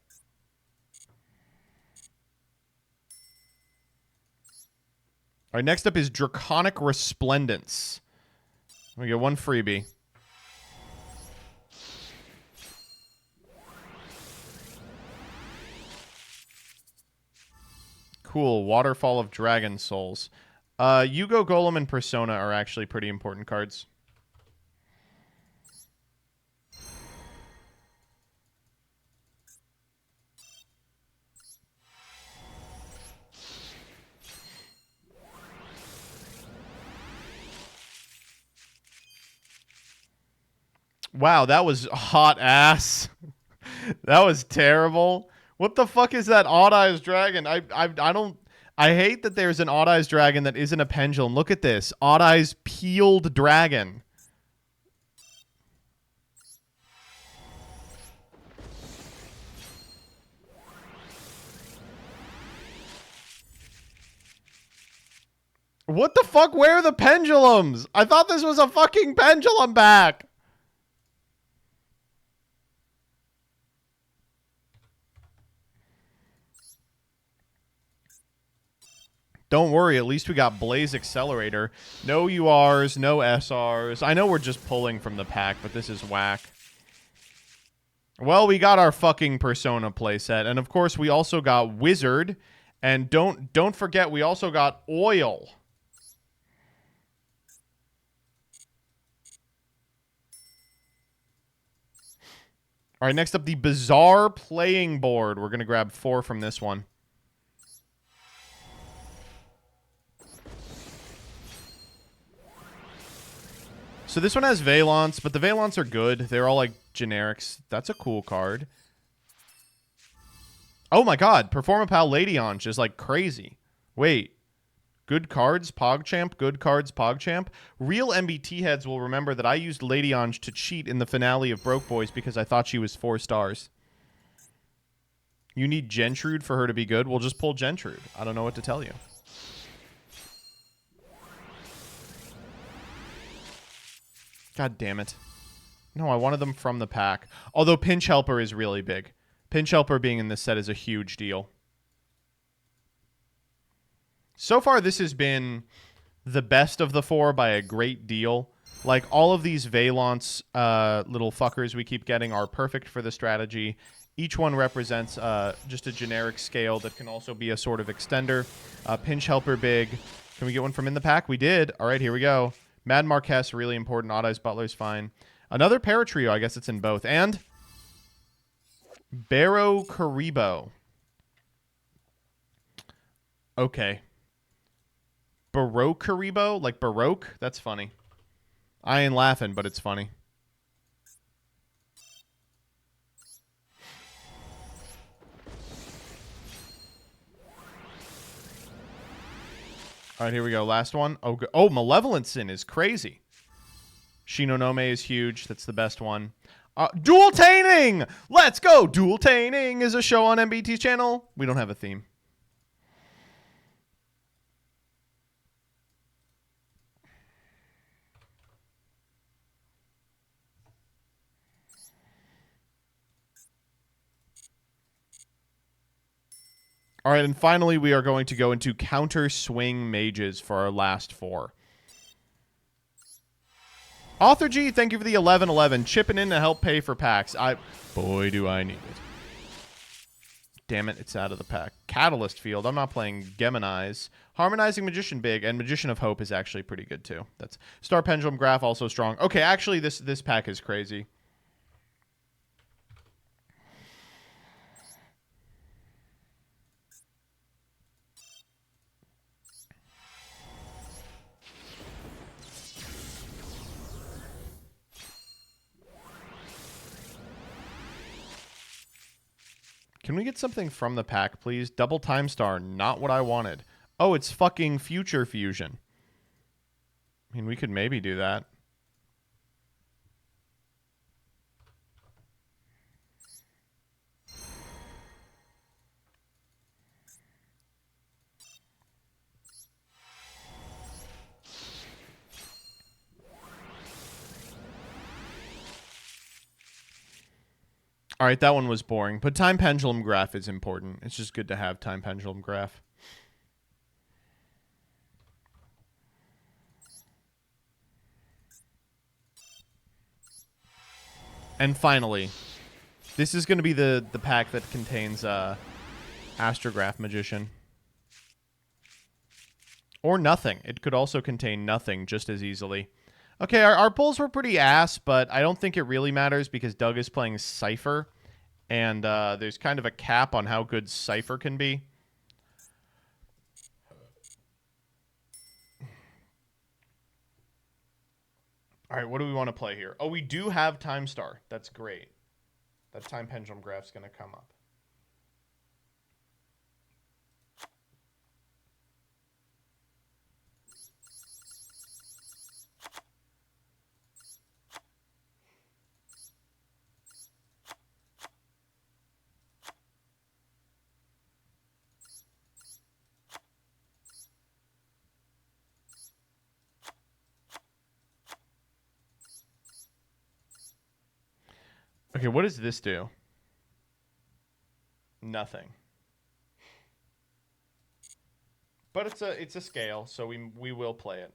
Speaker 1: All right, next up is Draconic Resplendence. We get 1 freebie. Cool. Waterfall of Dragon Souls. Yugo Golem and Persona are actually pretty important cards. Wow, that was hot ass. That was terrible. What the fuck is that odd-eyes dragon? I don't... I hate that there's an odd-eyes dragon that isn't a pendulum. Look at this. Odd-eyes peeled dragon. What the fuck? Where are the pendulums? I thought this was a fucking pendulum back. Don't worry, at least we got Blaze Accelerator. No URs, no SRs. I know we're just pulling from the pack, but this is whack. Well, we got our fucking Persona playset, and of course we also got Wizard, and don't forget we also got Oil. All right, next up, the Bizarre Playing Board. We're going to grab 4 from this one. So this one has Valance, but the Valance are good. They're all like generics. That's a cool card. Oh my god, Performapal Lady-Ange is like crazy. Wait. Good cards, PogChamp. Good cards, PogChamp. Real MBT heads will remember that I used Lady-Ange to cheat in the finale of Broke Boys because I thought she was 4 stars. You need Gentrude for her to be good? We'll just pull Gentrude. I don't know what to tell you. God damn it. No, I wanted them from the pack. Although Pinch Helper is really big. Pinch Helper being in this set is a huge deal. So far, this has been the best of the 4 by a great deal. Like, all of these Valance little fuckers we keep getting are perfect for the strategy. Each one represents just a generic scale that can also be a sort of extender. Pinch Helper big. Can we get one from in the pack? We did. All right, here we go. Mad Marquess, really important. Odd Eyes Butler's fine. Another Paratrio. I guess it's in both. And Barrow Karibo. Okay. Baroque Karibo? Like Baroque? That's funny. I ain't laughing, but it's funny. All right, here we go. Last one. Oh, Malevolent Sin is crazy. Shinonome is huge. That's the best one. Dual Taining! Let's go! Dual Taining is a show on MBT's channel. We don't have a theme. All right, and finally, we are going to go into Counter Swing Mages for our last 4. Author G, thank you for the 1111. Chipping in to help pay for packs. Boy, do I need it. Damn it, it's out of the pack. Catalyst Field. I'm not playing Gemini's. Harmonizing Magician big, and Magician of Hope is actually pretty good, too. That's Star Pendulum Graph, also strong. Okay, actually, this pack is crazy. Can we get something from the pack, please? Double Time Star, not what I wanted. Oh, it's fucking Future Fusion. I mean, we could maybe do that. All right, that one was boring, but Time Pendulum Graph is important. It's just good to have Time Pendulum Graph. And finally, this is going to be the pack that contains Astrograph Magician. Or nothing. It could also contain nothing just as easily. Okay, our pulls were pretty ass, but I don't think it really matters because Doug is playing Cypher, and there's kind of a cap on how good Cypher can be. All right, what do we want to play here? Oh, we do have Time Star. That's great. That time pendulum graph's going to come up. Okay, what does this do? Nothing. But it's a scale, so we will play it.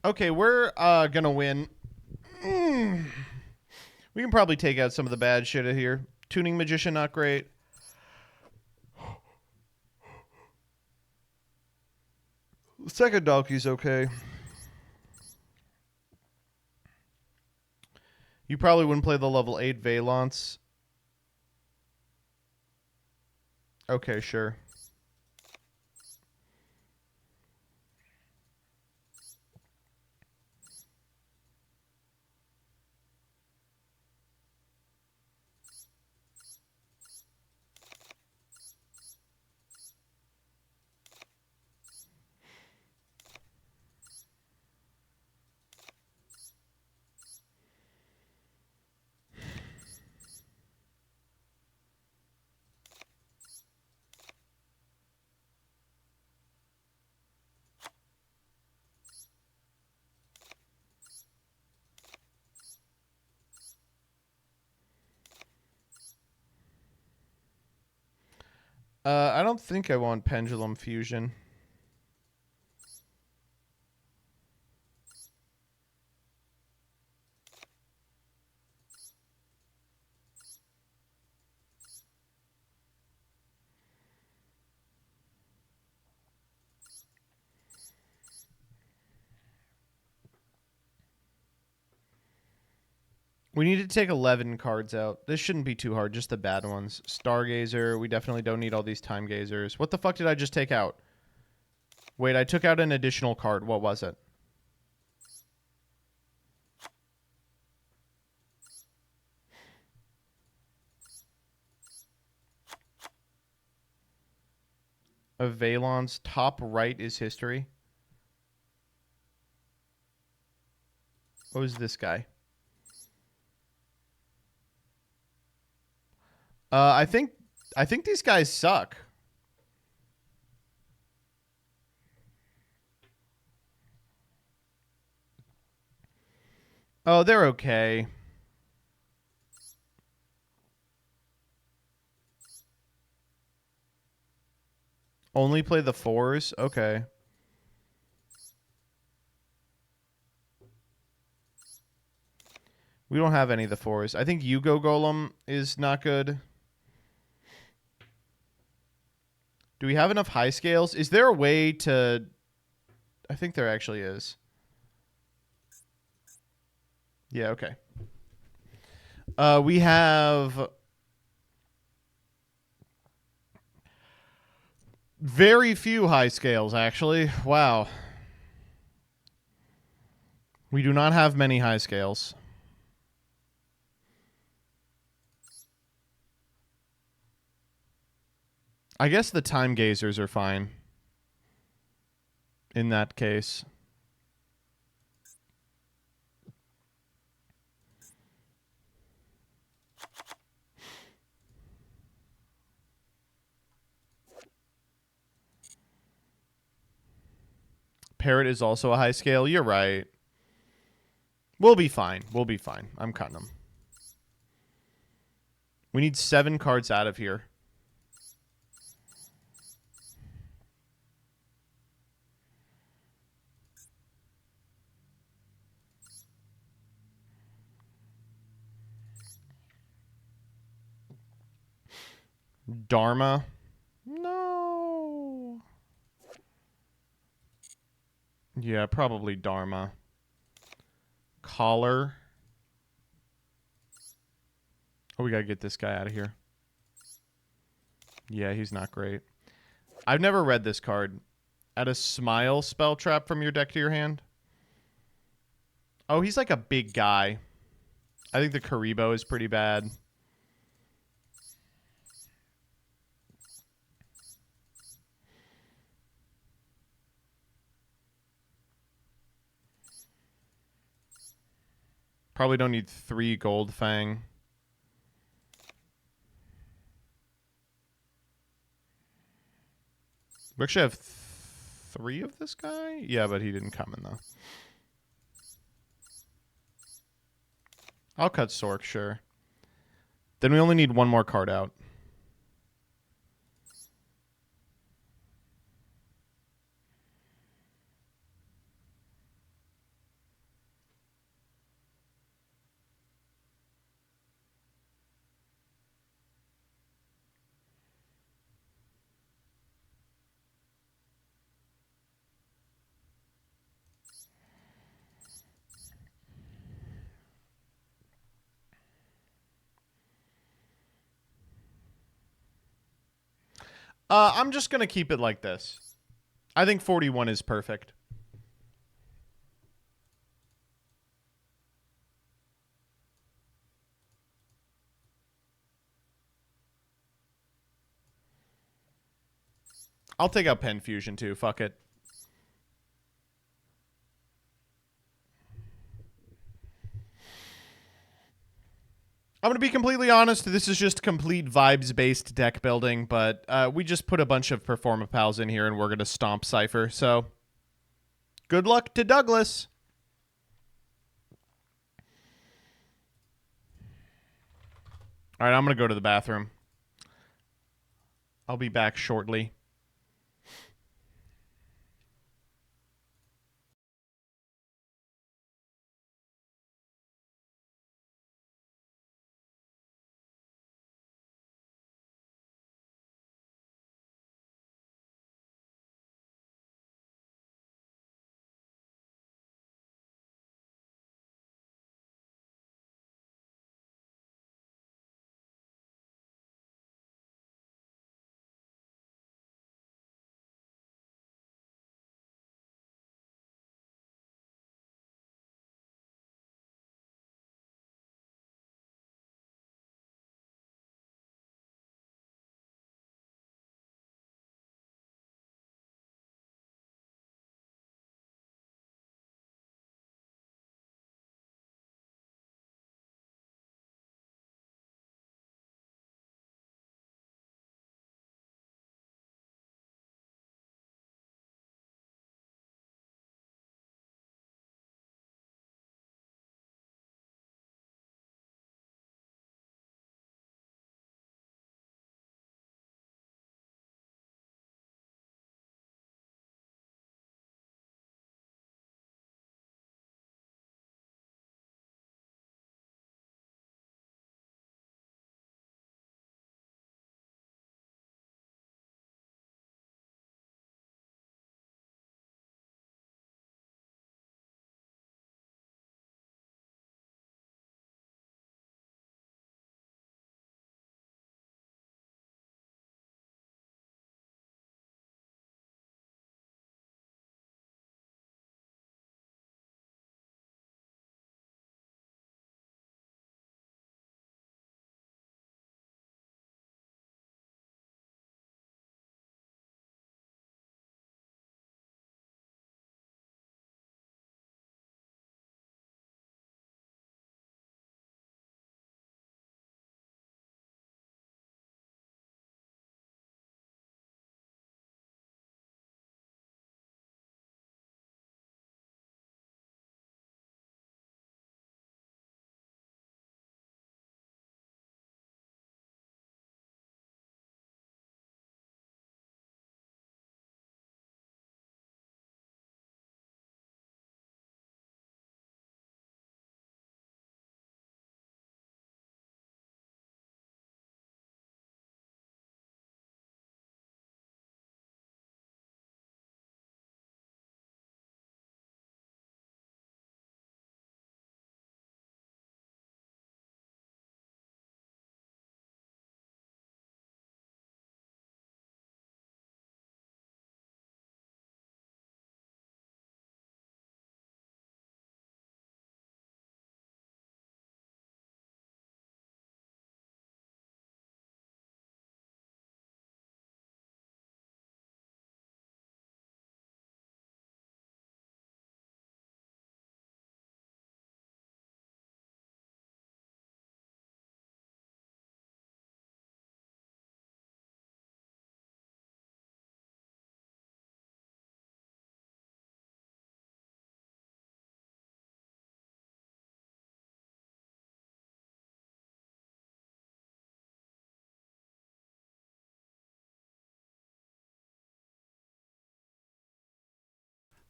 Speaker 1: Okay, we're gonna win. We can probably take out some of the bad shit here. Tuning Magician, not great. Second donkey's okay. You probably wouldn't play the level 8 Valance. Okay, sure. I don't think I want Pendulum Fusion. We need to take 11 cards out. This shouldn't be too hard, just the bad ones. Stargazer, we definitely don't need all these Time Gazers. What the fuck did I just take out? Wait, I took out an additional card. What was it? A Valance. Top right is history. What was this guy? I think these guys suck. Oh, they're okay. Only play the 4s? Okay. We don't have any of the 4s. I think Yugo Golem is not good. Do we have enough high scales? Is there a way to... I think there actually is. Yeah, okay. We have... very few high scales, actually. Wow. We do not have many high scales. I guess the Time Gazers are fine. In that case. Parrot is also a high scale. You're right. We'll be fine. We'll be fine. I'm cutting them. We need 7 cards out of here. Dharma. No. Yeah, probably Dharma. Collar. Oh, we gotta get this guy out of here. Yeah, he's not great. I've never read this card. Add a smile spell trap from your deck to your hand. Oh, he's like a big guy. I think the Karibo is pretty bad. Probably don't need 3 Gold Fang. We actually have 3 of this guy? Yeah, but he didn't come in, though. I'll cut Sork, sure. Then we only need 1 more card out. I'm just going to keep it like this. I think 41 is perfect. I'll take out Pen Fusion, too. Fuck it. I'm going to be completely honest. This is just complete vibes-based deck building, but we just put a bunch of Performapals in here, and we're going to stomp Cypher. So, good luck to Douglas. All right, I'm going to go to the bathroom. I'll be back shortly.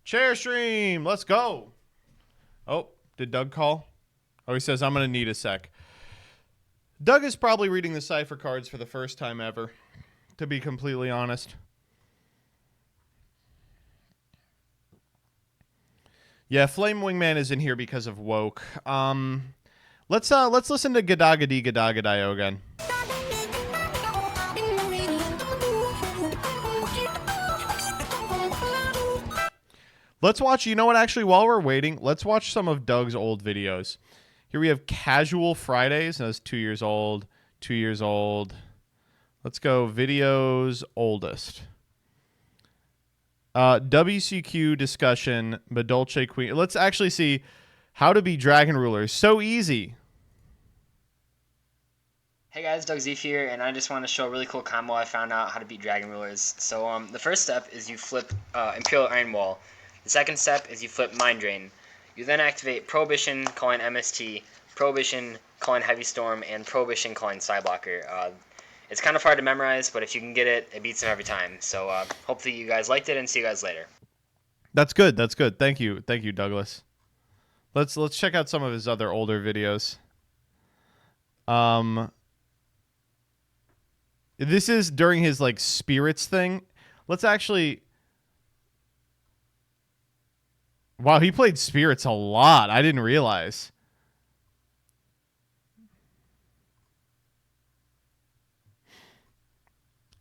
Speaker 1: Chair stream. Let's go. Oh, did Doug call? Oh, he says, I'm going to need a sec. Doug is probably reading the Cypher cards for the first time ever, to be completely honest. Yeah, Flame Wingman is in here because of woke. Let's listen to Gadagadi Gadagadayo again. Let's watch, you know what, actually, while we're waiting, let's watch some of Doug's old videos. Here we have Casual Fridays. That's 2 years old. 2 years old. Let's go videos oldest. WCQ discussion, Badolce Queen. Let's actually see how to be Dragon Rulers. So easy.
Speaker 10: Hey guys, Doug Zeef here, and I just want to show a really cool combo I found out how to beat Dragon Rulers. So the first step is you flip Imperial Iron Wall. The second step is you flip Mind Drain. You then activate Prohibition, calling MST, Prohibition, calling Heavy Storm, and Prohibition, calling Sideblocker. It's kind of hard to memorize, but if you can get it, it beats them every time. So hopefully you guys liked it, and see you guys later.
Speaker 1: That's good. That's good. Thank you, Douglas. Let's check out some of his other older videos. This is during his like spirits thing. Let's actually. Wow, he played spirits a lot. I didn't realize.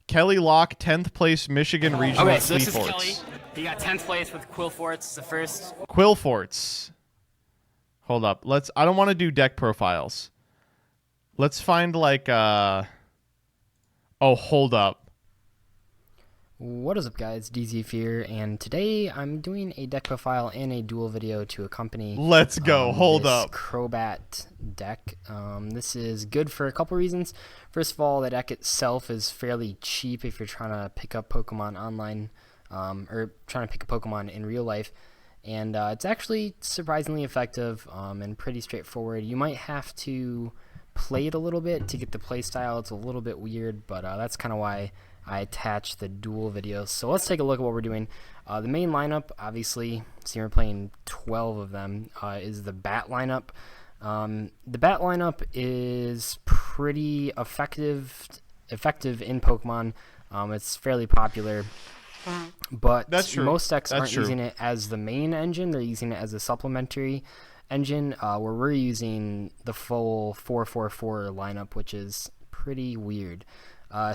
Speaker 1: Kelly Locke, 10th place, Michigan Regional.
Speaker 10: Okay, so this is
Speaker 1: Quillforts.
Speaker 10: Kelly. He got 10th place with Quillforts, the first.
Speaker 1: Quillforts. Hold up. I don't want to do deck profiles. Let's find like oh, hold up.
Speaker 11: What is up, guys? DZ Fear, and today I'm doing a deck profile and a duel video to accompany.
Speaker 1: Let's go. Hold up.
Speaker 11: Crobat deck. This is good for a couple reasons. First of all, the deck itself is fairly cheap if you're trying to pick up Pokemon online, or trying to pick a Pokemon in real life. And it's actually surprisingly effective and pretty straightforward. You might have to play it a little bit to get the play style. It's a little bit weird, but that's kind of why I attached the duel videos. So let's take a look at what we're doing. The main lineup, obviously, see we're playing 12 of them, is the bat lineup. The bat lineup is pretty effective in Pokemon. It's fairly popular, but most decks aren't using it as the main engine. They're using it as a supplementary engine, where we're using the full 4-4-4 lineup, which is pretty weird.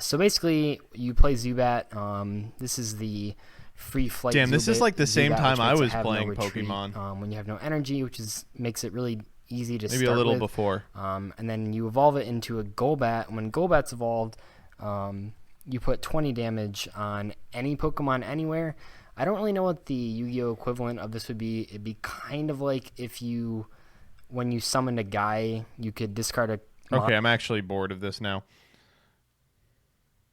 Speaker 11: So basically, you play Zubat. This is the free flight.
Speaker 1: Damn, this is like the same
Speaker 11: Zubat,
Speaker 1: time I was
Speaker 11: no
Speaker 1: playing
Speaker 11: retreat,
Speaker 1: Pokemon.
Speaker 11: when you have no energy, which makes it really easy to
Speaker 1: maybe
Speaker 11: start
Speaker 1: a little
Speaker 11: with.
Speaker 1: before.
Speaker 11: And then you evolve it into a Golbat. When Golbat's evolved, you put 20 damage on any Pokemon anywhere. I don't really know what the Yu-Gi-Oh equivalent of this would be. It'd be kind of like if when you summoned a guy, you could discard a.
Speaker 1: Okay, I'm actually bored of this now.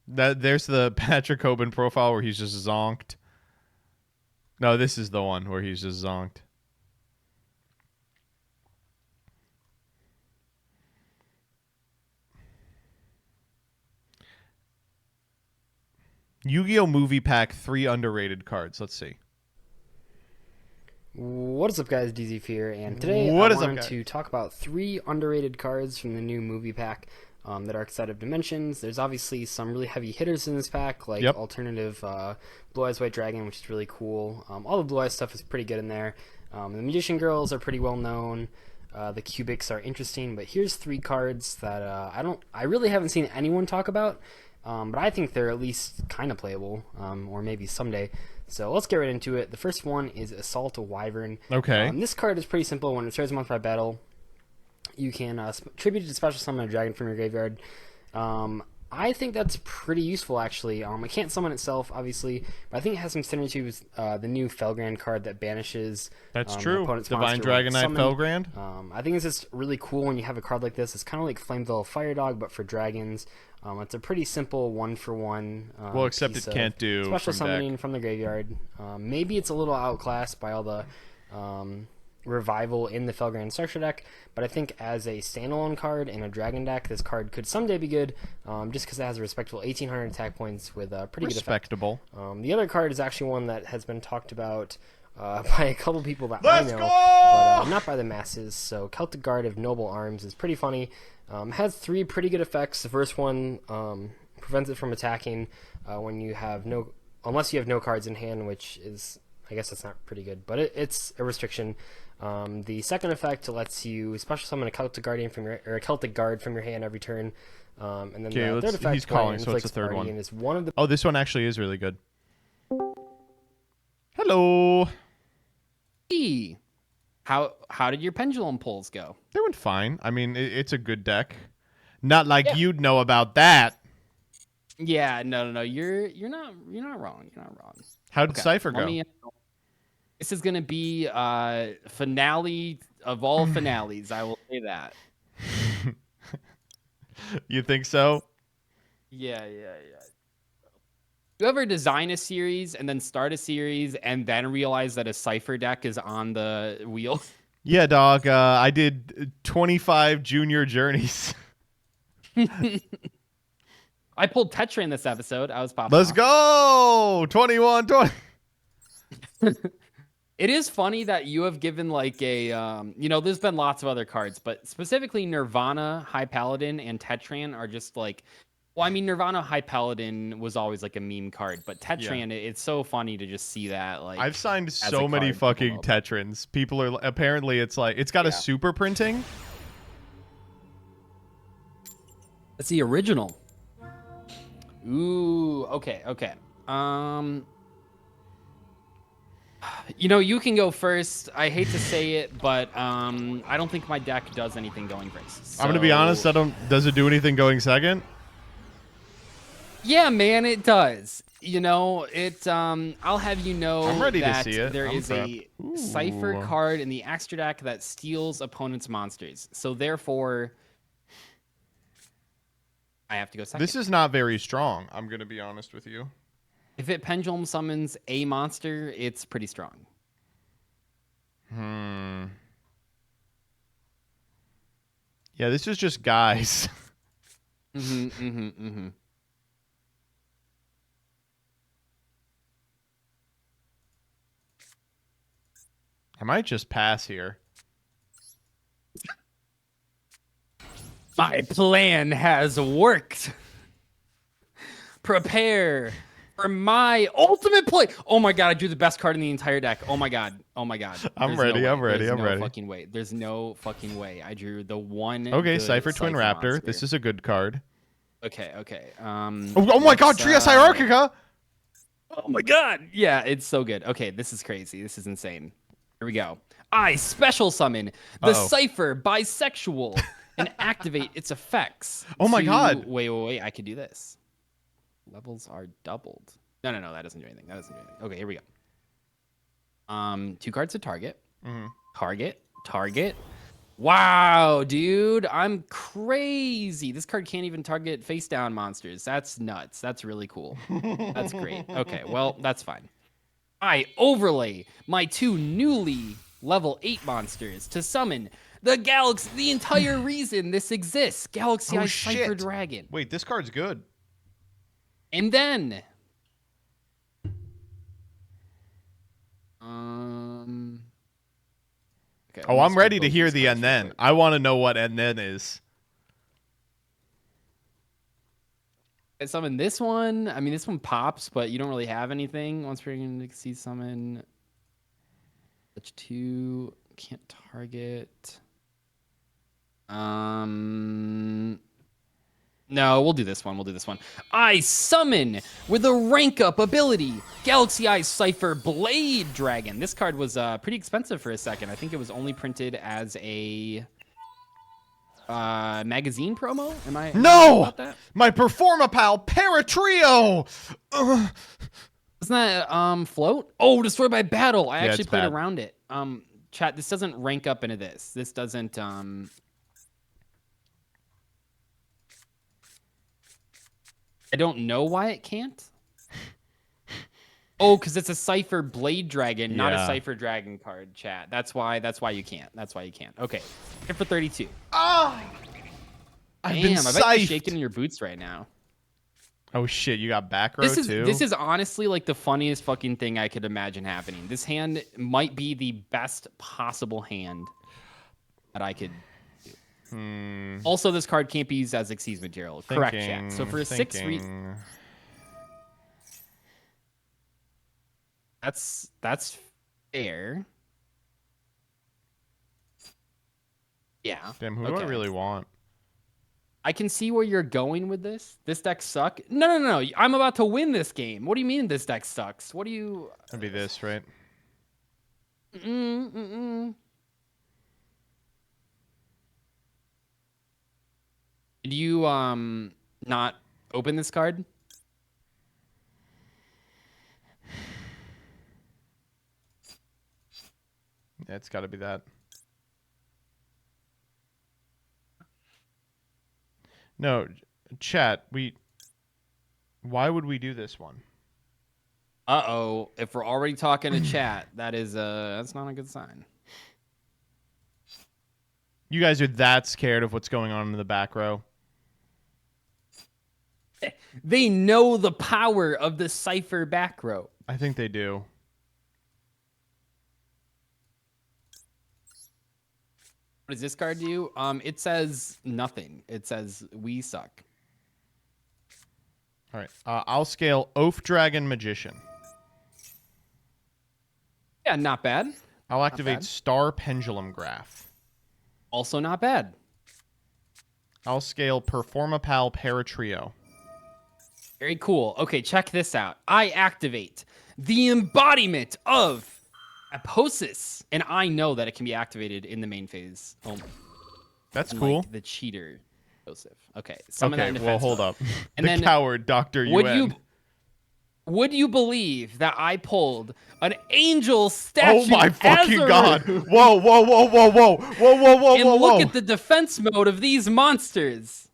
Speaker 1: There's the Patrick Hoban profile where he's just zonked. No, this is the one where he's just zonked. Yu-Gi-Oh! Movie Pack 3 underrated cards. Let's see.
Speaker 11: What is up, guys? DZ Fear, and today I wanted to talk about 3 underrated cards from the new movie pack that are Archetype of Dimensions. There's obviously some really heavy hitters in this pack, like alternative Blue Eyes White Dragon, which is really cool. All the Blue Eyes stuff is pretty good in there. The Magician Girls are pretty well known. The Cubics are interesting, but here's 3 cards that I really haven't seen anyone talk about, but I think they're at least kind of playable, or maybe someday. So let's get right into it. The first one is Assault Wyvern.
Speaker 1: Okay.
Speaker 11: This card is pretty simple. When it starts monthly by battle, you can tribute it to special summon a dragon from your graveyard. I think that's pretty useful, actually. It can't summon itself, obviously, but I think it has some synergy with the new Felgrand card that banishes.
Speaker 1: That's true.
Speaker 11: Opponent's
Speaker 1: Divine
Speaker 11: monster
Speaker 1: Dragonite Felgrand.
Speaker 11: I think it's just really cool when you have a card like this. It's kind of like Flameville Fire Dog, but for dragons. It's a pretty simple 1-for-1.
Speaker 1: Well, except it can't do
Speaker 11: special
Speaker 1: from
Speaker 11: summoning
Speaker 1: deck.
Speaker 11: from the graveyard. Maybe it's a little outclassed by all the revival in the Felgrand Structure deck, but I think as a standalone card in a dragon deck, this card could someday be good, just because it has a respectable 1,800 attack points with a pretty good effect.
Speaker 1: Respectable.
Speaker 11: The other card is actually one that has been talked about by a couple people that
Speaker 1: Let's
Speaker 11: I know,
Speaker 1: go!
Speaker 11: but not by the masses. So Celtic Guard of Noble Arms is pretty funny. Has 3 pretty good effects. The first one prevents it from attacking when you have unless you have no cards in hand, which is, I guess that's not pretty good, but it's a restriction. The second effect lets you special summon a Celtic Guardian or a Celtic Guard from your hand every turn. And then the third effect,
Speaker 1: he's calling, so it's the third one.
Speaker 11: Is one of the...
Speaker 1: Oh, this one actually is really good. Hello.
Speaker 8: Hey. How did your pendulum pulls go?
Speaker 1: They went fine. I mean, it's a good deck. Not like you'd know about that.
Speaker 8: Yeah, no. You're not wrong. You're not wrong.
Speaker 1: How did Cypher go?
Speaker 8: This is gonna be finale of all finales. I will say that.
Speaker 1: You think so?
Speaker 8: Yeah. You ever design a series and then start a series and then realize that a Cypher deck is on the wheel?
Speaker 1: Yeah, dog. I did 25 junior journeys.
Speaker 8: I pulled Tetra in this episode. I was popping
Speaker 1: Let's
Speaker 8: off.
Speaker 1: go! 21, 20.
Speaker 8: It is funny that you have given like a, there's been lots of other cards, but specifically Nirvana, High Paladin, and Tetran are just like, well, I mean, Nirvana High Paladin was always like a meme card, but Tetran, it's so funny to just see that. Like,
Speaker 1: I've signed so many fucking Tetrans. People are apparently it's got a super printing.
Speaker 8: That's the original. Ooh, okay. You can go first. I hate to say it, but I don't think my deck does anything going first. So...
Speaker 1: I'm gonna be honest. Does it do anything going second?
Speaker 8: Yeah, man, it does. I'll have you know
Speaker 1: I'm ready
Speaker 8: that
Speaker 1: to see it.
Speaker 8: there is a Cypher card in the extra deck that steals opponents' monsters. So therefore, I have to go second.
Speaker 1: This is not very strong. I'm gonna be honest with you.
Speaker 8: If it pendulum summons a monster, it's pretty strong.
Speaker 1: Yeah, this is just guys. I might just pass here.
Speaker 8: My plan has worked. Prepare for my ultimate play. Oh my god, I drew the best card in the entire deck. Oh my god.
Speaker 1: I'm ready.
Speaker 8: There's no fucking way. There's no fucking way. I drew the one.
Speaker 1: Okay, Cypher Twin Raptor. Monster. This is a good card.
Speaker 8: Okay.
Speaker 1: Oh my god, Trias Hierarchica!
Speaker 8: Oh my god. Yeah, it's so good. Okay, this is crazy. This is insane. Here we go. I special summon the Cypher Bisexual and activate its effects.
Speaker 1: Oh my god.
Speaker 8: Wait. I could do this. Levels are doubled. No, that doesn't do anything. Okay, here we go. 2 cards to target. Target. Wow, dude, I'm crazy. This card can't even target face down monsters. That's nuts. That's really cool. That's great. Okay, well, that's fine. I overlay my 2 newly level 8 monsters to summon the Galaxy, the entire reason this exists. Galaxy Eye Cypher Dragon.
Speaker 1: Wait, this card's good.
Speaker 8: And then okay,
Speaker 1: I'm ready to hear the and then. I want to know what and then is.
Speaker 8: I summon this one. I mean, this one pops, but you don't really have anything. Once we're going to see summon, touch 2, can't target. No, we'll do this one. I summon with a rank up ability, Galaxy Eye Cypher Blade Dragon. This card was pretty expensive for a second. I think it was only printed as a magazine promo. Am I about that?
Speaker 1: My Performapal Paratrio.
Speaker 8: Isn't that float? Oh, destroyed by battle. I actually played
Speaker 1: bad.
Speaker 8: around it. Chat, this doesn't rank up into this. This doesn't I don't know why it can't. Oh, because it's a Cypher Blade Dragon, not a Cypher Dragon card, chat. That's why you can't. Okay. Hit for 32.
Speaker 1: I've been
Speaker 8: I bet you're
Speaker 1: scythed.
Speaker 8: shaking in your boots right now.
Speaker 1: Oh shit, you got back row too?
Speaker 8: This is honestly like the funniest fucking thing I could imagine happening. This hand might be the best possible hand that I could do. Also, this card can't be used as Xyz material. Correct, chat. So for a 6 that's fair. Yeah.
Speaker 1: Damn, who do I really want?
Speaker 8: I can see where you're going with this. This deck suck. No. I'm about to win this game. What do you mean this deck sucks? What do you...
Speaker 1: That'd be this, right?
Speaker 8: Did you not open this card?
Speaker 1: Yeah, it's got to be that. No, chat, why would we do this one?
Speaker 8: Uh-oh. If we're already talking to chat, that's not a good sign.
Speaker 1: You guys are that scared of what's going on in the back row?
Speaker 8: They know the power of the Cypher back row.
Speaker 1: I think they do.
Speaker 8: What does this card do? It says nothing. It says we suck.
Speaker 1: All right. I'll scale Oath Dragon Magician.
Speaker 8: Yeah, not bad.
Speaker 1: I'll activate Star Pendulum Graph.
Speaker 8: Also not bad.
Speaker 1: I'll scale Performapal Paratrio.
Speaker 8: Very cool. Okay, check this out. I activate the embodiment of Aposis, and I know that it can be activated in the main phase only.
Speaker 1: That's cool.
Speaker 8: The cheater, Joseph. Okay, summon that in defense
Speaker 1: well, hold
Speaker 8: mode.
Speaker 1: up.
Speaker 8: And
Speaker 1: the
Speaker 8: then
Speaker 1: coward, Dr. UN.
Speaker 8: Would you believe that I pulled an angel statue?
Speaker 1: Oh my fucking
Speaker 8: Azaru,
Speaker 1: god! Whoa!
Speaker 8: And look at the defense mode of these monsters.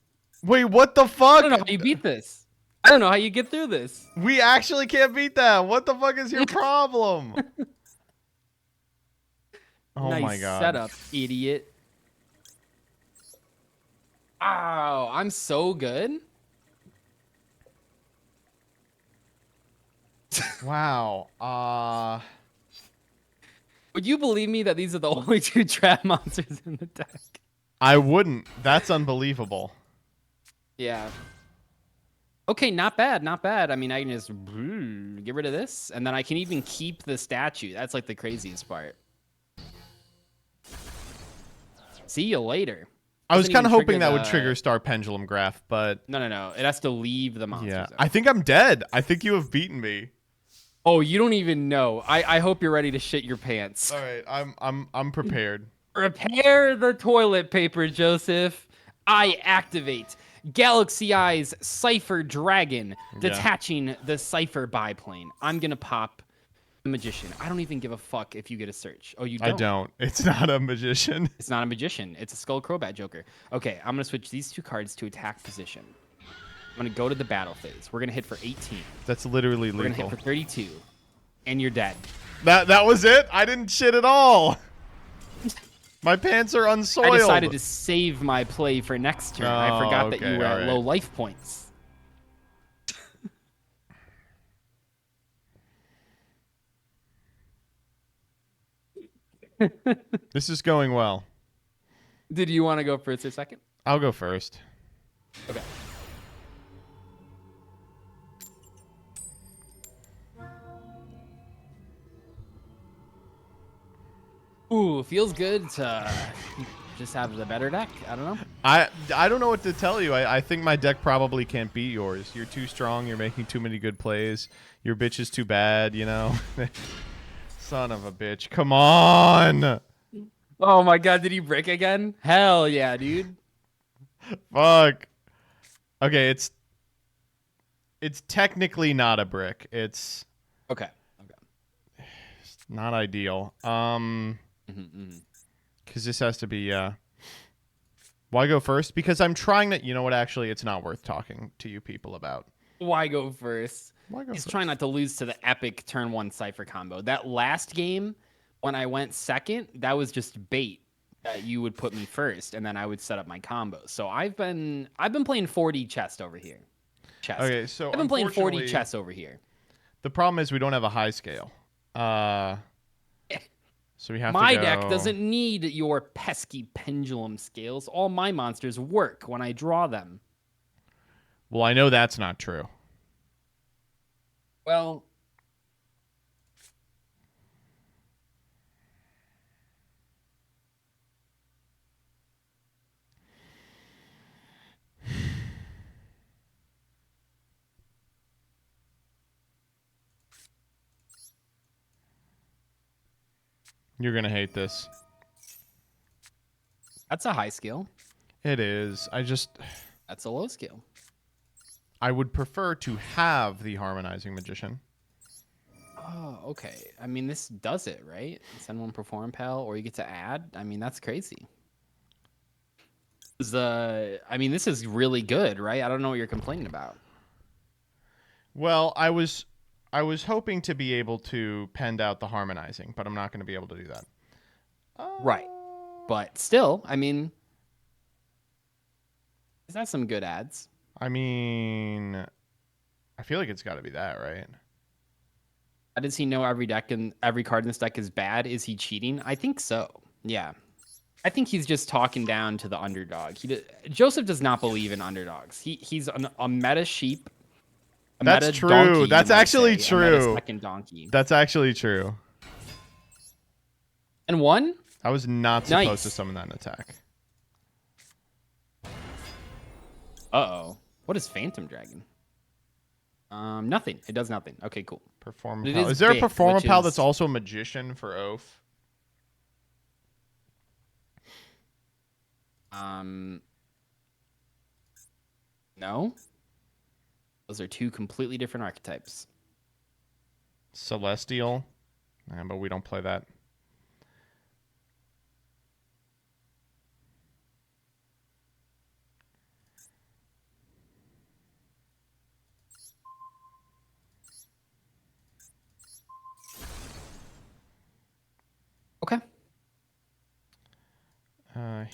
Speaker 1: Wait, what the fuck?
Speaker 8: I don't know how you beat this. I don't know how you get through this.
Speaker 1: We actually can't beat that. What the fuck is your problem? Oh
Speaker 8: nice
Speaker 1: my god.
Speaker 8: Setup, idiot. Wow, I'm so good.
Speaker 1: Wow.
Speaker 8: Would you believe me that these are the only 2 trap monsters in the deck?
Speaker 1: I wouldn't. That's unbelievable.
Speaker 8: Yeah. Okay, not bad, not bad. I mean, I can just get rid of this, and then I can even keep the statue. That's like the craziest part. See you later.
Speaker 1: I was kind of hoping that would trigger Star Pendulum Graph, but...
Speaker 8: No. It has to leave the monster zone.
Speaker 1: I think I'm dead. I think you have beaten me.
Speaker 8: Oh, you don't even know. I hope you're ready to shit your pants.
Speaker 1: All right, I'm prepared.
Speaker 8: Prepare the toilet paper, Joseph. I activate Galaxy Eyes Cypher Dragon, detaching the Cypher biplane. I'm gonna pop the Magician. I don't even give a fuck if you get a search. Oh, you don't?
Speaker 1: I don't. It's not a Magician.
Speaker 8: It's not a Magician. It's a Skull Crobat Joker. Okay, I'm gonna switch these 2 cards to attack position. I'm gonna go to the battle phase. We're gonna hit for 18.
Speaker 1: That's literally
Speaker 8: We're
Speaker 1: lethal.
Speaker 8: gonna hit for 32, and you're dead.
Speaker 1: That was it? I didn't shit at all. My pants are unsoiled.
Speaker 8: I decided to save my play for next turn. I forgot that you were at low life points.
Speaker 1: This is going well.
Speaker 8: Did you want to go first or second?
Speaker 1: I'll go first.
Speaker 8: Okay. Ooh, feels good to just have the better deck. I don't know.
Speaker 1: I don't know what to tell you. I think my deck probably can't beat yours. You're too strong. You're making too many good plays. Your bitch is too bad, you know? Son of a bitch. Come on.
Speaker 8: Oh my god, did he brick again? Hell yeah, dude.
Speaker 1: Fuck. Okay, it's technically not a brick. It's
Speaker 8: okay.
Speaker 1: It's not ideal. Because this has to be why go first? Because I'm trying to, you know what, actually it's not worth talking to you people about.
Speaker 8: Why go first?
Speaker 1: Why go
Speaker 8: He's
Speaker 1: first?
Speaker 8: trying not to lose to the epic turn 1 Cypher combo. That last game when I went second, that was just bait. That you would put me first and then I would set up my combo. So I've been playing 4D chest over here. chess.
Speaker 1: Okay, so
Speaker 8: I've been playing 40
Speaker 1: unfortunately,
Speaker 8: chess over here.
Speaker 1: The problem is we don't have a high scale. So we have
Speaker 8: My
Speaker 1: to go...
Speaker 8: deck doesn't need your pesky pendulum scales. All my monsters work when I draw them.
Speaker 1: Well, I know that's not true.
Speaker 8: Well,
Speaker 1: You're going to hate this.
Speaker 8: that's a high skill.
Speaker 1: It is.
Speaker 8: That's a low skill.
Speaker 1: I would prefer to have the Harmonizing Magician.
Speaker 8: Oh, okay. I mean, this does it, right? Send one Perform Pal, or you get to add. I mean, that's crazy. I mean, this is really good, right? I don't know what you're complaining about.
Speaker 1: Well, I was hoping to be able to pend out the Harmonizing, but I'm not going to be able to do that.
Speaker 8: Right. But still, I mean, is that some good ads?
Speaker 1: I mean, I feel like it's got to be that, right?
Speaker 8: Does he know every deck and every card in this deck is bad? Is he cheating? I think so. Yeah. I think he's just talking down to the underdog. Joseph does not believe in underdogs. He's a meta sheep.
Speaker 1: That's
Speaker 8: meta
Speaker 1: true.
Speaker 8: Donkey,
Speaker 1: That's actually
Speaker 8: say,
Speaker 1: true.
Speaker 8: A meta second donkey.
Speaker 1: That's actually true.
Speaker 8: And one?
Speaker 1: I was not supposed to summon that in attack.
Speaker 8: Uh-oh. What is Phantom Dragon? Nothing. It does nothing. Okay, cool.
Speaker 1: Perform Pal. Is there a Perform Pal that's also a magician for Oath?
Speaker 8: No. Those are two completely different archetypes.
Speaker 1: Celestial. But we don't play that.
Speaker 8: Okay.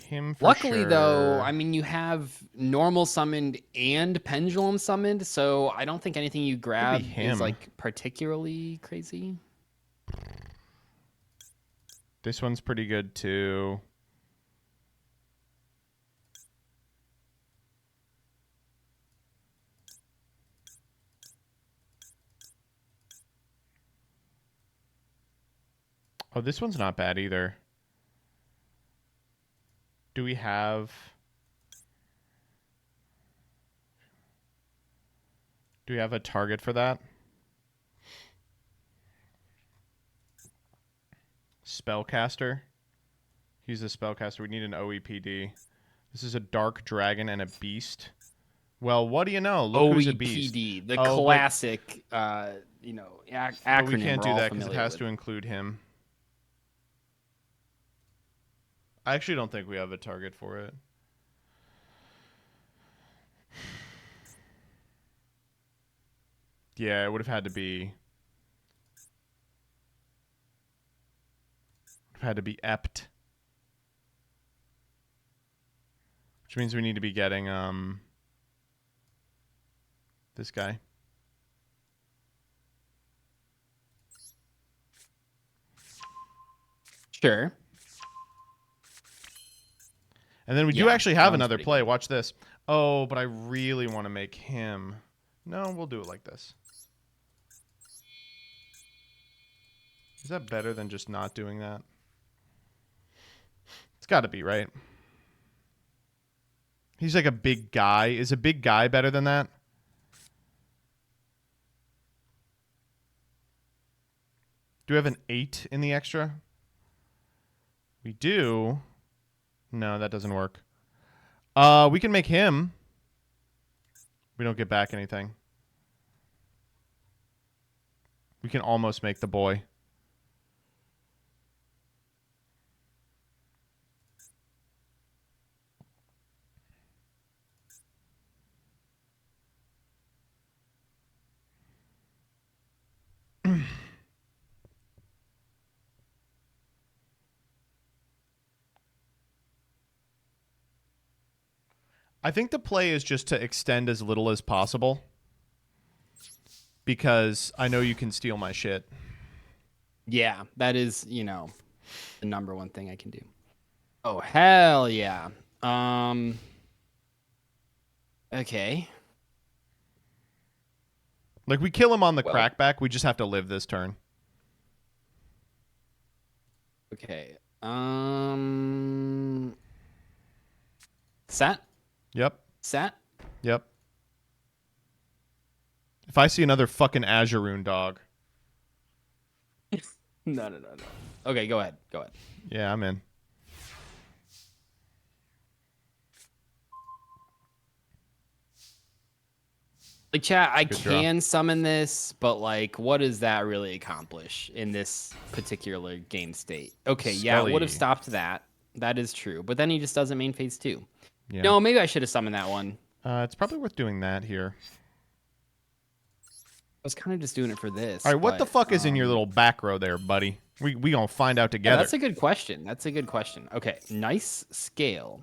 Speaker 1: Him for
Speaker 8: Luckily,
Speaker 1: sure.
Speaker 8: though, I mean, you have normal summoned and pendulum summoned, so I don't think anything you grab is like particularly crazy.
Speaker 1: This one's pretty good too. Oh, this one's not bad either. Do we have... Do we have a target for that? Spellcaster. He's a spellcaster. We need an OEPD. This is a dark dragon and a beast. Well, what do you know? Look who's a beast.
Speaker 8: OEPD, the classic, acronym.
Speaker 1: But we can't do that because it has to include him. I actually don't think we have a target for it. Yeah, it would have had to be... Ept. Which means we need to be getting this guy.
Speaker 8: Sure.
Speaker 1: And then we do actually have another play. Watch this. Oh, but I really want to make him. No, we'll do it like this. Is that better than just not doing that? It's got to be, right? He's like a big guy. Is a big guy better than that? Do we have an 8 in the extra? We do. No, that doesn't work. We can make him. We don't get back anything. We can almost make the boy. I think the play is just to extend as little as possible. because I know you can steal my shit.
Speaker 8: Yeah, that is, the number one thing I can do. Oh, hell yeah. Okay.
Speaker 1: Like, we kill him on the crackback. We just have to live this turn.
Speaker 8: Okay. Set?
Speaker 1: Yep.
Speaker 8: Set?
Speaker 1: Yep. If I see another fucking Azuroon dog.
Speaker 8: No. Okay, go ahead.
Speaker 1: Yeah, I'm in.
Speaker 8: Like, chat, I
Speaker 1: Good draw.
Speaker 8: can summon this, but, like, what does that really accomplish in this particular game state? Okay, yeah, it would have
Speaker 1: Scully.
Speaker 8: stopped that. That is true. But then he just doesn't main phase 2.
Speaker 1: Yeah.
Speaker 8: No, maybe I should have summoned that one.
Speaker 1: It's probably worth doing that here.
Speaker 8: I was kind of just doing it for this.
Speaker 1: All right, what the
Speaker 8: but,
Speaker 1: fuck is in your little back row there, buddy? We gonna find out
Speaker 8: Yeah,
Speaker 1: together.
Speaker 8: that's a good question. Okay, nice scale.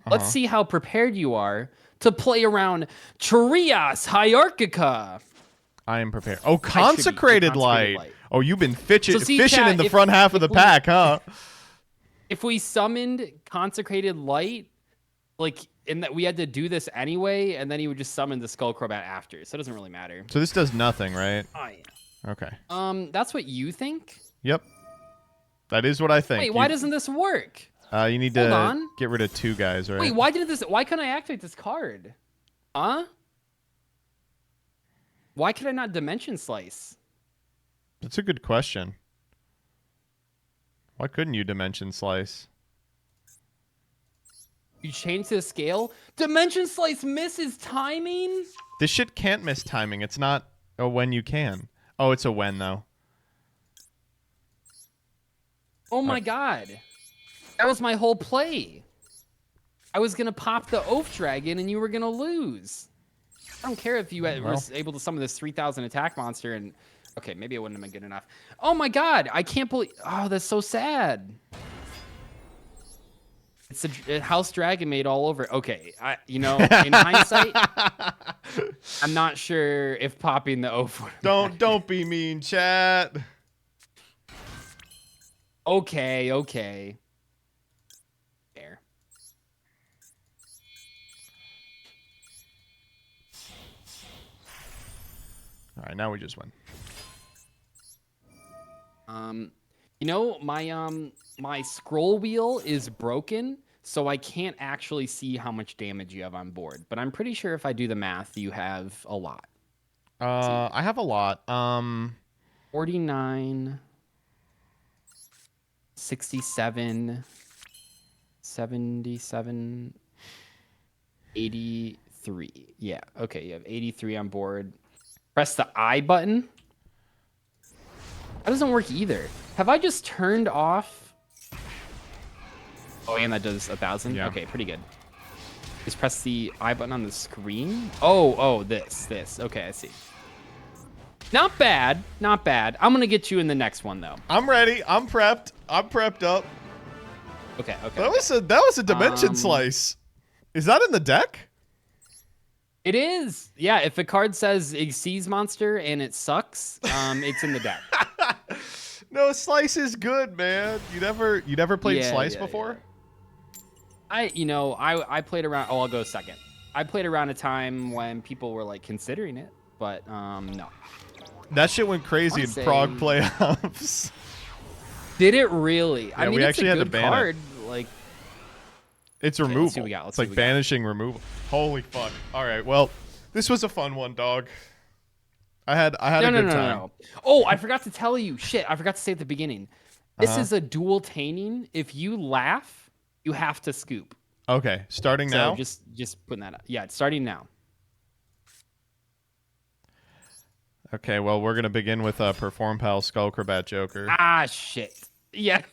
Speaker 8: Let's see how prepared you are to play around Trias Hierarchica.
Speaker 1: I am prepared. Oh, consecrated light. Oh, you've been fishing
Speaker 8: chat,
Speaker 1: in the front half of the pack, huh?
Speaker 8: If we summoned consecrated light, like, in that we had to do this anyway, and then he would just summon the Skull Crobat after, so it doesn't really matter.
Speaker 1: So this does nothing, right?
Speaker 8: Oh, yeah.
Speaker 1: Okay.
Speaker 8: That's what you think?
Speaker 1: Yep. That is what I think.
Speaker 8: Wait, why doesn't this work?
Speaker 1: You need
Speaker 8: Hold
Speaker 1: to
Speaker 8: on.
Speaker 1: get rid of 2 guys, right?
Speaker 8: Wait, why couldn't I activate this card? Huh? Why could I not Dimension Slice?
Speaker 1: That's a good question. Why couldn't you Dimension Slice?
Speaker 8: You change the scale? Dimension Slice misses timing?
Speaker 1: This shit can't miss timing. It's not a when you can. Oh, it's a when, though.
Speaker 8: Oh my god. That was my whole play. I was going to pop the Oath Dragon and you were going to lose. I don't care if you were able to summon this 3,000 attack monster and... Okay, maybe it wouldn't have been good enough. Oh my god, I can't believe... Oh, that's so sad. It's a House Dragon made all over. Okay, in hindsight, I'm not sure if popping the Oath would...
Speaker 1: Don't be mean, chat.
Speaker 8: Okay. Fair.
Speaker 1: All right, now we just win.
Speaker 8: My scroll wheel is broken, so I can't actually see how much damage you have on board. But I'm pretty sure if I do the math, you have a lot.
Speaker 1: I have a lot.
Speaker 8: 49, 67, 77, 83. Yeah, okay, you have 83 on board. Press the I button. That doesn't work either. Have I just turned off... Oh, and that does 1,000?
Speaker 1: Yeah.
Speaker 8: Okay, pretty good. Just press the I button on the screen. Oh, this. Okay, I see. Not bad. I'm going to get you in the next one, though.
Speaker 1: I'm ready. I'm prepped. I'm prepped up.
Speaker 8: Okay.
Speaker 1: That was a Dimension Slice. Is that in the deck?
Speaker 8: It is. Yeah, if a card says Xyz monster and it sucks, it's in the deck.
Speaker 1: No, Slice is good, man. You never played Slice before?
Speaker 8: Yeah. I played around. Oh, I'll go second. I played around a time when people were like considering it, but no.
Speaker 1: That shit went crazy in Prague playoffs.
Speaker 8: Did it really?
Speaker 1: Yeah, we actually had to ban
Speaker 8: card.
Speaker 1: it.
Speaker 8: Like,
Speaker 1: it's
Speaker 8: okay,
Speaker 1: removal.
Speaker 8: let's see what we got.
Speaker 1: It's like banishing removal. Holy fuck! All right, well, this was a fun one, dog. I had a good time.
Speaker 8: No. Oh, I forgot to tell you. Shit, I forgot to say at the beginning. This is a dual tainting. If you laugh, you have to scoop.
Speaker 1: Okay, starting now.
Speaker 8: Just putting that up. Yeah, it's starting now.
Speaker 1: Okay, well, we're gonna begin with Perform Pal Skullcrobat Joker.
Speaker 8: Ah, shit. Yeah.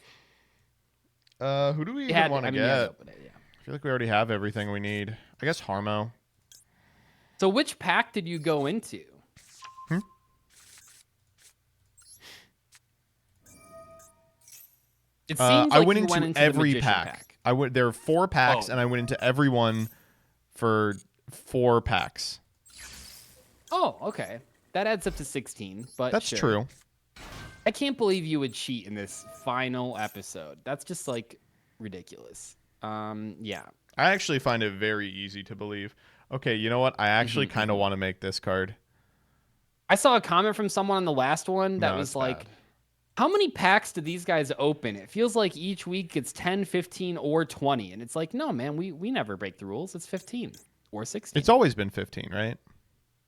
Speaker 1: Who do we even want to get?
Speaker 8: Yeah.
Speaker 1: I feel like we already have everything we need. I guess Harmo.
Speaker 8: So which pack did you go into? It seems
Speaker 1: I
Speaker 8: like
Speaker 1: went
Speaker 8: you
Speaker 1: into
Speaker 8: the
Speaker 1: every
Speaker 8: Magician
Speaker 1: pack. There are 4 packs, and I went into every one for 4 packs.
Speaker 8: Oh, okay. That adds up to 16. But
Speaker 1: That's
Speaker 8: sure.
Speaker 1: true.
Speaker 8: I can't believe you would cheat in this final episode. That's just like ridiculous. Yeah.
Speaker 1: I actually find it very easy to believe. Okay, you know what? I actually kind of want to make this card.
Speaker 8: I saw a comment from someone on the last one that was like,
Speaker 1: bad.
Speaker 8: how many packs do these guys open? It feels like each week it's 10, 15, or 20. And it's like, no, man, we never break the rules. It's 15 or 16.
Speaker 1: It's always been 15, right?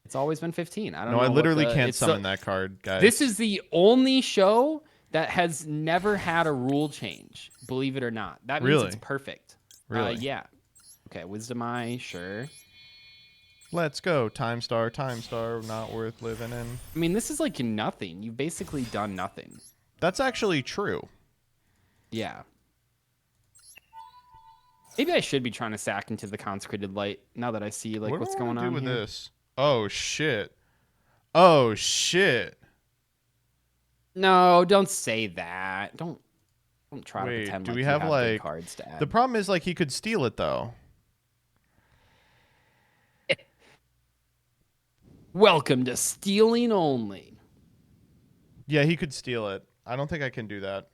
Speaker 8: It's always been 15. I don't
Speaker 1: No,
Speaker 8: know.
Speaker 1: I literally
Speaker 8: what
Speaker 1: can't summon that card, guys.
Speaker 8: This is the only show that has never had a rule change, believe it or not. That means
Speaker 1: Really?
Speaker 8: it's perfect.
Speaker 1: Really?
Speaker 8: Yeah. Okay, Wisdom Eye, sure.
Speaker 1: Let's go. Time Star, not worth living in.
Speaker 8: I mean, this is like nothing. You've basically done nothing.
Speaker 1: That's actually true.
Speaker 8: Yeah. Maybe I should be trying to sack into the Consecrated Light now that I see like what's going on
Speaker 1: with
Speaker 8: here.
Speaker 1: this? Oh shit. Oh shit.
Speaker 8: No, don't say that. Don't try to
Speaker 1: Wait,
Speaker 8: pretend
Speaker 1: do
Speaker 8: like
Speaker 1: we
Speaker 8: you
Speaker 1: have
Speaker 8: good
Speaker 1: like
Speaker 8: cards to add.
Speaker 1: The problem is like he could steal it though.
Speaker 8: Welcome to Stealing Only.
Speaker 1: Yeah, he could steal it. I don't think I can do that.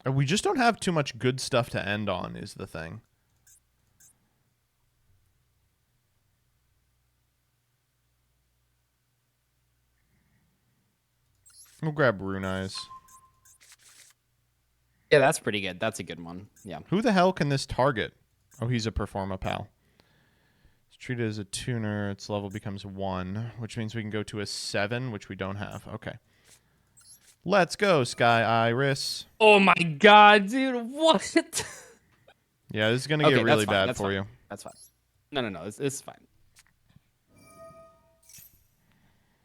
Speaker 1: We just don't have too much good stuff to end on, is the thing. We'll grab Rune Eyes.
Speaker 8: Yeah, that's pretty good. That's a good one. Yeah.
Speaker 1: Who the hell can this target? Oh, he's a Performa pal. It's treated as a tuner. Its level becomes 1, which means we can go to a 7, which we don't have. Okay. Let's go, Sky Iris.
Speaker 8: Oh my god, dude, what?
Speaker 1: Yeah, this is going to get really bad for you.
Speaker 8: That's fine. No, this is fine.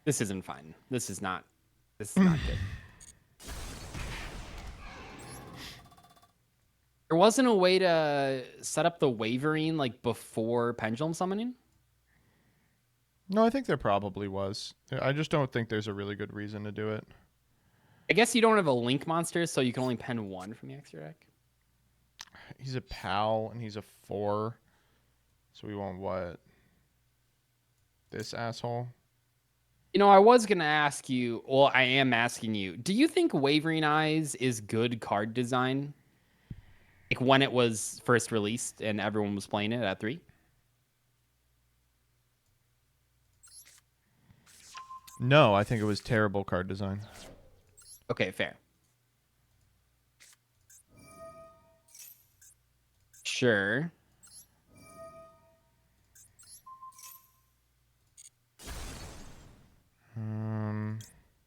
Speaker 8: This isn't fine. This is not good. There wasn't a way to set up the wavering like before pendulum summoning?
Speaker 1: No, I think there probably was. I just don't think there's a really good reason to do it.
Speaker 8: I guess you don't have a link monster, so you can only pen 1 from the extra deck.
Speaker 1: He's a pal, and he's a 4. So we want what? This asshole?
Speaker 8: You know, I was going to ask you, well, I am asking you, do you think Wavering Eyes is good card design? Like when it was first released and everyone was playing it at 3?
Speaker 1: No, I think it was terrible card design.
Speaker 8: Okay, fair. Sure.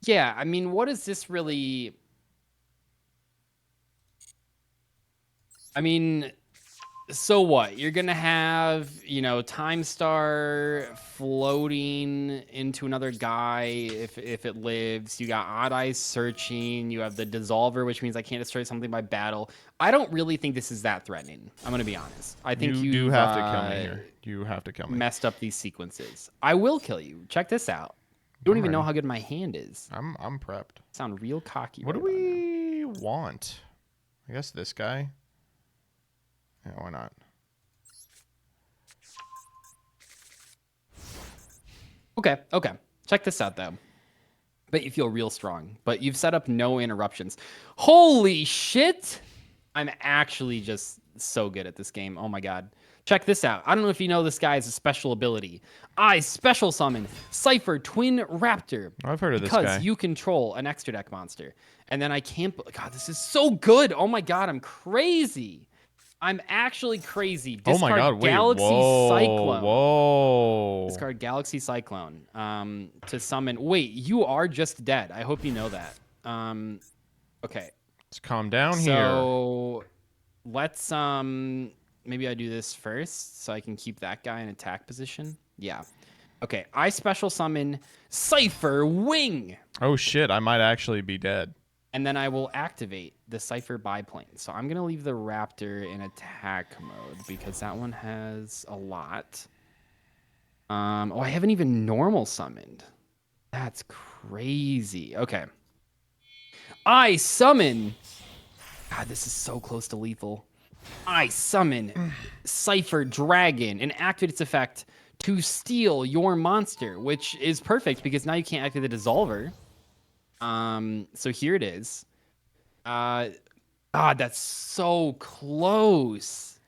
Speaker 8: Yeah, I mean, what is this really? I mean, so what? You're gonna have, you know, Time Star floating into another guy if it lives. You got Odd Eyes searching. You have the Dissolver, which means I can't destroy something by battle. I don't really think this is that threatening. I'm gonna be honest. I think you
Speaker 1: do have to kill me here. You have to kill me.
Speaker 8: Messed up these sequences. I will kill you. Check this out. You don't even know how good my hand is.
Speaker 1: I'm prepped.
Speaker 8: Sound real cocky.
Speaker 1: What do we want? I guess this guy. Yeah, why not?
Speaker 8: Okay. Check this out, though. Bet you feel real strong, but you've set up no interruptions. Holy shit! I'm actually just so good at this game. Oh my god. Check this out. I don't know if you know this guy has a special ability. I special summon Cypher Twin Raptor.
Speaker 1: I've heard of this guy.
Speaker 8: Because you control an extra deck monster. And then I can't... God, this is so good. Oh my god, I'm crazy. I'm actually crazy. Discard
Speaker 1: oh my god, wait.
Speaker 8: Galaxy Cyclone.
Speaker 1: Whoa.
Speaker 8: Discard Galaxy Cyclone to summon... Wait, you are just dead. I hope you know that. Okay.
Speaker 1: Let's calm down here.
Speaker 8: So let's... Maybe I do this first so I can keep that guy in attack position. Yeah. Okay, I special summon Cypher Wing.
Speaker 1: Oh shit, I might actually be dead.
Speaker 8: And then I will activate the Cypher Biplane. So I'm going to leave the Raptor in attack mode because that one has a lot. Oh, I haven't even normal summoned. That's crazy. Okay. I summon God, this is so close to lethal. I summon Cypher Dragon and activate its effect to steal your monster, which is perfect because now you can't activate the Dissolver. So here it is. God, that's so close.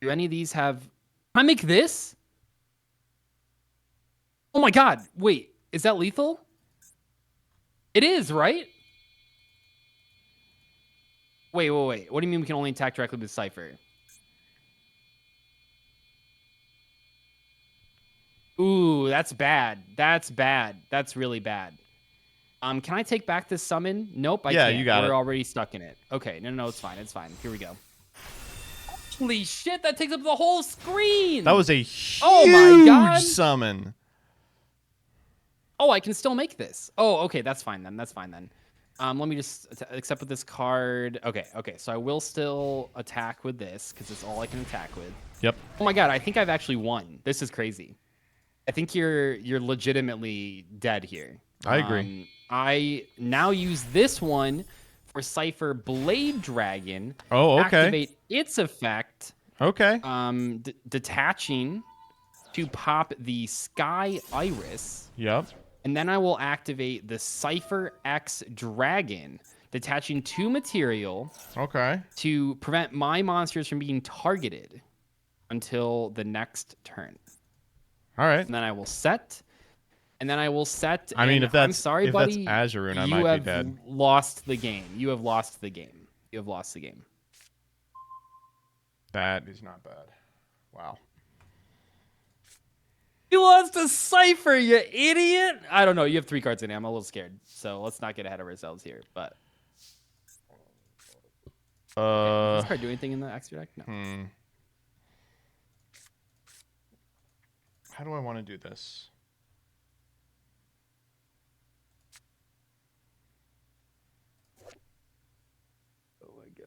Speaker 8: Do any of these have... Can I make this? Oh my god, wait, is that lethal? It is, right? Wait. What do you mean we can only attack directly with Cypher? Ooh, that's bad. That's bad. That's really bad. Can I take back this summon? Nope, I can't.
Speaker 1: You got it.
Speaker 8: We're already stuck in it. Okay, no, it's fine. It's fine. Here we go. Holy shit, that takes up the whole screen!
Speaker 1: That was a huge
Speaker 8: my God.
Speaker 1: summon.
Speaker 8: Oh, I can still make this. Oh, okay, that's fine then. Let me just accept with this card. Okay, so I will still attack with this because it's all I can attack with.
Speaker 1: Yep.
Speaker 8: Oh my god, I think I've actually won. This is crazy. I think you're legitimately dead here.
Speaker 1: I agree.
Speaker 8: I now use this one for Cypher Blade Dragon.
Speaker 1: Oh, okay.
Speaker 8: Activate its effect.
Speaker 1: Okay.
Speaker 8: Detaching to pop the Sky Iris.
Speaker 1: Yep.
Speaker 8: And then I will activate the Cypher X Dragon, detaching 2 material.
Speaker 1: Okay.
Speaker 8: To prevent my monsters from being targeted until the next turn.
Speaker 1: All right.
Speaker 8: And then I will set.
Speaker 1: I mean, if that's
Speaker 8: I'm sorry, buddy.
Speaker 1: That's Azurune, I
Speaker 8: you
Speaker 1: might
Speaker 8: have
Speaker 1: be dead.
Speaker 8: lost the game. You have lost the game.
Speaker 1: That is not bad. Wow.
Speaker 8: You lost a Cypher, you idiot! I don't know. You have 3 cards in it. I'm a little scared. So let's not get ahead of ourselves here. But does this card do anything in the extra deck? No.
Speaker 1: How do I want to do this?
Speaker 8: Oh my god.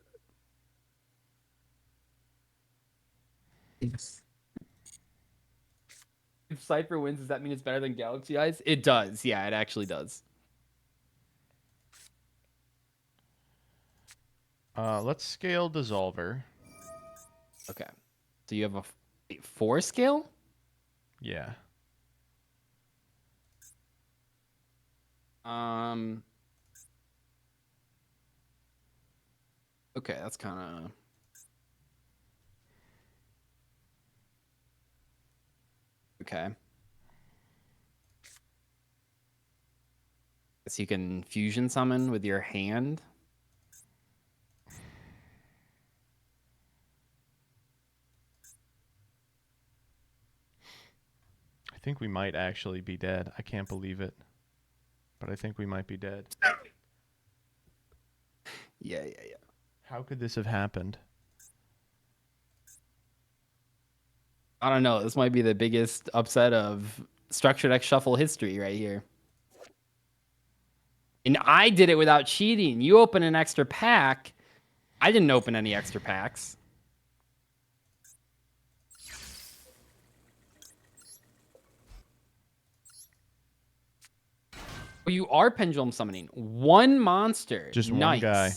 Speaker 8: If Cypher wins, does that mean it's better than Galaxy Eyes? It does. Yeah, it actually does.
Speaker 1: Let's scale Dissolver.
Speaker 8: Okay. So you have a 4 scale?
Speaker 1: Yeah.
Speaker 8: Okay, that's kind of... Okay. So you can fusion summon with your hand.
Speaker 1: I think we might actually be dead. I can't believe it. But I think we might be dead.
Speaker 8: Yeah.
Speaker 1: How could this have happened?
Speaker 8: I don't know. This might be the biggest upset of Structured X Shuffle history right here. And I did it without cheating. You open an extra pack. I didn't open any extra packs. Oh, you are pendulum summoning. 1 monster.
Speaker 1: Just
Speaker 8: nice.
Speaker 1: one guy.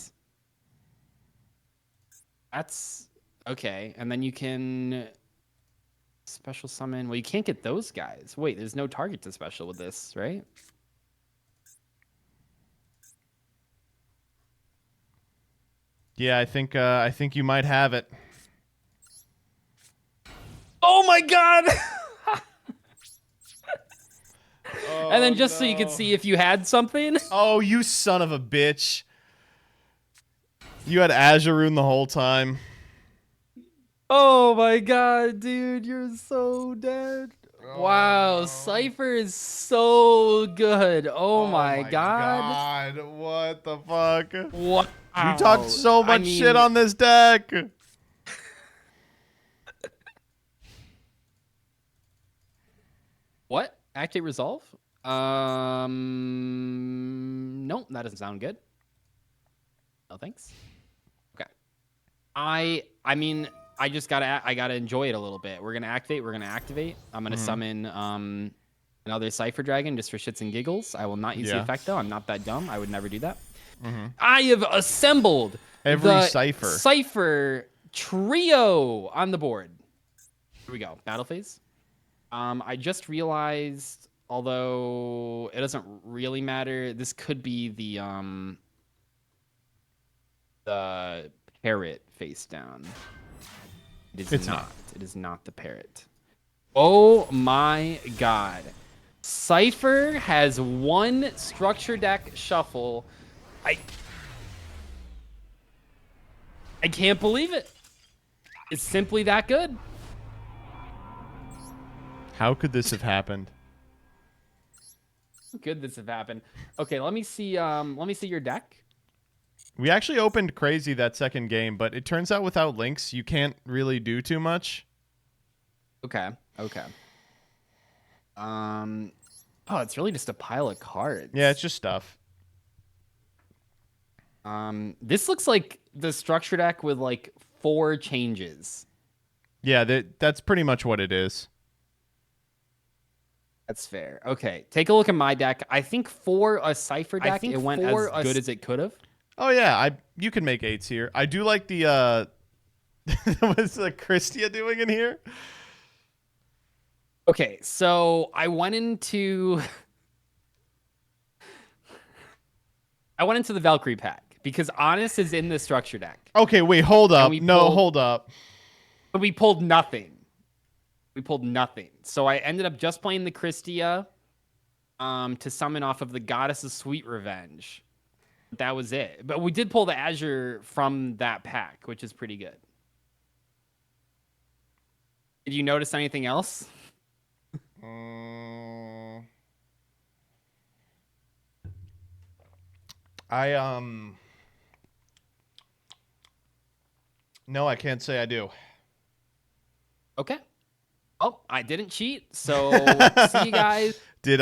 Speaker 8: That's okay. And then you can special summon. Well, you can't get those guys. Wait, there's no target to special with this, right?
Speaker 1: Yeah, I think you might have it.
Speaker 8: Oh my god! And then just so you could see if you had something.
Speaker 1: Oh, you son of a bitch. You had Azurune the whole time.
Speaker 8: Oh my god, dude, you're so dead. Wow, Cypher is so good. Oh my god.
Speaker 1: What the fuck?
Speaker 8: Wow.
Speaker 1: You talked so much shit on this deck.
Speaker 8: What? Activate Resolve? Nope, that doesn't sound good. No thanks. Okay. I mean, I gotta enjoy it a little bit. We're gonna activate. I'm gonna summon another Cypher Dragon just for shits and giggles. I will not use the effect though. I'm not that dumb. I would never do that. I have assembled
Speaker 1: Every
Speaker 8: the
Speaker 1: cipher
Speaker 8: trio on the board. Here we go. Battle phase. I just realized, although it doesn't really matter, this could be the parrot face down.
Speaker 1: It's not.
Speaker 8: It is not the parrot. Oh my god. Cypher has one structure deck shuffle. I can't believe it. It's simply that good.
Speaker 1: How could this have happened?
Speaker 8: Good this have happened. Okay, let me see your deck.
Speaker 1: We actually opened crazy that second game, but it turns out without links, you can't really do too much.
Speaker 8: Okay. Oh, it's really just a pile of cards.
Speaker 1: Yeah, it's just stuff.
Speaker 8: This looks like the structure deck with like 4 changes.
Speaker 1: Yeah, that's pretty much what it is.
Speaker 8: That's fair. Okay, take a look at my deck. I think for a Cypher deck, it went as good as it could have.
Speaker 1: Oh yeah, you can make 8s here. I do like the what's Christia doing in here?
Speaker 8: Okay, so I went into the Valkyrie pack because Honest is in the structure deck.
Speaker 1: Okay, wait, hold up. Hold up.
Speaker 8: But we pulled nothing. So I ended up just playing the Christia to summon off of the Goddess of Sweet Revenge. That was it. But we did pull the Azure from that pack, which is pretty good. Did you notice anything else?
Speaker 1: No, I can't say I do.
Speaker 8: Okay. Oh, I didn't cheat. So see you guys.
Speaker 1: Did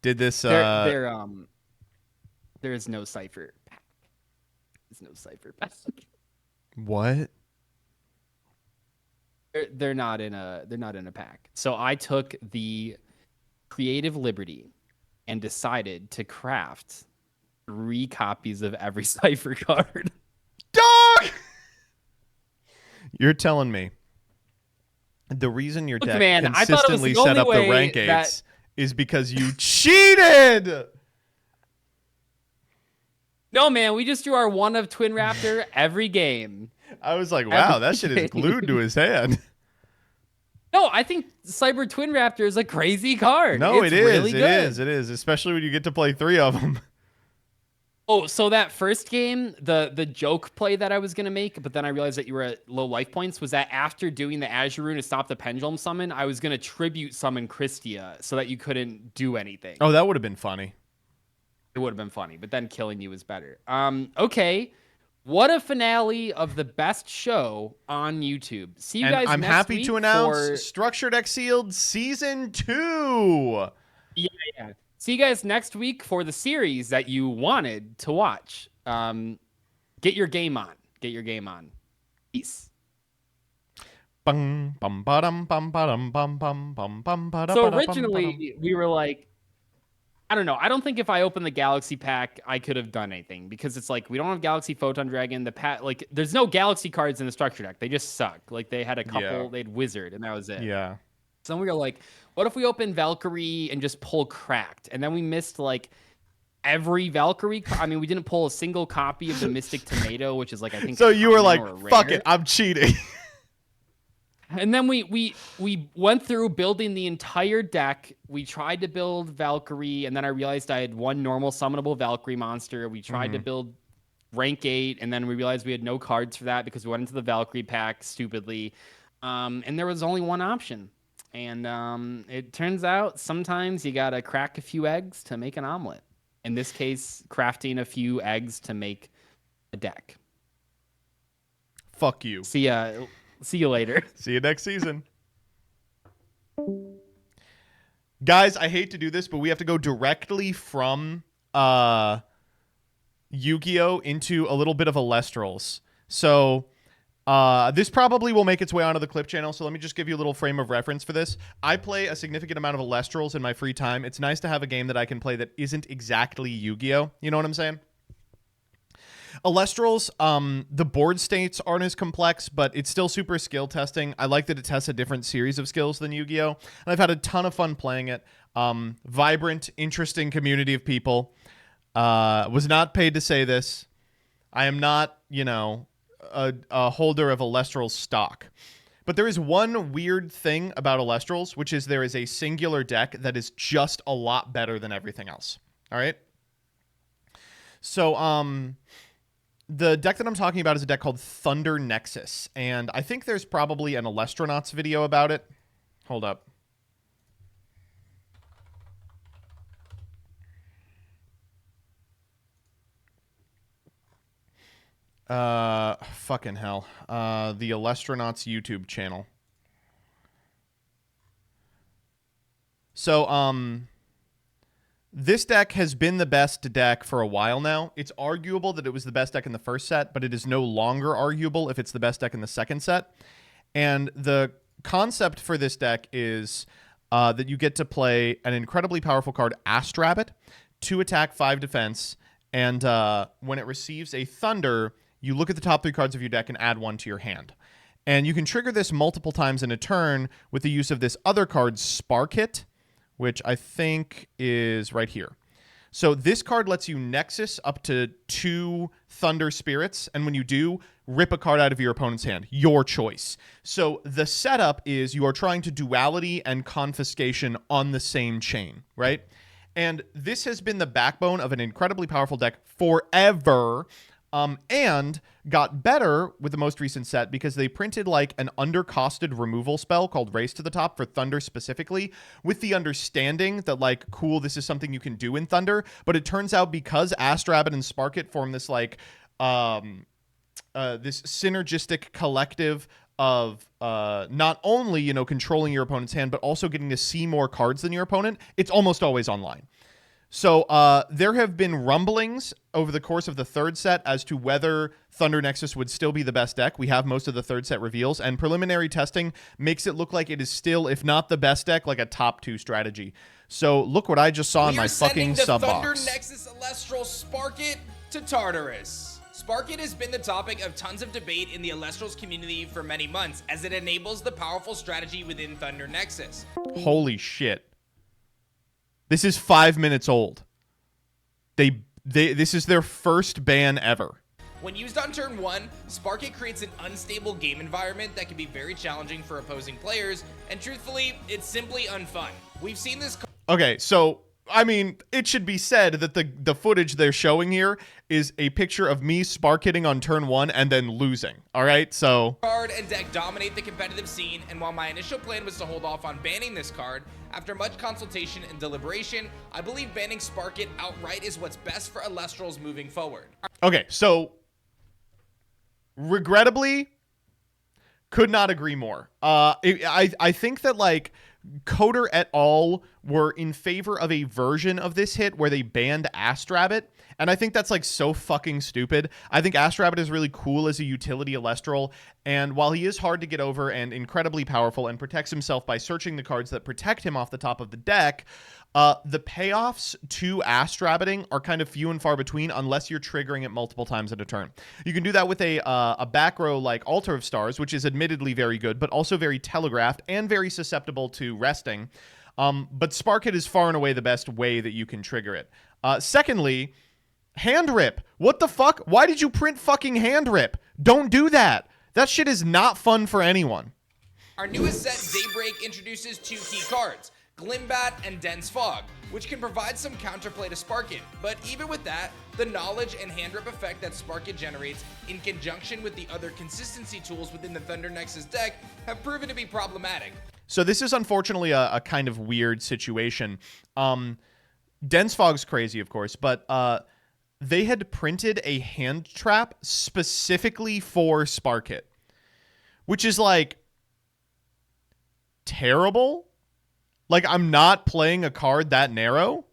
Speaker 1: this
Speaker 8: there is no Cypher pack. There's no Cypher pack.
Speaker 1: What?
Speaker 8: They're not in a pack. So I took the creative liberty and decided to craft 3 copies of every Cypher card.
Speaker 1: Dog! You're telling me the reason your deck consistently set up the rank 8s is because you cheated.
Speaker 8: No, man, we just do our one of Twin Raptor every game.
Speaker 1: I was like, wow, that shit is glued to his hand.
Speaker 8: No, I think Cyber Twin Raptor is a crazy card.
Speaker 1: No,
Speaker 8: it's
Speaker 1: it is.
Speaker 8: Really
Speaker 1: it is, especially when you get to play 3 of them.
Speaker 8: Oh, so that first game, the joke play that I was going to make, but then I realized that you were at low life points, was that after doing the Azure Rune to stop the Pendulum Summon, I was going to tribute summon Christia so that you couldn't do anything.
Speaker 1: Oh, that would have been funny.
Speaker 8: It would have been funny, but then killing you was better. Okay. What a finale of the best show on YouTube. See you guys
Speaker 1: I'm
Speaker 8: next
Speaker 1: happy
Speaker 8: week
Speaker 1: to announce
Speaker 8: for...
Speaker 1: Structured X Sealed Season 2.
Speaker 8: Yeah. See you guys next week for the series that you wanted to watch. Get your game on. Peace. So originally, we were like, I don't know. I don't think if I opened the Galaxy pack, I could have done anything because it's like we don't have Galaxy Photon Dragon. There's no Galaxy cards in the structure deck. They just suck. Like they had a couple. Yeah. They had Wizard, and that was it.
Speaker 1: Yeah.
Speaker 8: So we were like, what if we open Valkyrie and just pull Cracked? And then we missed like every Valkyrie. I mean, we didn't pull a single copy of the Mystic Tomato, which is like I think.
Speaker 1: So you were like, fuck it, I'm cheating.
Speaker 8: And then we went through building the entire deck. We tried to build Valkyrie, and then I realized I had one normal summonable Valkyrie monster. We tried to build rank 8, and then we realized we had no cards for that because we went into the Valkyrie pack stupidly. And there was only one option. And it turns out sometimes you gotta crack a few eggs to make an omelet. In this case, crafting a few eggs to make a deck.
Speaker 1: Fuck you.
Speaker 8: See you later.
Speaker 1: See you next season. Guys, I hate to do this, but we have to go directly from Yu-Gi-Oh! Into a little bit of a Lestrals. So This probably will make its way onto the clip channel, so let me just give you a little frame of reference for this. I play a significant amount of Alestrals in my free time. It's nice to have a game that I can play that isn't exactly Yu-Gi-Oh! You know what I'm saying? Alestrals, the board states aren't as complex, but it's still super skill testing. I like that it tests a different series of skills than Yu-Gi-Oh! And I've had a ton of fun playing it. Vibrant, interesting community of people. Was not paid to say this. I am not, you know, a holder of Alestral stock. But there is one weird thing about Alestrals, which is there is a singular deck that is just a lot better than everything else. All right? So, the deck that I'm talking about is a deck called Thunder Nexus, and I think there's probably an Alestronauts video about it. Hold up. Fucking hell. The Alestronauts YouTube channel. So, this deck has been the best deck for a while now. It's arguable that it was the best deck in the first set, but it is no longer arguable if it's the best deck in the second set. And the concept for this deck is that you get to play an incredibly powerful card, Astrabbit, 2 attack, 5 defense, and when it receives a Thunder, you look at the top 3 cards of your deck and add 1 to your hand. And you can trigger this multiple times in a turn with the use of this other card, Sparkit, which I think is right here. So this card lets you Nexus up to 2 Thunder Spirits, and when you do, rip a card out of your opponent's hand. Your choice. So the setup is you are trying to Duality and Confiscation on the same chain, right? And this has been the backbone of an incredibly powerful deck forever, and got better with the most recent set because they printed like an undercosted removal spell called Race to the Top for Thunder specifically, with the understanding that like, cool, this is something you can do in Thunder. But it turns out because Astrabbit and Sparkit form this like this synergistic collective of not only, you know, controlling your opponent's hand, but also getting to see more cards than your opponent, it's almost always online. So there have been rumblings over the course of the third set as to whether Thunder Nexus would still be the best deck. We have most of the third set reveals, and preliminary testing makes it look like it is still, if not the best deck, like a top 2 strategy. So look what I just saw in my fucking sub box.
Speaker 12: Thunder Nexus Alestral Sparkit to Tartarus. Sparkit has been the topic of tons of debate in the Alestrals community for many months, as it enables the powerful strategy within Thunder Nexus.
Speaker 1: Holy shit. This is 5 minutes old. This is their first ban ever.
Speaker 12: When used on turn 1, Sparkit creates an unstable game environment that can be very challenging for opposing players, and truthfully, it's simply unfun. We've seen this.
Speaker 1: Okay, so I mean, it should be said that the footage they're showing here is a picture of me Sparkitting on turn 1 and then losing. All right, so
Speaker 12: card and deck dominate the competitive scene, and while my initial plan was to hold off on banning this card, after much consultation and deliberation, I believe banning Sparkit outright is what's best for Alestrals moving forward.
Speaker 1: Okay, so regrettably, could not agree more. I think that like Coder et al. Were in favor of a version of this hit where they banned Astrabbit, and I think that's like so fucking stupid. I think Astrabbit is really cool as a utility Alestral, and while he is hard to get over and incredibly powerful and protects himself by searching the cards that protect him off the top of the deck, the payoffs to Astrabbiting are kind of few and far between unless you're triggering it multiple times at a turn. You can do that with a back row like Altar of Stars, which is admittedly very good, but also very telegraphed and very susceptible to resting. But Sparkit is far and away the best way that you can trigger it. Secondly, Hand Rip. What the fuck? Why did you print fucking Hand Rip? Don't do that. That shit is not fun for anyone.
Speaker 12: Our newest set, Daybreak, introduces 2 key cards, Glimbat and Dense Fog, which can provide some counterplay to Sparkit. But even with that, the knowledge and Hand Rip effect that Sparkit generates, in conjunction with the other consistency tools within the Thunder Nexus deck, have proven to be problematic.
Speaker 1: So this is unfortunately a kind of weird situation. Dense Fog's crazy, of course, but they had printed a hand trap specifically for Sparkit, which is like terrible. Like, I'm not playing a card that narrow.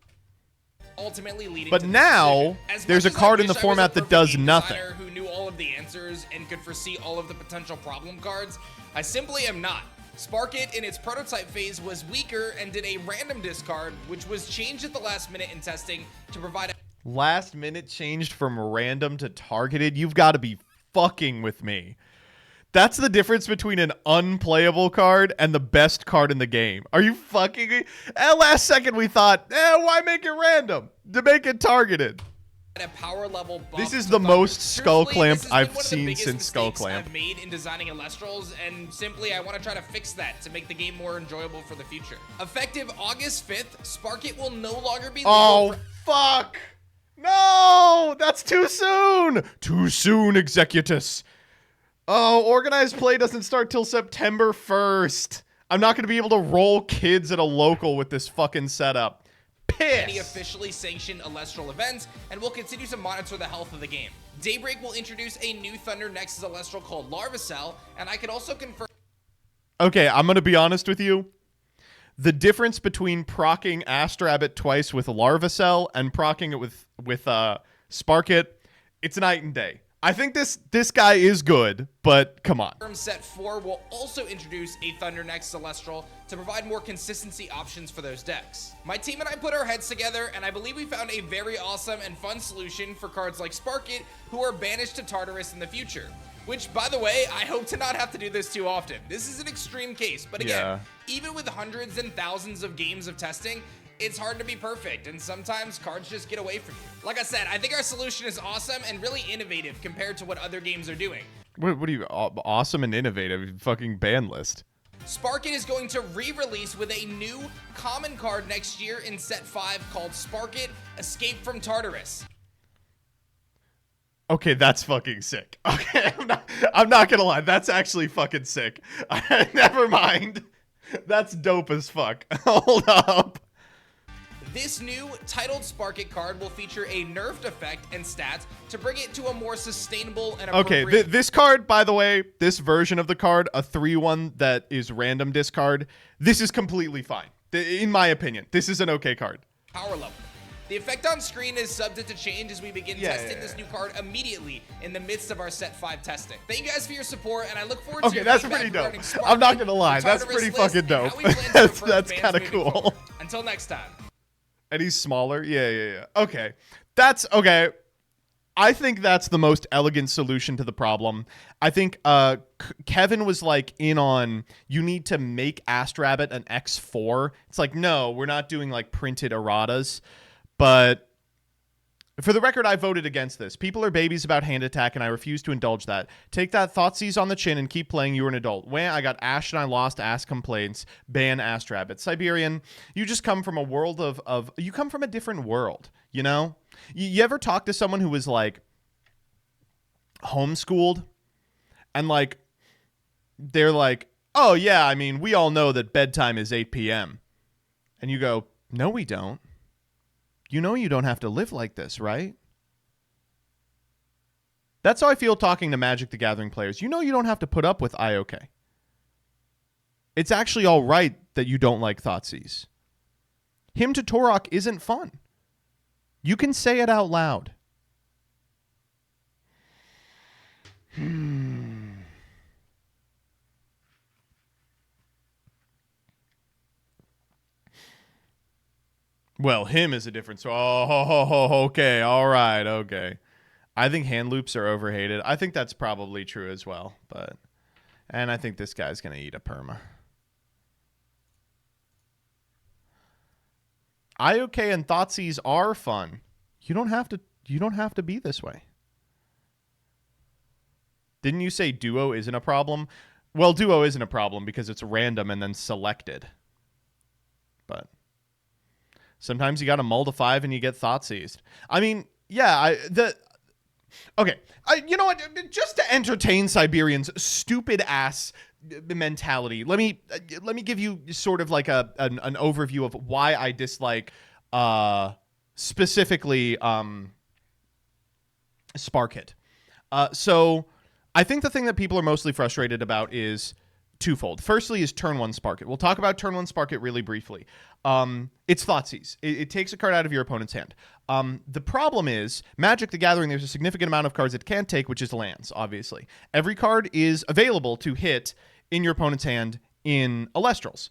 Speaker 12: Ultimately leading
Speaker 1: but
Speaker 12: to
Speaker 1: now there's a card in the format that does nothing.
Speaker 12: Who knew all of the answers and could foresee all of the potential problem cards. I simply am not. Sparkit in its prototype phase was weaker and did a random discard, which was changed at the last minute in testing to provide a
Speaker 1: Last minute changed from random to targeted? You've got to be fucking with me. That's the difference between an unplayable card and the best card in the game. Are you fucking me? At last second we thought, why make it random? To make it targeted.
Speaker 12: a power level bump.
Speaker 1: This is the most skull clamped I've seen since Skull Clamp.
Speaker 12: I've made in designing Alestrals, and simply I want to try to fix that to make the game more enjoyable for the future. Effective August 5th, Sparkit will no longer be legal.
Speaker 1: Oh, fuck. No, that's too soon. Too soon, Executus. Oh, organized play doesn't start till September 1st. I'm not going to be able to roll kids at a local with this fucking setup. Piss.
Speaker 12: Any officially sanctioned Alestral events, and will continue to monitor the health of the game. Daybreak will introduce a new Thunder Nexus Alestral called Larvacell, and I can also confirm...
Speaker 1: Okay, I'm going to be honest with you. The difference between proccing Astrabbit twice with Larvacell and proccing it with Sparkit, it's night and day. I think this guy is good, but come on.
Speaker 12: Set 4 will also introduce a Thunder Nexus Celestial to provide more consistency options for those decks. My team and I put our heads together, and I believe we found a very awesome and fun solution for cards like Sparkit, who are banished to Tartarus in the future. Which, by the way, I hope to not have to do this too often. This is an extreme case, but again, even with hundreds and thousands of games of testing, it's hard to be perfect, and sometimes cards just get away from you. Like I said, I think our solution is awesome and really innovative compared to what other games are doing.
Speaker 1: What are you, awesome and innovative? Fucking ban list.
Speaker 12: Sparkit is going to re-release with a new common card next year in Set 5 called Sparkit Escape from Tartarus.
Speaker 1: Okay, that's fucking sick. Okay, I'm not gonna lie, that's actually fucking sick. Never mind. That's dope as fuck. Hold up.
Speaker 12: This new titled Sparkit card will feature a nerfed effect and stats to bring it to a more sustainable and appropriate...
Speaker 1: Okay, this card, by the way, this version of the card, a 3-1 that is random discard, this is completely fine. In my opinion, this is an okay card.
Speaker 12: Power level. The effect on screen is subject to change as we begin testing this new card immediately in the midst of our Set 5 testing. Thank you guys for your support, and I look forward to your
Speaker 1: that's
Speaker 12: feedback
Speaker 1: pretty dope.
Speaker 12: regarding Sparkit,
Speaker 1: I'm not gonna lie,
Speaker 12: the
Speaker 1: that's
Speaker 12: Tartarus
Speaker 1: pretty
Speaker 12: list,
Speaker 1: fucking
Speaker 12: and how
Speaker 1: dope.
Speaker 12: we plan to
Speaker 1: That's
Speaker 12: approach
Speaker 1: kind of
Speaker 12: bans
Speaker 1: cool.
Speaker 12: moving forward. Until next time.
Speaker 1: And he's smaller? Yeah. Okay. That's okay. I think that's the most elegant solution to the problem. I think Kevin was like in on, you need to make Astrabbit an X4. It's like, no, we're not doing like printed erratas. But for the record, I voted against this. People are babies about hand attack, and I refuse to indulge that. Take that Thoughtseize on the chin and keep playing. You're an adult. When I got Ash and I lost, ass complaints. Ban Astrabbit. Siberian, you just come from a world of you come from a different world, you know? You ever talk to someone who was like homeschooled and like they're like, oh yeah, I mean, we all know that bedtime is 8 p.m. And you go, no, we don't. You know you don't have to live like this, right? That's how I feel talking to Magic the Gathering players. You know you don't have to put up with IOK. It's actually all right that you don't like Thoughtseize. Hymn to Torok isn't fun. You can say it out loud. Well, him is a difference. Oh, okay. All right. Okay. I think hand loops are overhated. I think that's probably true as well. And I think this guy's going to eat a perma. IOK and Thoughtseize are fun. You don't have to be this way. Didn't you say duo isn't a problem? Well, duo isn't a problem because it's random and then selected. But sometimes you got to mull to 5 and you get Thoughtseized. I mean, yeah, you know what? Just to entertain Siberian's stupid ass mentality, let me give you sort of like an overview of why I dislike specifically Sparkit. So I think the thing that people are mostly frustrated about is twofold. Firstly is turn 1 Spark It. We'll talk about turn 1 Spark It really briefly. It's Thoughtseize. It takes a card out of your opponent's hand. The problem is, Magic the Gathering, there's a significant amount of cards it can't take, which is lands, obviously. Every card is available to hit in your opponent's hand in Alestrals.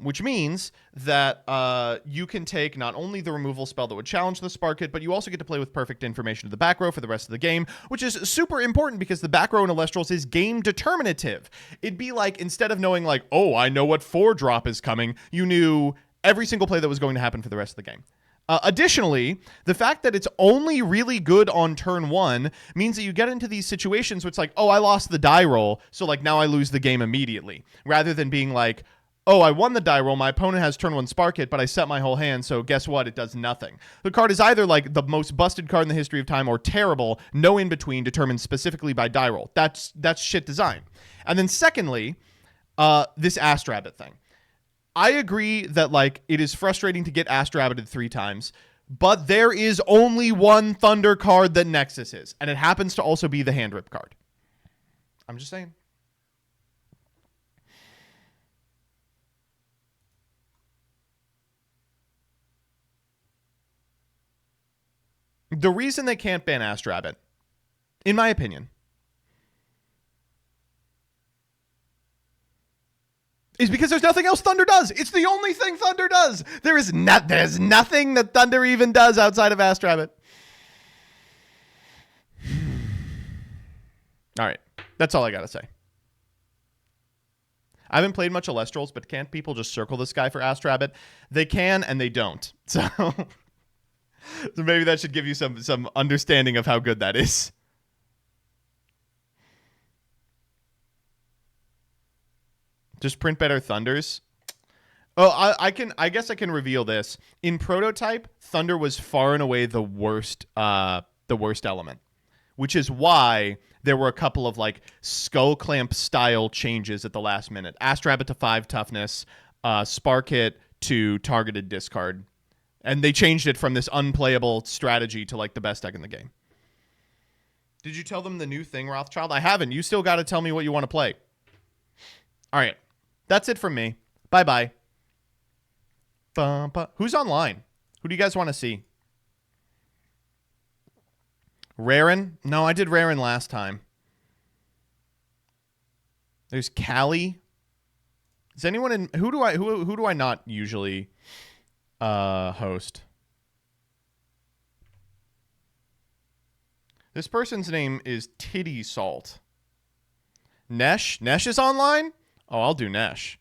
Speaker 1: Which means that you can take not only the removal spell that would challenge the Spark It, but you also get to play with perfect information to the back row for the rest of the game, which is super important because the back row in Alestrals is game determinative. It'd be like, instead of knowing like, oh, I know what 4-drop is coming, you knew every single play that was going to happen for the rest of the game. Additionally, the fact that it's only really good on turn 1 means that you get into these situations where it's like, oh, I lost the die roll, so like now I lose the game immediately, rather than being like, oh, I won the die roll, my opponent has turn 1 Spark It, but I set my whole hand, so guess what? It does nothing. The card is either like the most busted card in the history of time or terrible, no in between, determined specifically by die roll. That's shit design. And then secondly, this Ask Rabbit thing. I agree that like it is frustrating to get Ask Rabbited 3 times, but there is only one Thunder card that Nexus is, and it happens to also be the Hand Rip card. I'm just saying. The reason they can't ban Ask Rabbit, in my opinion, is because there's nothing else Thunder does. It's the only thing Thunder does. There's nothing that Thunder even does outside of Ask Rabbit. All right. That's all I got to say. I haven't played much Alestrals, but can't people just circle this guy for Ask Rabbit? They can, and they don't. So maybe that should give you some understanding of how good that is. Just print better Thunders. Oh, I guess I can reveal this. In Prototype, Thunder was far and away the worst element, which is why there were a couple of like Skull Clamp style changes at the last minute. Ask Rabbit to 5 toughness, Spark It to targeted discard. And they changed it from this unplayable strategy to like the best deck in the game. Did you tell them the new thing, Rothschild? I haven't. You still got to tell me what you want to play. All right. That's it from me. Bye-bye. Who's online? Who do you guys want to see? Raren? No, I did Raren last time. There's Callie. Is anyone in... Who do I not usually... host? This person's name is Titty Salt. Nesh? Nesh is online? Oh, I'll do Nesh.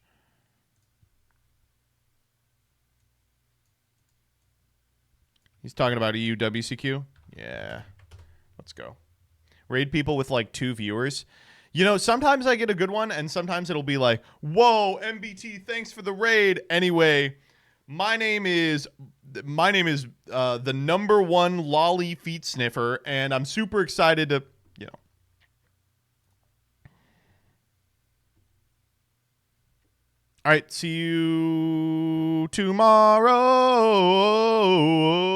Speaker 1: He's talking about EU WCQ? Yeah. Let's go. Raid people with like 2 viewers. You know, sometimes I get a good one, and sometimes it'll be like, whoa, MBT, thanks for the raid. Anyway... My name is the #1 lolly feet sniffer, and I'm super excited to, you know. All right, see you tomorrow.